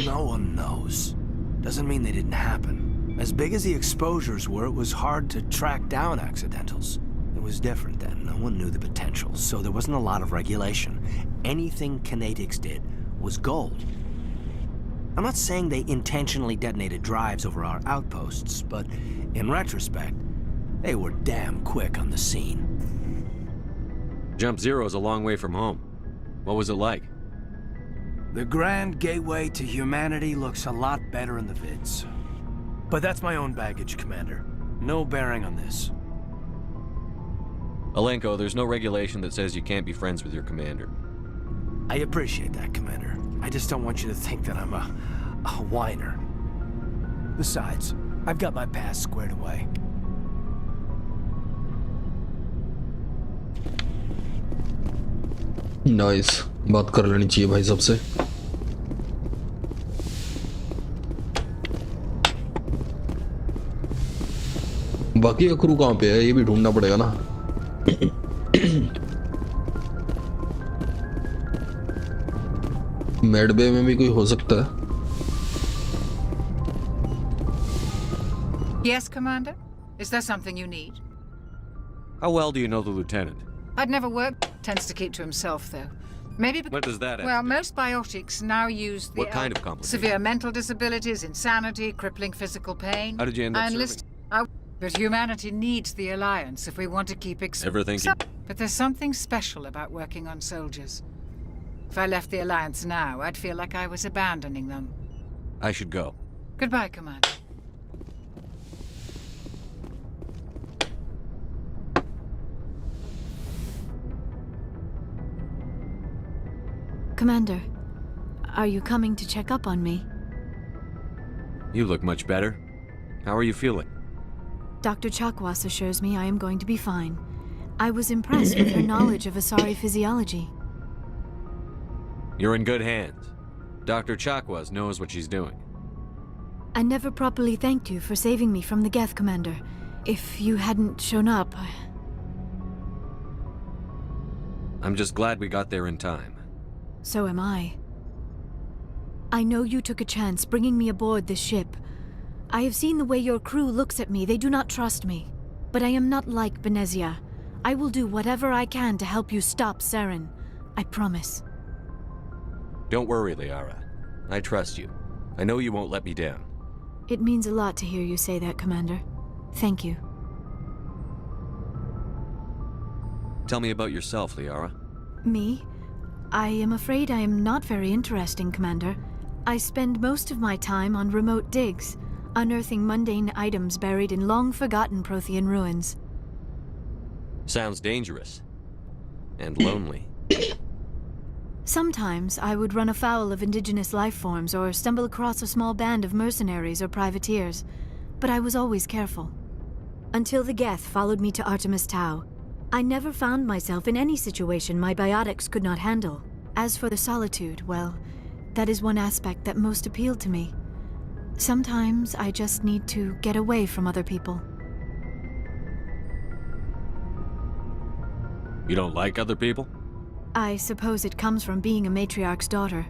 S4: No one knows. Doesn't mean they didn't happen. As big as the exposures were, it was hard to track down accidentals. It was different then. No one knew the potential, so there wasn't a lot of regulation. Anything Kinetics did was gold. I'm not saying they intentionally detonated drives over our outposts, but in retrospect, they were damn quick on the scene.
S5: Jump Zero's a long way from home. What was it like?
S4: The grand gateway to humanity looks a lot better in the vids. But that's my own baggage, Commander. No bearing on this.
S5: Alenko, there's no regulation that says you can't be friends with your commander.
S4: I appreciate that, Commander. I just don't want you to think that I'm a whiner. Besides, I've got my past squared away.
S1: Nice बात कर लेनी चाहिए भाई सबसे बाकी का crew कहाँ पे है ये भी ढूंढना पड़ेगा ना मेडबे में भी कोई हो सकता है
S8: Yes, Commander? Is there something you need?
S5: How well do you know the lieutenant?
S8: I'd never worked. Tends to keep to himself, though. Maybe because...
S5: What does that have
S8: Well,
S5: to do?
S8: most biotics now use the...
S5: What kind of complications?
S8: Severe mental disabilities, insanity, crippling physical pain.
S5: How did you end up
S8: serving? But humanity needs the Alliance if we want to keep
S5: Everything
S8: But there's something special about working on soldiers. If I left the Alliance now, I'd feel like I was abandoning them.
S5: I should go.
S8: Goodbye, Commander.
S6: Commander, are you coming to check up on me?
S5: You look much better. How are you feeling?
S6: Dr. Chakwas assures me I am going to be fine. I was impressed with her knowledge of Asari physiology.
S5: You're in good hands. Dr. Chakwas knows what she's doing.
S6: I never properly thanked you for saving me from the Geth, Commander. If you hadn't shown up...
S5: I'm just glad we got there in time.
S6: So am I. I know you took a chance bringing me aboard this ship. I have seen the way your crew looks at me. They do not trust me. But I am not like Benezia. I will do whatever I can to help you stop Saren. I promise.
S5: Don't worry, Liara. I trust you. I know you won't let me down.
S6: It means a lot to hear you say that, Commander. Thank you.
S5: Tell me about yourself, Liara.
S6: Me? I am afraid I am not very interesting, Commander. I spend most of my time on remote digs, unearthing mundane items buried in long-forgotten Prothean ruins.
S5: Sounds dangerous. And lonely.
S6: Sometimes I would run afoul of indigenous life forms or stumble across a small band of mercenaries or privateers, but I was always careful. Until the Geth followed me to Artemis Tau, I never found myself in any situation my biotics could not handle. As for the solitude, well, that is one aspect that most appealed to me. Sometimes I just need to get away from other people.
S5: You don't like other people?
S6: I suppose it comes from being a matriarch's daughter.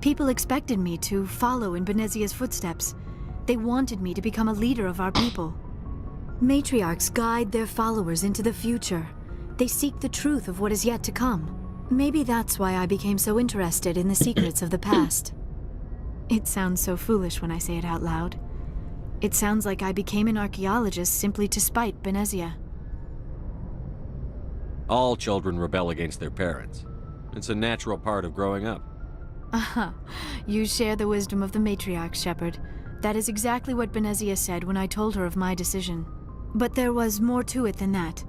S6: People expected me to follow in Benezia's footsteps. They wanted me to become a leader of our people. Matriarchs guide their followers into the future. They seek the truth of what is yet to come. Maybe that's why I became so interested in the secrets of the past. It sounds so foolish when I say it out loud. It sounds like I became an archaeologist simply to spite Benezia.
S5: All children rebel against their parents. It's a natural part of growing up.
S6: Aha, you share the wisdom of the matriarch, Shepard. That is exactly what Benezia said when I told her of my decision. But there was more to it than that.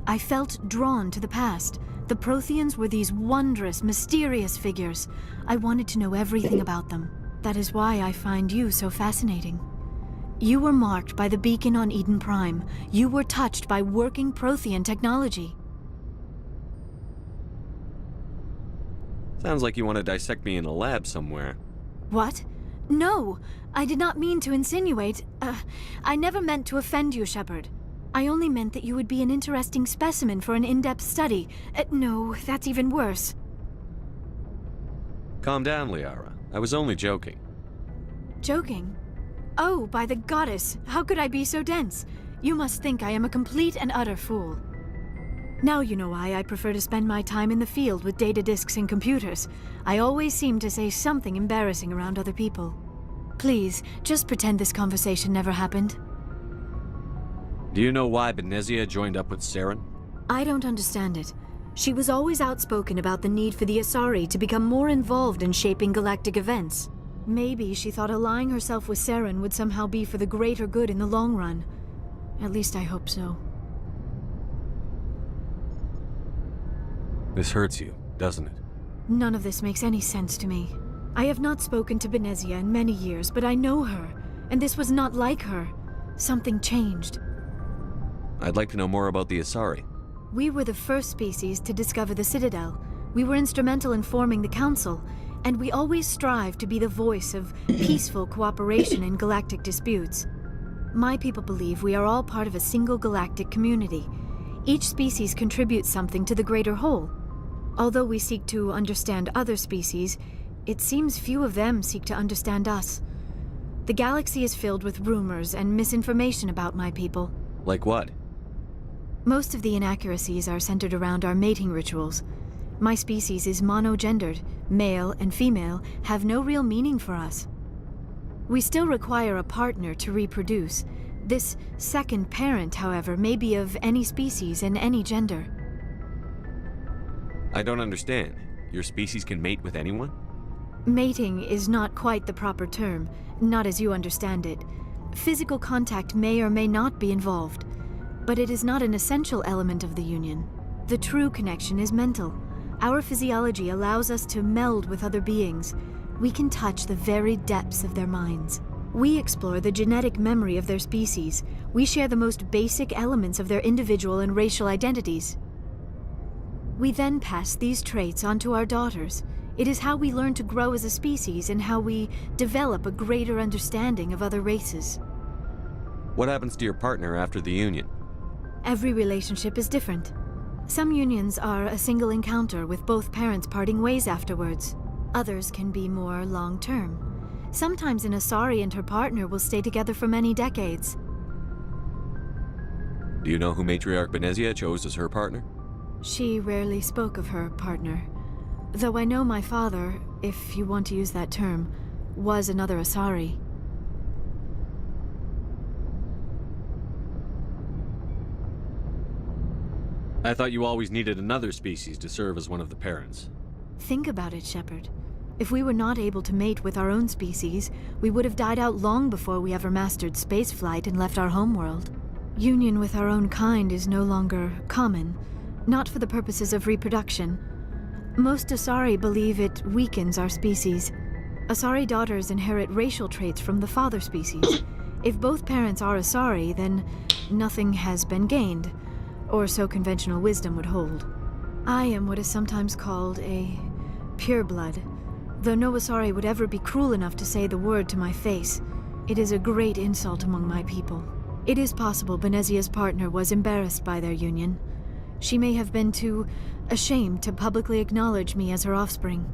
S6: I felt drawn to the past. The Protheans were these wondrous, mysterious figures. I wanted to know everything about them. That is why I find you so fascinating. You were marked by the beacon on Eden Prime. You were touched by working Prothean technology.
S5: Sounds like you want to dissect me in a lab somewhere.
S6: What? No! I did not mean to insinuate. I never meant to offend you, Shepard. I only meant that you would be an interesting specimen for an in-depth study. No, that's even worse.
S5: Calm down, Liara. I was only joking.
S6: Joking? Oh, by the goddess, how could I be so dense? You must think I am a complete and utter fool. Now you know why I prefer to spend my time in the field with data disks and computers. I always seem to say something embarrassing around other people. Please, just pretend this conversation never happened.
S5: Do you know why Benezia joined up with Saren?
S6: I don't understand it. She was always outspoken about the need for the Asari to become more involved in shaping galactic events. Maybe she thought allying herself with Saren would somehow be for the greater good in the long run. At least I hope so.
S5: This hurts you, doesn't it?
S6: None of this makes any sense to me. I have not spoken to Benezia in many years, but I know her, and this was not like her. Something changed.
S5: I'd like to know more about the Asari.
S6: We were the first species to discover the Citadel. We were instrumental in forming the Council, and we always strive to be the voice of peaceful cooperation in galactic disputes. My people believe we are all part of a single galactic community. Each species contributes something to the greater whole. Although we seek to understand other species, it seems few of them seek to understand us. The galaxy is filled with rumors and misinformation about my people.
S5: Like what?
S6: Most of the inaccuracies are centered around our mating rituals. My species is monogendered. Male and female have no real meaning for us. We still require a partner to reproduce. This second parent, however, may be of any species and any gender.
S5: I don't understand. Your species can mate with anyone?
S6: Mating is not quite the proper term, not as you understand it. Physical contact may or may not be involved, but it is not an essential element of the union. The true connection is mental. Our physiology allows us to meld with other beings. We can touch the very depths of their minds. We explore the genetic memory of their species. We share the most basic elements of their individual and racial identities. We then pass these traits on to our daughters. It is how we learn to grow as a species and how we develop a greater understanding of other races.
S5: What happens to your partner after the union?
S6: Every relationship is different. Some unions are a single encounter with both parents parting ways afterwards. Others can be more long-term. Sometimes an Asari and her partner will stay together for many decades.
S5: Do you know who Matriarch Benezia chose as her partner?
S6: She rarely spoke of her partner. Though I know my father, if you want to use that term, was another Asari.
S5: I thought you always needed another species to serve as one of the parents.
S6: Think about it, Shepard. If we were not able to mate with our own species, we would have died out long before we ever mastered spaceflight and left our homeworld. Union with our own kind is no longer common, not for the purposes of reproduction. Most Asari believe it weakens our species. Asari daughters inherit racial traits from the father species. If both parents are Asari, then nothing has been gained, or so conventional wisdom would hold. I am what is sometimes called a pureblood, though no Asari would ever be cruel enough to say the word to my face. It is a great insult among my people. It is possible Benezia's partner was embarrassed by their union. She may have been too ashamed to publicly acknowledge me as her offspring.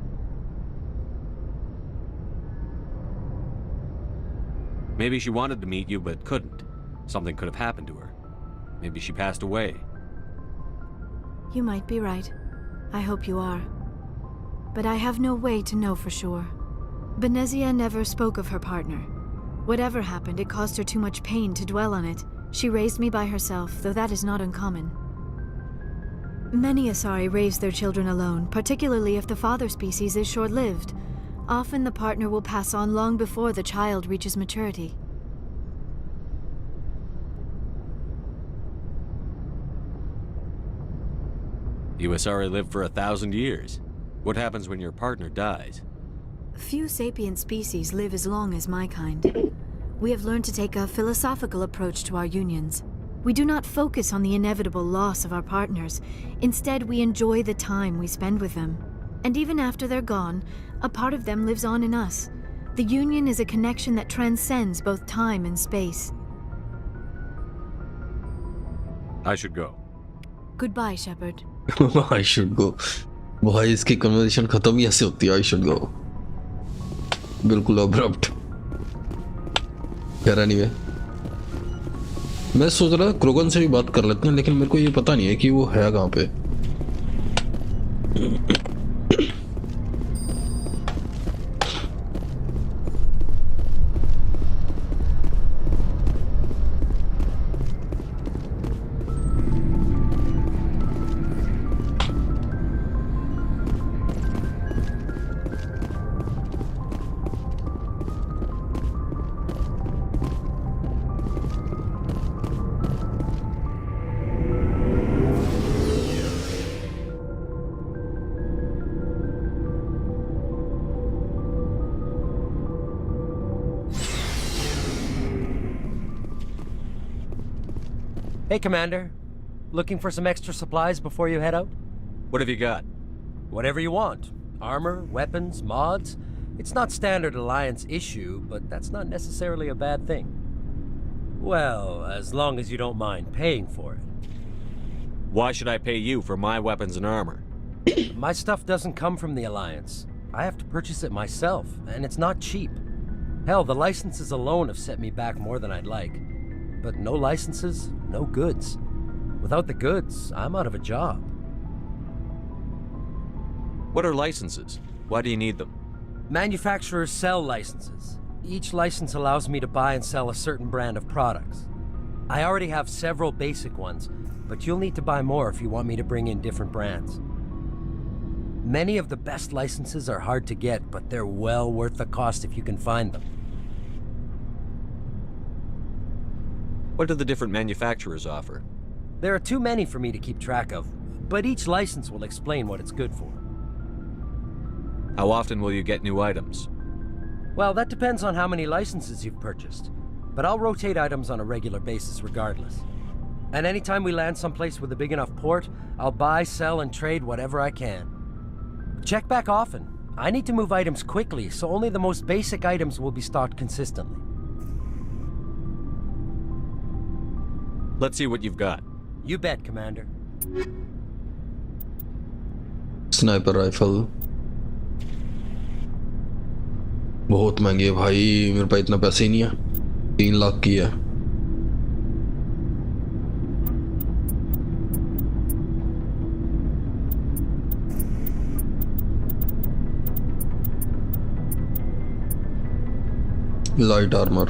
S5: Maybe she wanted to meet you but couldn't. Something could have happened to her. Maybe she passed away.
S6: You might be right. I hope you are. But I have no way to know for sure. Benezia never spoke of her partner. Whatever happened, it caused her too much pain to dwell on it. She raised me by herself, though that is not uncommon. Many Asari raise their children alone, particularly if the father species is short-lived. Often the partner will pass on long before the child reaches maturity.
S5: You Asari live for 1,000 years. What happens when your partner dies?
S6: Few sapient species live as long as my kind. We have learned to take a philosophical approach to our unions. We do not focus on the inevitable loss of our partners. Instead, we enjoy the time we spend with them. And even after they're gone, a part of them lives on in us. The Union is a connection that transcends both time and space.
S5: I should go.
S6: Goodbye, Shepard.
S1: I should go. भाई इसकी conversation खत्म ही ऐसे होती है. I should go. बिल्कुल abrupt. यार anyway, मैं सोच रहा क्रोगन से भी बात कर लेते हैं, लेकिन मेरे को ये पता नहीं है कि वो है कहाँ पे.
S9: Hey, Commander. Looking for some extra supplies before you head out?
S5: What have you got?
S9: Whatever you want. Armor, weapons, mods. It's not standard Alliance issue, but that's not necessarily a bad thing. Well, as long as you don't mind paying for it.
S5: Why should I pay you for my weapons and armor?
S9: My stuff doesn't come from the Alliance. I have to purchase it myself, and it's not cheap. Hell, the licenses alone have set me back more than I'd like. But no licenses, no goods. Without the goods, I'm out of a job.
S5: What are licenses? Why do you need them?
S9: Manufacturers sell licenses. Each license allows me to buy and sell a certain brand of products. I already have several basic ones, but you'll need to buy more if you want me to bring in different brands. Many of the best licenses are hard to get, but they're well worth the cost if you can find them.
S5: What do the different manufacturers offer?
S9: There are too many for me to keep track of, but each license will explain what it's good for.
S5: How often will you get new items?
S9: Well, that depends on how many licenses you've purchased, but I'll rotate items on a regular basis regardless. And anytime we land someplace with a big enough port, I'll buy, sell, and trade whatever I can. Check back often. I need to move items quickly, so only the most basic items will be stocked consistently.
S5: Let's see what you've got.
S9: You bet, Commander.
S1: Sniper rifle. बहुत महंगी है भाई, मेरे पास इतना पैसे ही नहीं है. 3 लाख की है. Light armor.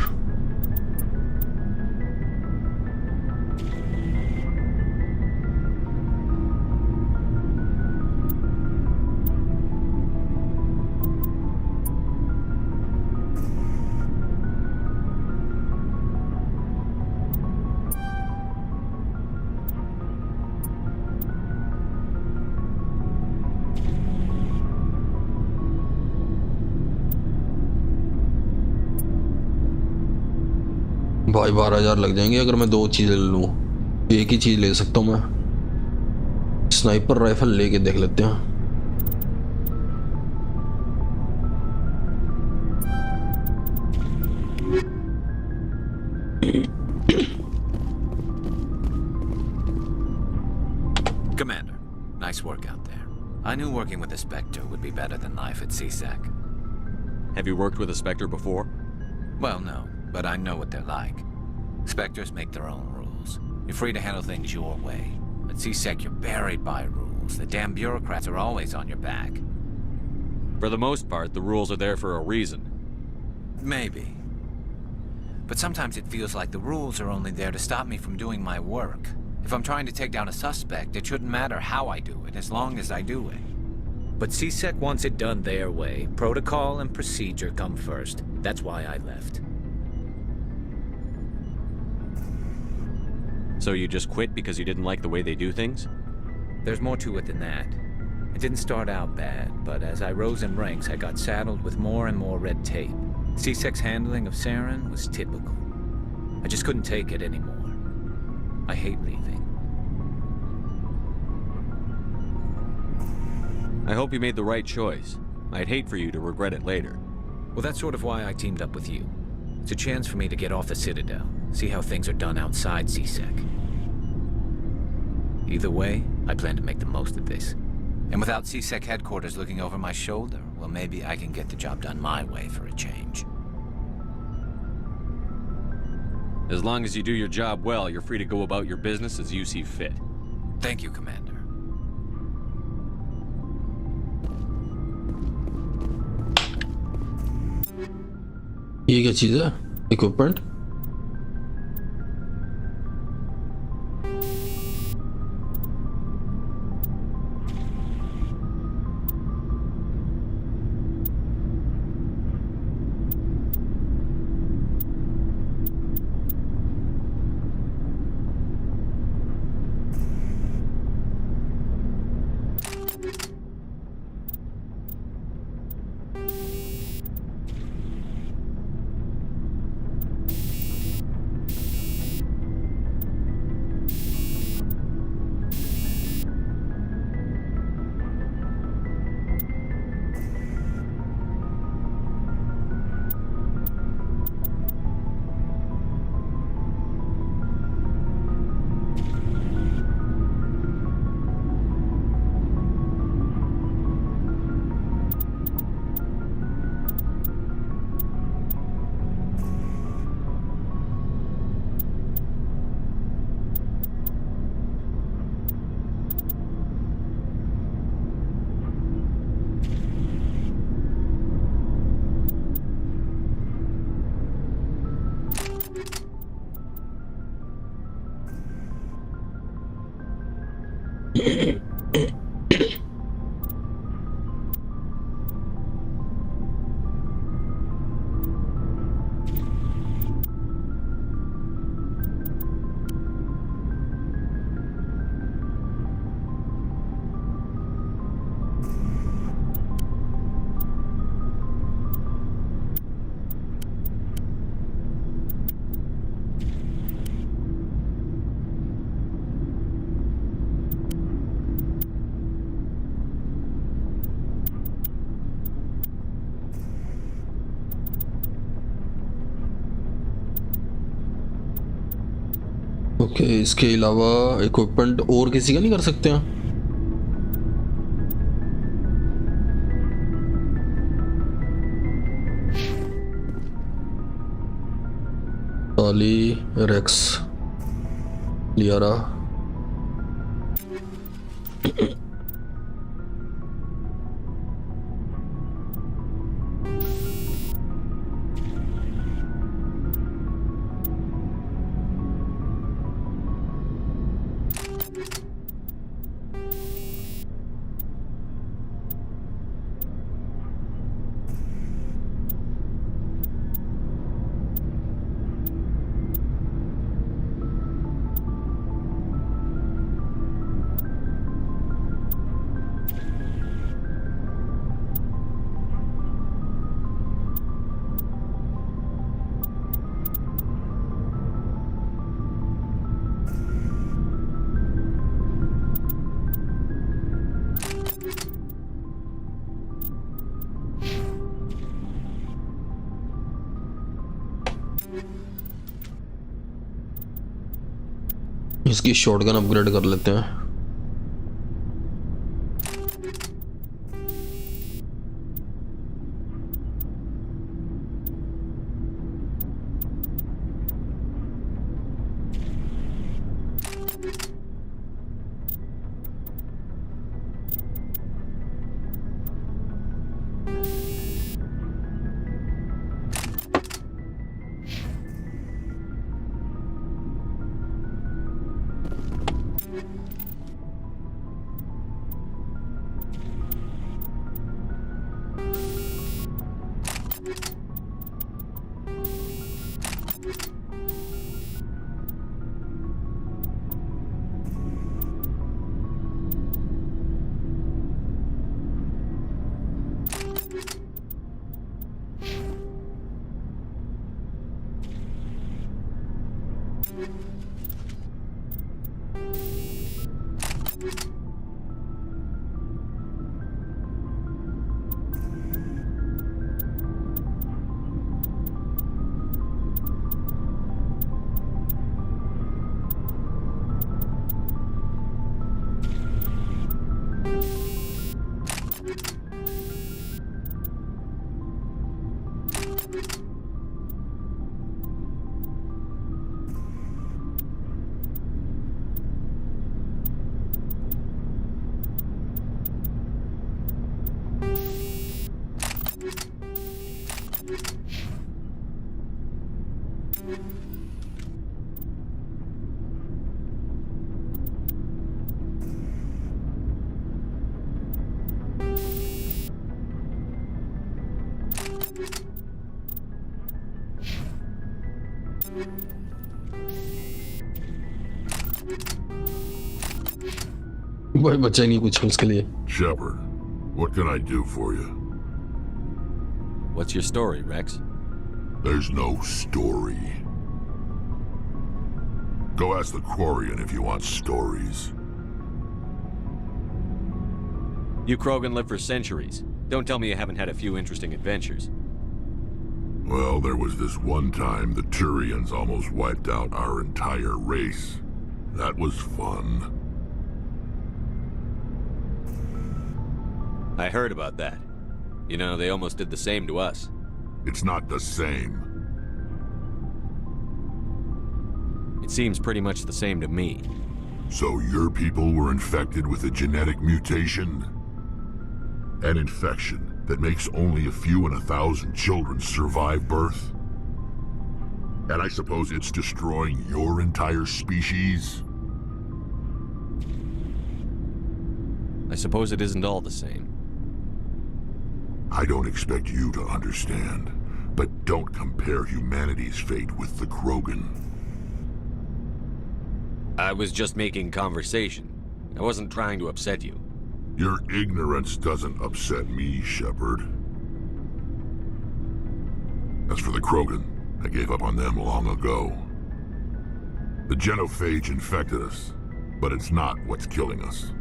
S1: भाई 12,000 लग जाएंगे अगर मैं 2 चीज़ें ले लूँ. एक ही चीज़ ले सकता हूँ मैं. स्नाइपर राइफल लेके देख लेते हैं.
S10: Commander, nice work out there. I knew working with a Spectre would be better than life at CSEC.
S5: Have you worked with a Spectre before?
S10: Well, no. But I know what they're like. Spectres make their own rules. You're free to handle things your way. At CSEC, you're buried by rules. The damn bureaucrats are always on your back.
S5: For the most part, the rules are there for a reason.
S10: Maybe. But sometimes it feels like the rules are only there to stop me from doing my work. If I'm trying to take down a suspect, it shouldn't matter how I do it, as long as I do it.
S23: But CSEC wants it done their way. Protocol and procedure come first. That's why I left.
S5: So you just quit because you didn't like the way they do things?
S23: There's more to it than that. It didn't start out bad, but as I rose in ranks, I got saddled with more and more red tape. CSEC's handling of Saren was typical. I just couldn't take it anymore. I hate leaving.
S5: I hope you made the right choice. I'd hate for you to regret it later.
S23: Well, that's sort of why I teamed up with you. It's a chance for me to get off the Citadel, see how things are done outside CSEC. Either way, I plan to make the most of this.
S10: And without CSEC headquarters looking over my shoulder, well, maybe I can get the job done my way for a change.
S5: As long as you do your job well, you're free to go about your business as you see fit.
S10: Thank you, Commander.
S1: ये क्या चीज़ है? Equipment? Okay, इसके अलावा equipment और किसी का नहीं कर सकते हैं? टाली, रेक्स, लियारा। इसकी शॉटगन अपग्रेड कर लेते हैं। भाई बचा ही नहीं कुछ उसके लिए।
S18: Shepard, what can I do for you?
S5: What's your story, Rex?
S18: There's no story. Go ask the Quarian if you want stories.
S5: You Krogan live for centuries. Don't tell me you haven't had a few interesting adventures.
S18: Well, there was this one time the Turians almost wiped out our entire race. That was fun.
S5: I heard about that. You know, they almost did the same to us.
S18: It's not the same.
S5: It seems pretty much the same to me.
S18: So your people were infected with a genetic mutation? An infection that makes only a few in 1,000 children survive birth? And I suppose it's destroying your entire species?
S5: I suppose it isn't all the same.
S18: I don't expect you to understand, but don't compare humanity's fate with the Krogan.
S5: I was just making conversation. I wasn't trying to upset you.
S18: Your ignorance doesn't upset me, Shepard. As for the Krogan, I gave up on them long ago. The genophage infected us, but it's not what's killing us.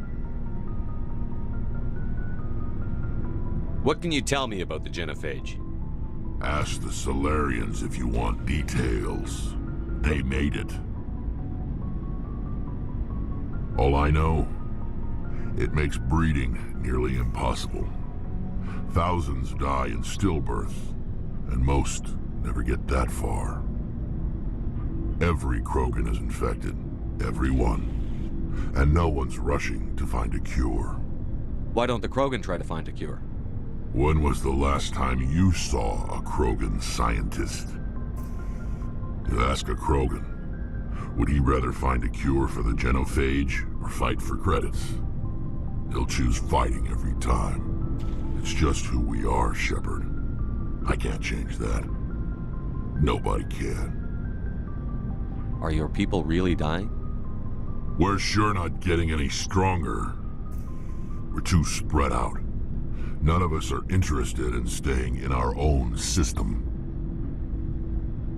S5: What can you tell me about the genophage?
S18: Ask the Solarians if you want details. They made it. All I know, it makes breeding nearly impossible. Thousands die in stillbirth, and most never get that far. Every Krogan is infected, every one. And no one's rushing to find a cure.
S5: Why don't the Krogan try to find a cure?
S18: When was the last time you saw a Krogan scientist? You ask a Krogan, would he rather find a cure for the genophage or fight for credits? He'll choose fighting every time. It's just who we are, Shepard. I can't change that. Nobody can.
S5: Are your people really dying?
S18: We're sure not getting any stronger. We're too spread out. None of us are interested in staying in our own system.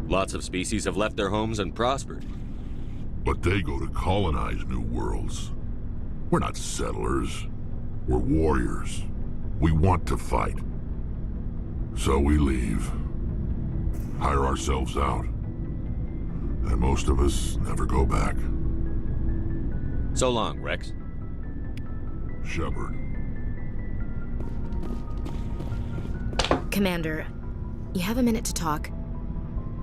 S5: Lots of species have left their homes and prospered.
S18: But they go to colonize new worlds. We're not settlers. We're warriors. We want to fight. So we leave. Hire ourselves out. And most of us never go back.
S5: So long, Rex.
S18: Shepard.
S22: Commander, you have a minute to talk?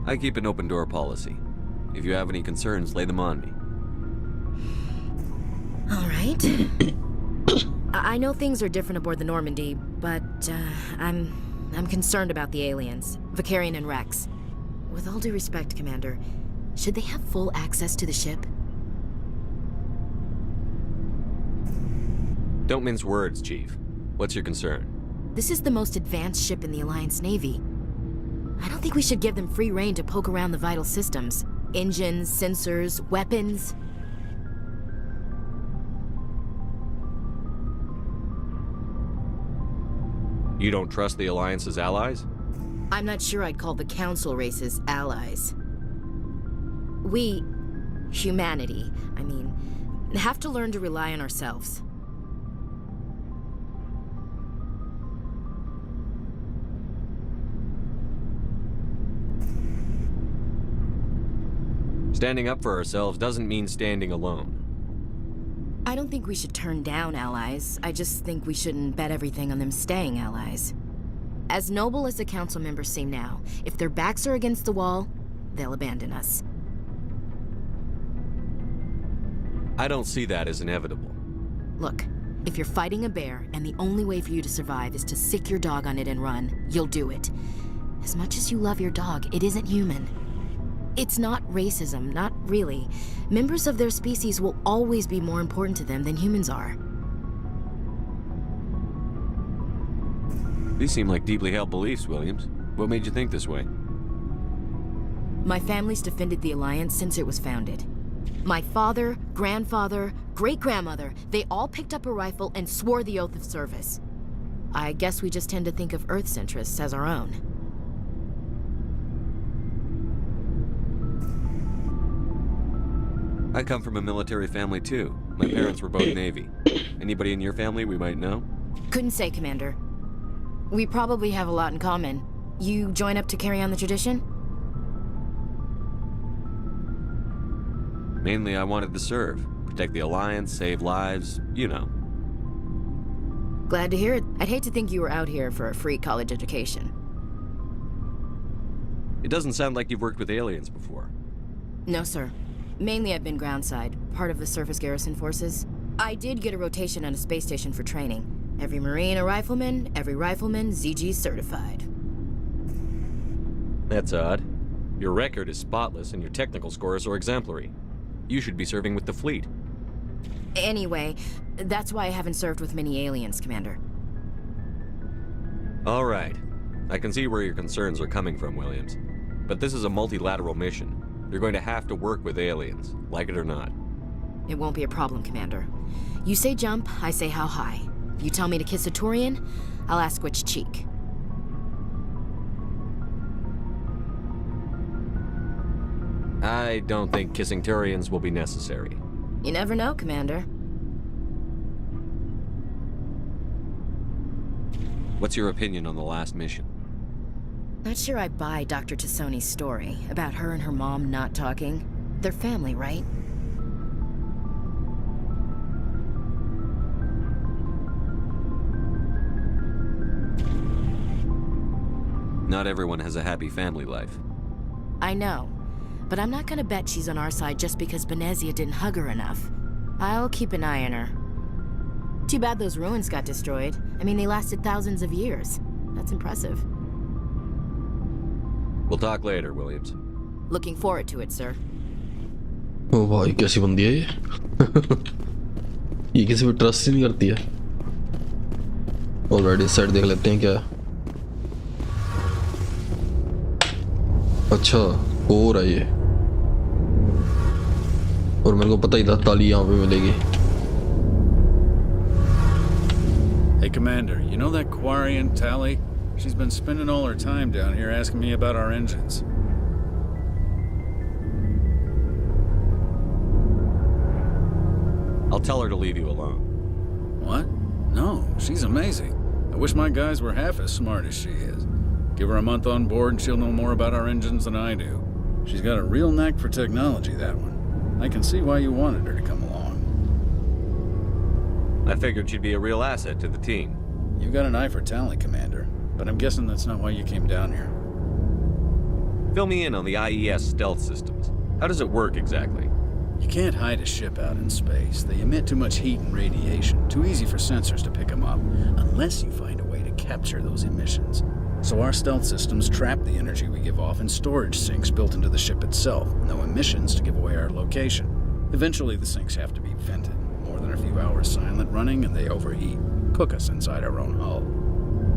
S5: I keep an open door policy. If you have any concerns, lay them on me.
S22: All right. I know things are different aboard the Normandy, but I'm concerned about the aliens, Vicarian and Rex. With all due respect, Commander, should they have full access to the ship?
S5: Don't mince words, Chief. What's your concern?
S22: This is the most advanced ship in the Alliance Navy. I don't think we should give them free rein to poke around the vital systems. Engines, sensors, weapons.
S5: You don't trust the Alliance's allies?
S22: I'm not sure I'd call the Council races allies. We, humanity, I mean, have to learn to rely on ourselves.
S5: Standing up for ourselves doesn't mean standing alone.
S22: I don't think we should turn down allies. I just think we shouldn't bet everything on them staying allies. As noble as the council members seem now, if their backs are against the wall, they'll abandon us.
S5: I don't see that as inevitable.
S22: Look, if you're fighting a bear and the only way for you to survive is to sick your dog on it and run, you'll do it. As much as you love your dog, it isn't human. It's not racism, not really. Members of their species will always be more important to them than humans are.
S5: These seem like deeply held beliefs, Williams. What made you think this way?
S22: My family's defended the Alliance since it was founded. My father, grandfather, great-grandmother, they all picked up a rifle and swore the oath of service. I guess we just tend to think of Earth's interests as our own.
S5: I come from a military family too. My parents were both Navy. Anybody in your family we might know?
S22: Couldn't say, Commander. We probably have a lot in common. You join up to carry on the tradition?
S5: Mainly I wanted to serve. Protect the Alliance, save lives, you know.
S22: Glad to hear it. I'd hate to think you were out here for a free college education.
S5: It doesn't sound like you've worked with aliens before.
S22: No, sir. Mainly I've been groundside, part of the surface garrison forces. I did get a rotation on a space station for training. Every Marine a rifleman, every rifleman ZG certified.
S5: That's odd. Your record is spotless and your technical scores are exemplary. You should be serving with the fleet.
S22: Anyway, that's why I haven't served with many aliens, Commander.
S5: All right. I can see where your concerns are coming from, Williams. But this is a multilateral mission. You're going to have to work with aliens, like it or not.
S22: It won't be a problem, Commander. You say jump, I say how high. You tell me to kiss a Turian, I'll ask which cheek.
S5: I don't think kissing Turians will be necessary.
S22: You never know, Commander.
S5: What's your opinion on the last mission?
S22: Not sure I buy Dr. Tassoni's story about her and her mom not talking. They're family, right?
S5: Not everyone has a happy family life.
S22: I know, but I'm not gonna bet she's on our side just because Benezia didn't hug her enough. I'll keep an eye on her. Too bad those ruins got destroyed. I mean, they lasted thousands of years. That's impressive.
S5: We'll talk later, Williams.
S22: Looking forward to it, sir.
S1: ओ भाई कैसी बंदी है ये? ये किसी पे trust ही नहीं करती है. ऑलरेडी साइड देख लेते हैं क्या. अच्छा कोर है ये. और मेरे को पता ही था ताली यहाँ पे मिलेगी.
S2: Hey, Commander, you know that Quarian, Tally? She's been spending all her time down here asking me about our engines.
S5: I'll tell her to leave you alone.
S2: What? No, she's amazing. I wish my guys were half as smart as she is. Give her a month on board and she'll know more about our engines than I do. She's got a real knack for technology, that one. I can see why you wanted her to come along.
S5: I figured she'd be a real asset to the team.
S2: You've got an eye for talent, Commander. But I'm guessing that's not why you came down here.
S5: Fill me in on the IES stealth systems. How does it work exactly?
S2: You can't hide a ship out in space. They emit too much heat and radiation. Too easy for sensors to pick them up, unless you find a way to capture those emissions. So our stealth systems trap the energy we give off in storage sinks built into the ship itself. No emissions to give away our location. Eventually the sinks have to be vented. More than a few hours silent running and they overheat. Cook us inside our own hull.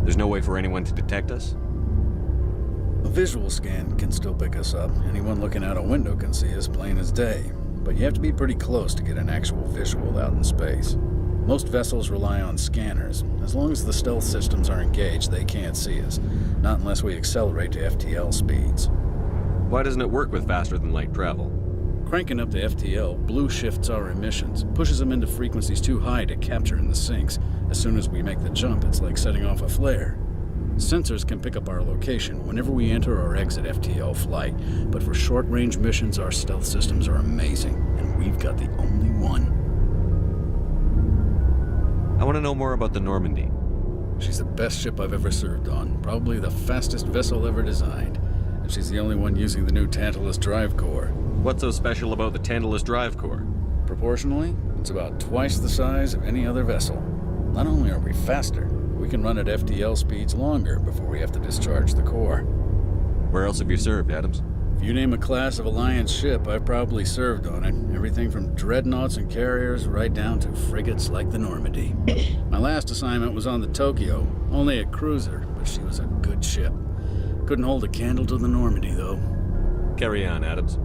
S5: There's no way for anyone to detect us?
S2: A visual scan can still pick us up. Anyone looking out a window can see us plain as day. But you have to be pretty close to get an actual visual out in space. Most vessels rely on scanners. As long as the stealth systems are engaged, they can't see us. Not unless we accelerate to FTL speeds.
S5: Why doesn't it work with faster than light travel?
S2: Cranking up to FTL, blue shifts our emissions, pushes them into frequencies too high to capture in the sinks. As soon as we make the jump, it's like setting off a flare. Sensors can pick up our location whenever we enter or exit FTL flight, but for short-range missions, our stealth systems are amazing, and we've got the only one.
S5: I want to know more about the Normandy.
S2: She's the best ship I've ever served on, probably the fastest vessel ever designed, and she's the only one using the new Tantalus drive core.
S5: What's so special about the Tantalus drive core?
S2: Proportionally, it's about twice the size of any other vessel. Not only are we faster, we can run at FTL speeds longer before we have to discharge the core.
S5: Where else have you served, Adams?
S2: If you name a class of Alliance ship, I've probably served on it. Everything from dreadnoughts and carriers right down to frigates like the Normandy. My last assignment was on the Tokyo, only a cruiser, but she was a good ship. Couldn't hold a candle to the Normandy, though.
S5: Carry on, Adams.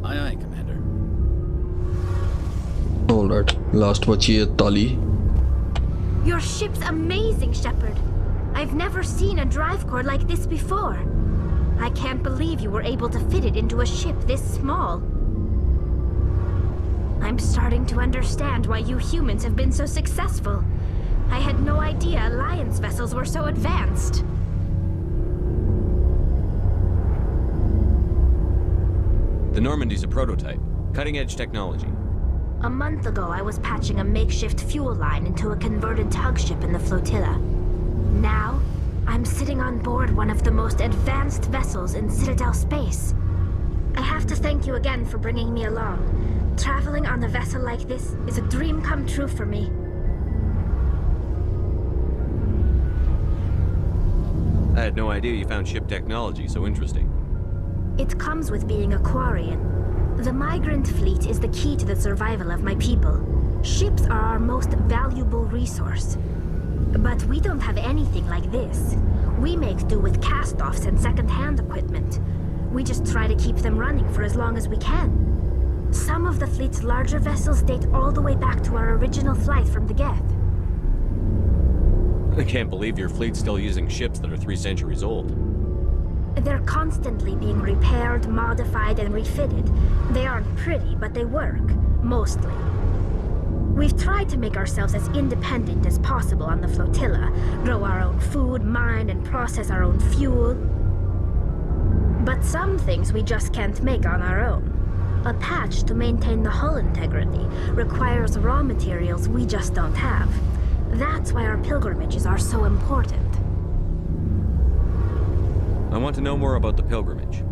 S2: Aye, aye, Commander.
S1: Alright, last बची है ताली.
S19: Your ship's amazing, Shepard. I've never seen a drive core like this before. I can't believe you were able to fit it into a ship this small. I'm starting to understand why you humans have been so successful. I had no idea Alliance vessels were so advanced.
S5: The Normandy's a prototype. Cutting-edge technology.
S19: A month ago, I was patching a makeshift fuel line into a converted tug ship in the flotilla. Now, I'm sitting on board one of the most advanced vessels in Citadel space. I have to thank you again for bringing me along. Traveling on a vessel like this is a dream come true for me.
S5: I had no idea you found ship technology so interesting.
S19: It comes with being a Quarian. The migrant fleet is the key to the survival of my people. Ships are our most valuable resource. But we don't have anything like this. We make do with cast-offs and second-hand equipment. We just try to keep them running for as long as we can. Some of the fleet's larger vessels date all the way back to our original flight from the Geth.
S5: I can't believe your fleet's still using ships that are 3 centuries old.
S19: They're constantly being repaired, modified, and refitted. They aren't pretty, but they work. Mostly. We've tried to make ourselves as independent as possible on the flotilla, grow our own food, mine, and process our own fuel. But some things we just can't make on our own. A patch to maintain the hull integrity requires raw materials we just don't have. That's why our pilgrimages are so important.
S5: I want to know more about the pilgrimage.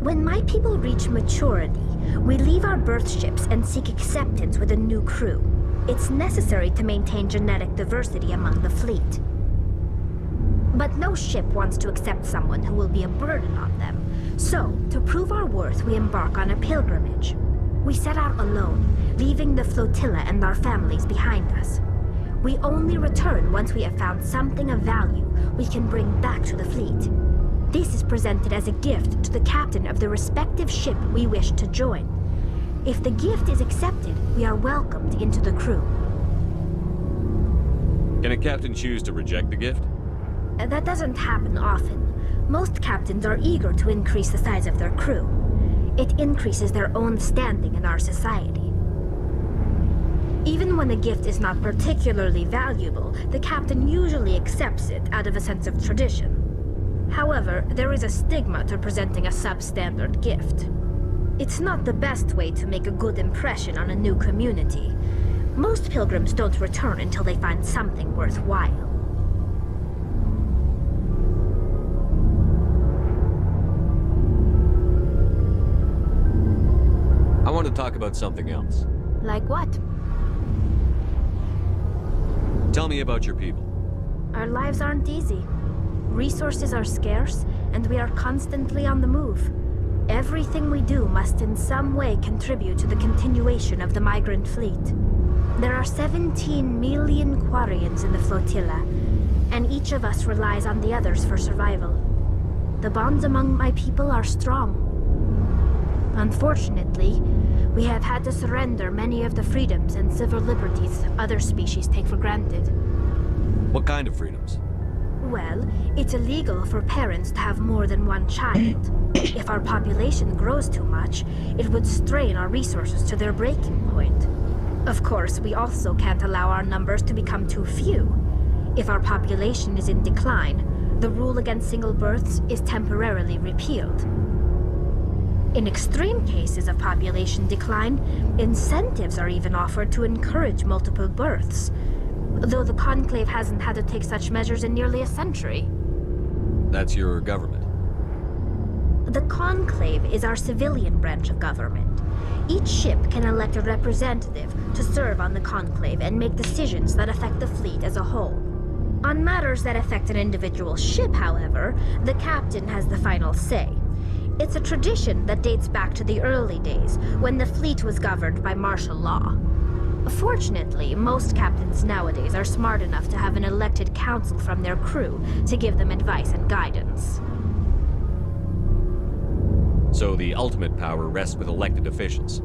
S19: When my people reach maturity, we leave our birth ships and seek acceptance with a new crew. It's necessary to maintain genetic diversity among the fleet. But no ship wants to accept someone who will be a burden on them. So, to prove our worth, we embark on a pilgrimage. We set out alone, leaving the flotilla and our families behind us. We only return once we have found something of value we can bring back to the fleet. This is presented as a gift to the captain of the respective ship we wish to join. If the gift is accepted, we are welcomed into the crew.
S5: Can a captain choose to reject the gift?
S19: That doesn't happen often. Most captains are eager to increase the size of their crew. It increases their own standing in our society. Even when a gift is not particularly valuable, the captain usually accepts it out of a sense of tradition. However, there is a stigma to presenting a substandard gift. It's not the best way to make a good impression on a new community. Most pilgrims don't return until they find something worthwhile.
S5: I want to talk about something else.
S19: Like what?
S5: Tell me about your people.
S19: Our lives aren't easy. Resources are scarce, and we are constantly on the move. Everything we do must in some way contribute to the continuation of the migrant fleet. There are 17 million Quarians in the flotilla, and each of us relies on the others for survival. The bonds among my people are strong. Unfortunately, we have had to surrender many of the freedoms and civil liberties other species take for granted.
S5: What kind of freedoms?
S19: Well, it's illegal for parents to have more than one child. If our population grows too much, it would strain our resources to their breaking point. Of course, we also can't allow our numbers to become too few. If our population is in decline, the rule against single births is temporarily repealed. In extreme cases of population decline, incentives are even offered to encourage multiple births, though the Conclave hasn't had to take such measures in nearly a century.
S5: That's your government.
S19: The Conclave is our civilian branch of government. Each ship can elect a representative to serve on the Conclave and make decisions that affect the fleet as a whole. On matters that affect an individual ship, however, the captain has the final say. It's a tradition that dates back to the early days, when the fleet was governed by martial law. Fortunately, most captains nowadays are smart enough to have an elected council from their crew to give them advice and guidance.
S5: So the ultimate power rests with elected officials.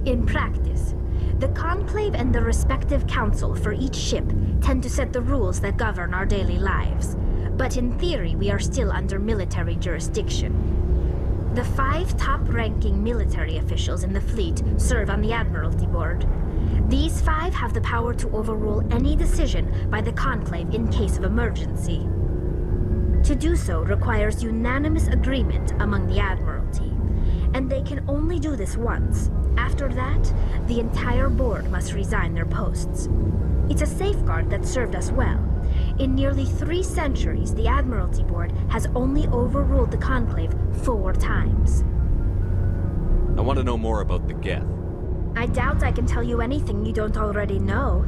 S19: In practice, the Conclave and the respective council for each ship tend to set the rules that govern our daily lives. But in theory, we are still under military jurisdiction. The 5 top-ranking military officials in the fleet serve on the Admiralty Board. These 5 have the power to overrule any decision by the Conclave in case of emergency. To do so requires unanimous agreement among the Admiralty, and they can only do this once. After that, the entire board must resign their posts. It's a safeguard that served us well. In nearly 3 centuries, the Admiralty Board has only overruled the Conclave 4 times.
S5: I want to know more about the Geth.
S19: I doubt I can tell you anything you don't already know.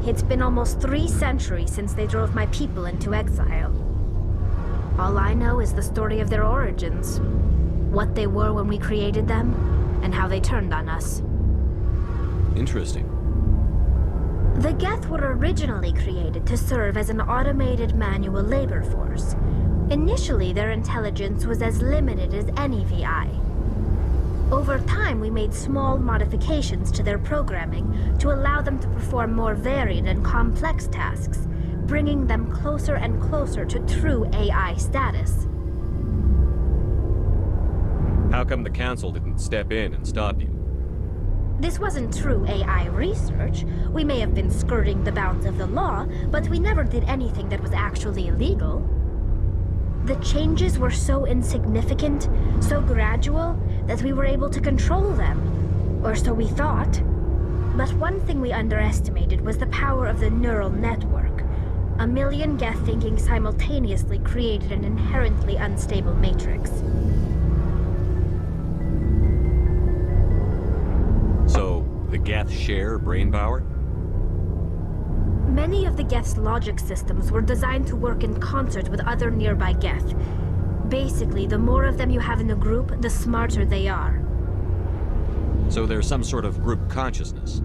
S19: It's been almost 3 centuries since they drove my people into exile. All I know is the story of their origins, what they were when we created them, and how they turned on us.
S5: Interesting.
S19: The Geth were originally created to serve as an automated manual labor force. Initially, their intelligence was as limited as any VI. Over time, we made small modifications to their programming to allow them to perform more varied and complex tasks, bringing them closer and closer to true AI status.
S5: How come the Council didn't step in and stop you?
S19: This wasn't true AI research. We may have been skirting the bounds of the law, but we never did anything that was actually illegal. The changes were so insignificant, so gradual, that we were able to control them. Or so we thought. But one thing we underestimated was the power of the neural network. A million Geth thinking simultaneously created an inherently unstable matrix.
S5: So, the Geth share brain power?
S19: Many of the Geth's logic systems were designed to work in concert with other nearby Geth. Basically, the more of them you have in a group, the smarter they are.
S5: So there's some sort of group consciousness?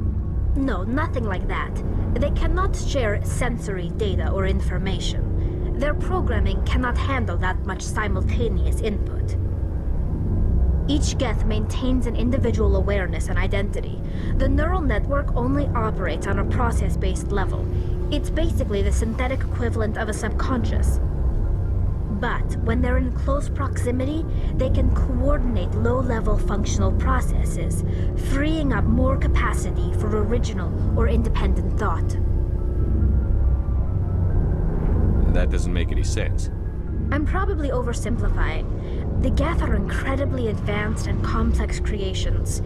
S19: No, nothing like that. They cannot share sensory data or information. Their programming cannot handle that much simultaneous input. Each Geth maintains an individual awareness and identity. The neural network only operates on a process-based level. It's basically the synthetic equivalent of a subconscious. But when they're in close proximity, they can coordinate low-level functional processes, freeing up more capacity for original or independent thought.
S5: That doesn't make any sense.
S19: I'm probably oversimplifying. The Geth are incredibly advanced and complex creations.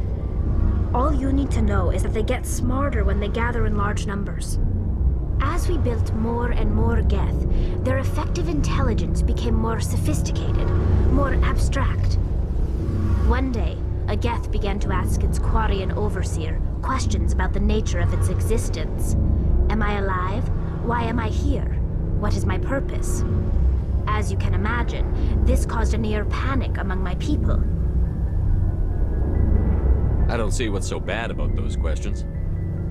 S19: All you need to know is that they get smarter when they gather in large numbers. As we built more and more Geth, their effective intelligence became more sophisticated, more abstract. One day, a Geth began to ask its Quarian overseer questions about the nature of its existence. Am I alive? Why am I here? What is my purpose? As you can imagine, this caused a near panic among my people.
S5: I don't see what's so bad about those questions.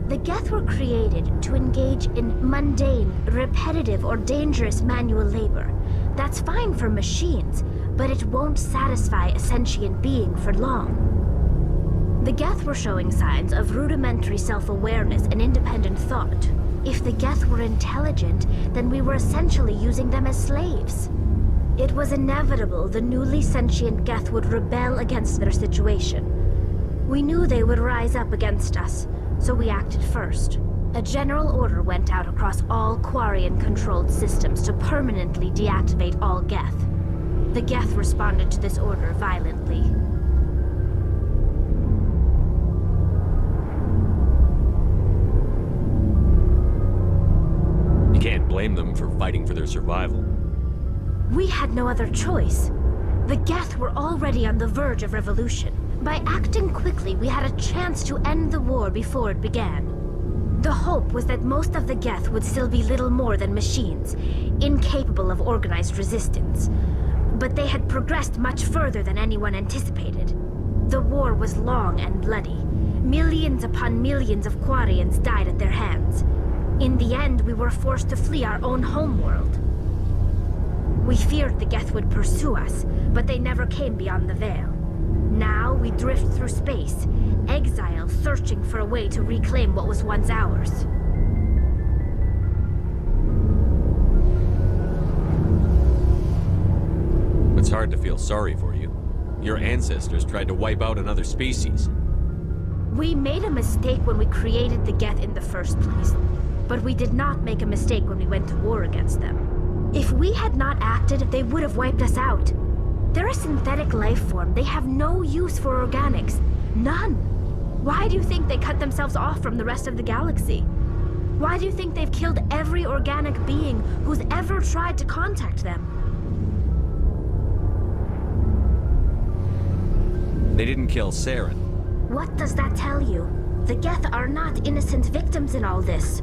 S19: The Geth were created to engage in mundane, repetitive, or dangerous manual labor. That's fine for machines, but it won't satisfy a sentient being for long. The Geth were showing signs of rudimentary self-awareness and independent thought. If the Geth were intelligent, then we were essentially using them as slaves. It was inevitable the newly sentient Geth would rebel against their situation. We knew they would rise up against us, so we acted first. A general order went out across all Quarian-controlled systems to permanently deactivate all Geth. The Geth responded to this order violently.
S5: You can't blame them for fighting for their survival.
S19: We had no other choice. The Geth were already on the verge of revolution. By acting quickly, we had a chance to end the war before it began. The hope was that most of the Geth would still be little more than machines, incapable of organized resistance. But they had progressed much further than anyone anticipated. The war was long and bloody. Millions upon millions of Quarians died at their hands. In the end, we were forced to flee our own homeworld. We feared the Geth would pursue us, but they never came beyond the Veil. Now we drift through space, exile searching for a way to reclaim what was once ours.
S5: It's hard to feel sorry for you. Your ancestors tried to wipe out another species.
S19: We made a mistake when we created the Geth in the first place, but we did not make a mistake when we went to war against them. If we had not acted, they would have wiped us out. They're a synthetic life form. They have no use for organics. None. Why do you think they cut themselves off from the rest of the galaxy? Why do you think they've killed every organic being who's ever tried to contact them?
S5: They didn't kill Saren.
S19: What does that tell you? The Geth are not innocent victims in all this.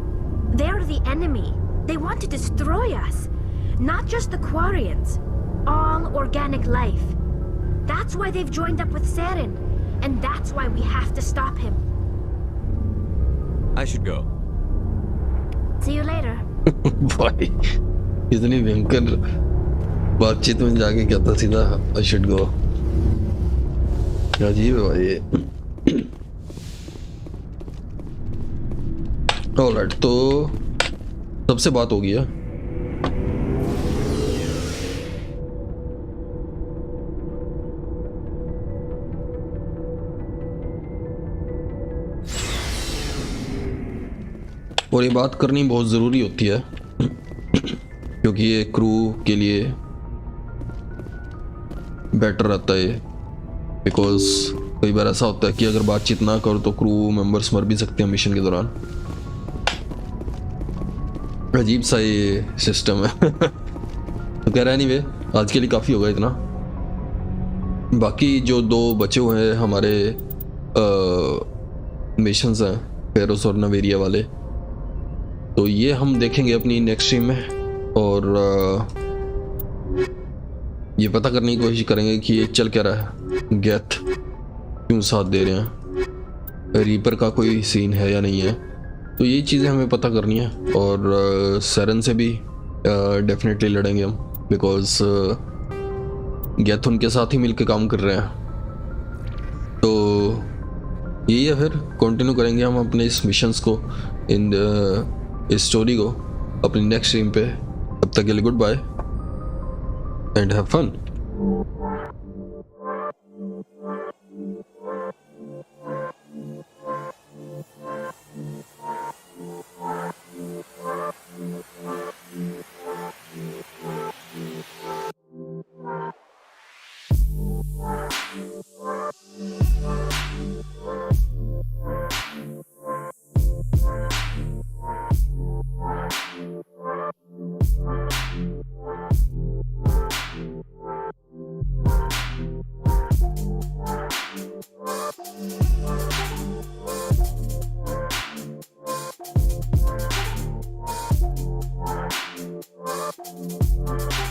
S19: They're the enemy. They want to destroy us. Not just the Quarians. All organic life. That's why they've joined up with Saren. And that's why we have to stop him.
S5: I should go.
S19: See you later.
S1: भाई इतनी भयंकर बातचीत में जाके कहता सीधा I should go. अजीब है भाई ये. ऑलराइट, तो सबसे बात हो गया. और ये बात करनी बहुत ज़रूरी होती है क्योंकि ये क्रू के लिए बेटर रहता है, बिकॉज कई बार ऐसा होता है कि अगर बातचीत ना करो तो क्रू मेंबर्स मर भी सकते हैं मिशन के दौरान. अजीब सा ये सिस्टम है. तो कह रहा है एनीवे, आज के लिए काफ़ी होगा इतना. बाकी जो दो बचे हुए हैं हमारे मिशंस हैं, फेरोस और नवेरिया वाले, तो ये हम देखेंगे अपनी नेक्स्ट स्ट्रीम में. और ये पता करने की कोशिश करेंगे कि ये चल क्या रहा है, गेथ क्यों साथ दे रहे हैं, रीपर का कोई सीन है या नहीं है. तो ये चीज़ें हमें पता करनी है. और सैरन से भी डेफिनेटली लड़ेंगे हम, बिकॉज गेथ उनके साथ ही मिलके काम कर रहे हैं. तो यही है, फिर कंटिन्यू करेंगे हम अपने इस मिशंस को, इस स्टोरी को अपनी नेक्स्ट स्ट्रीम पे. तब तक के लिए goodbye and have fun.
S19: Thank you.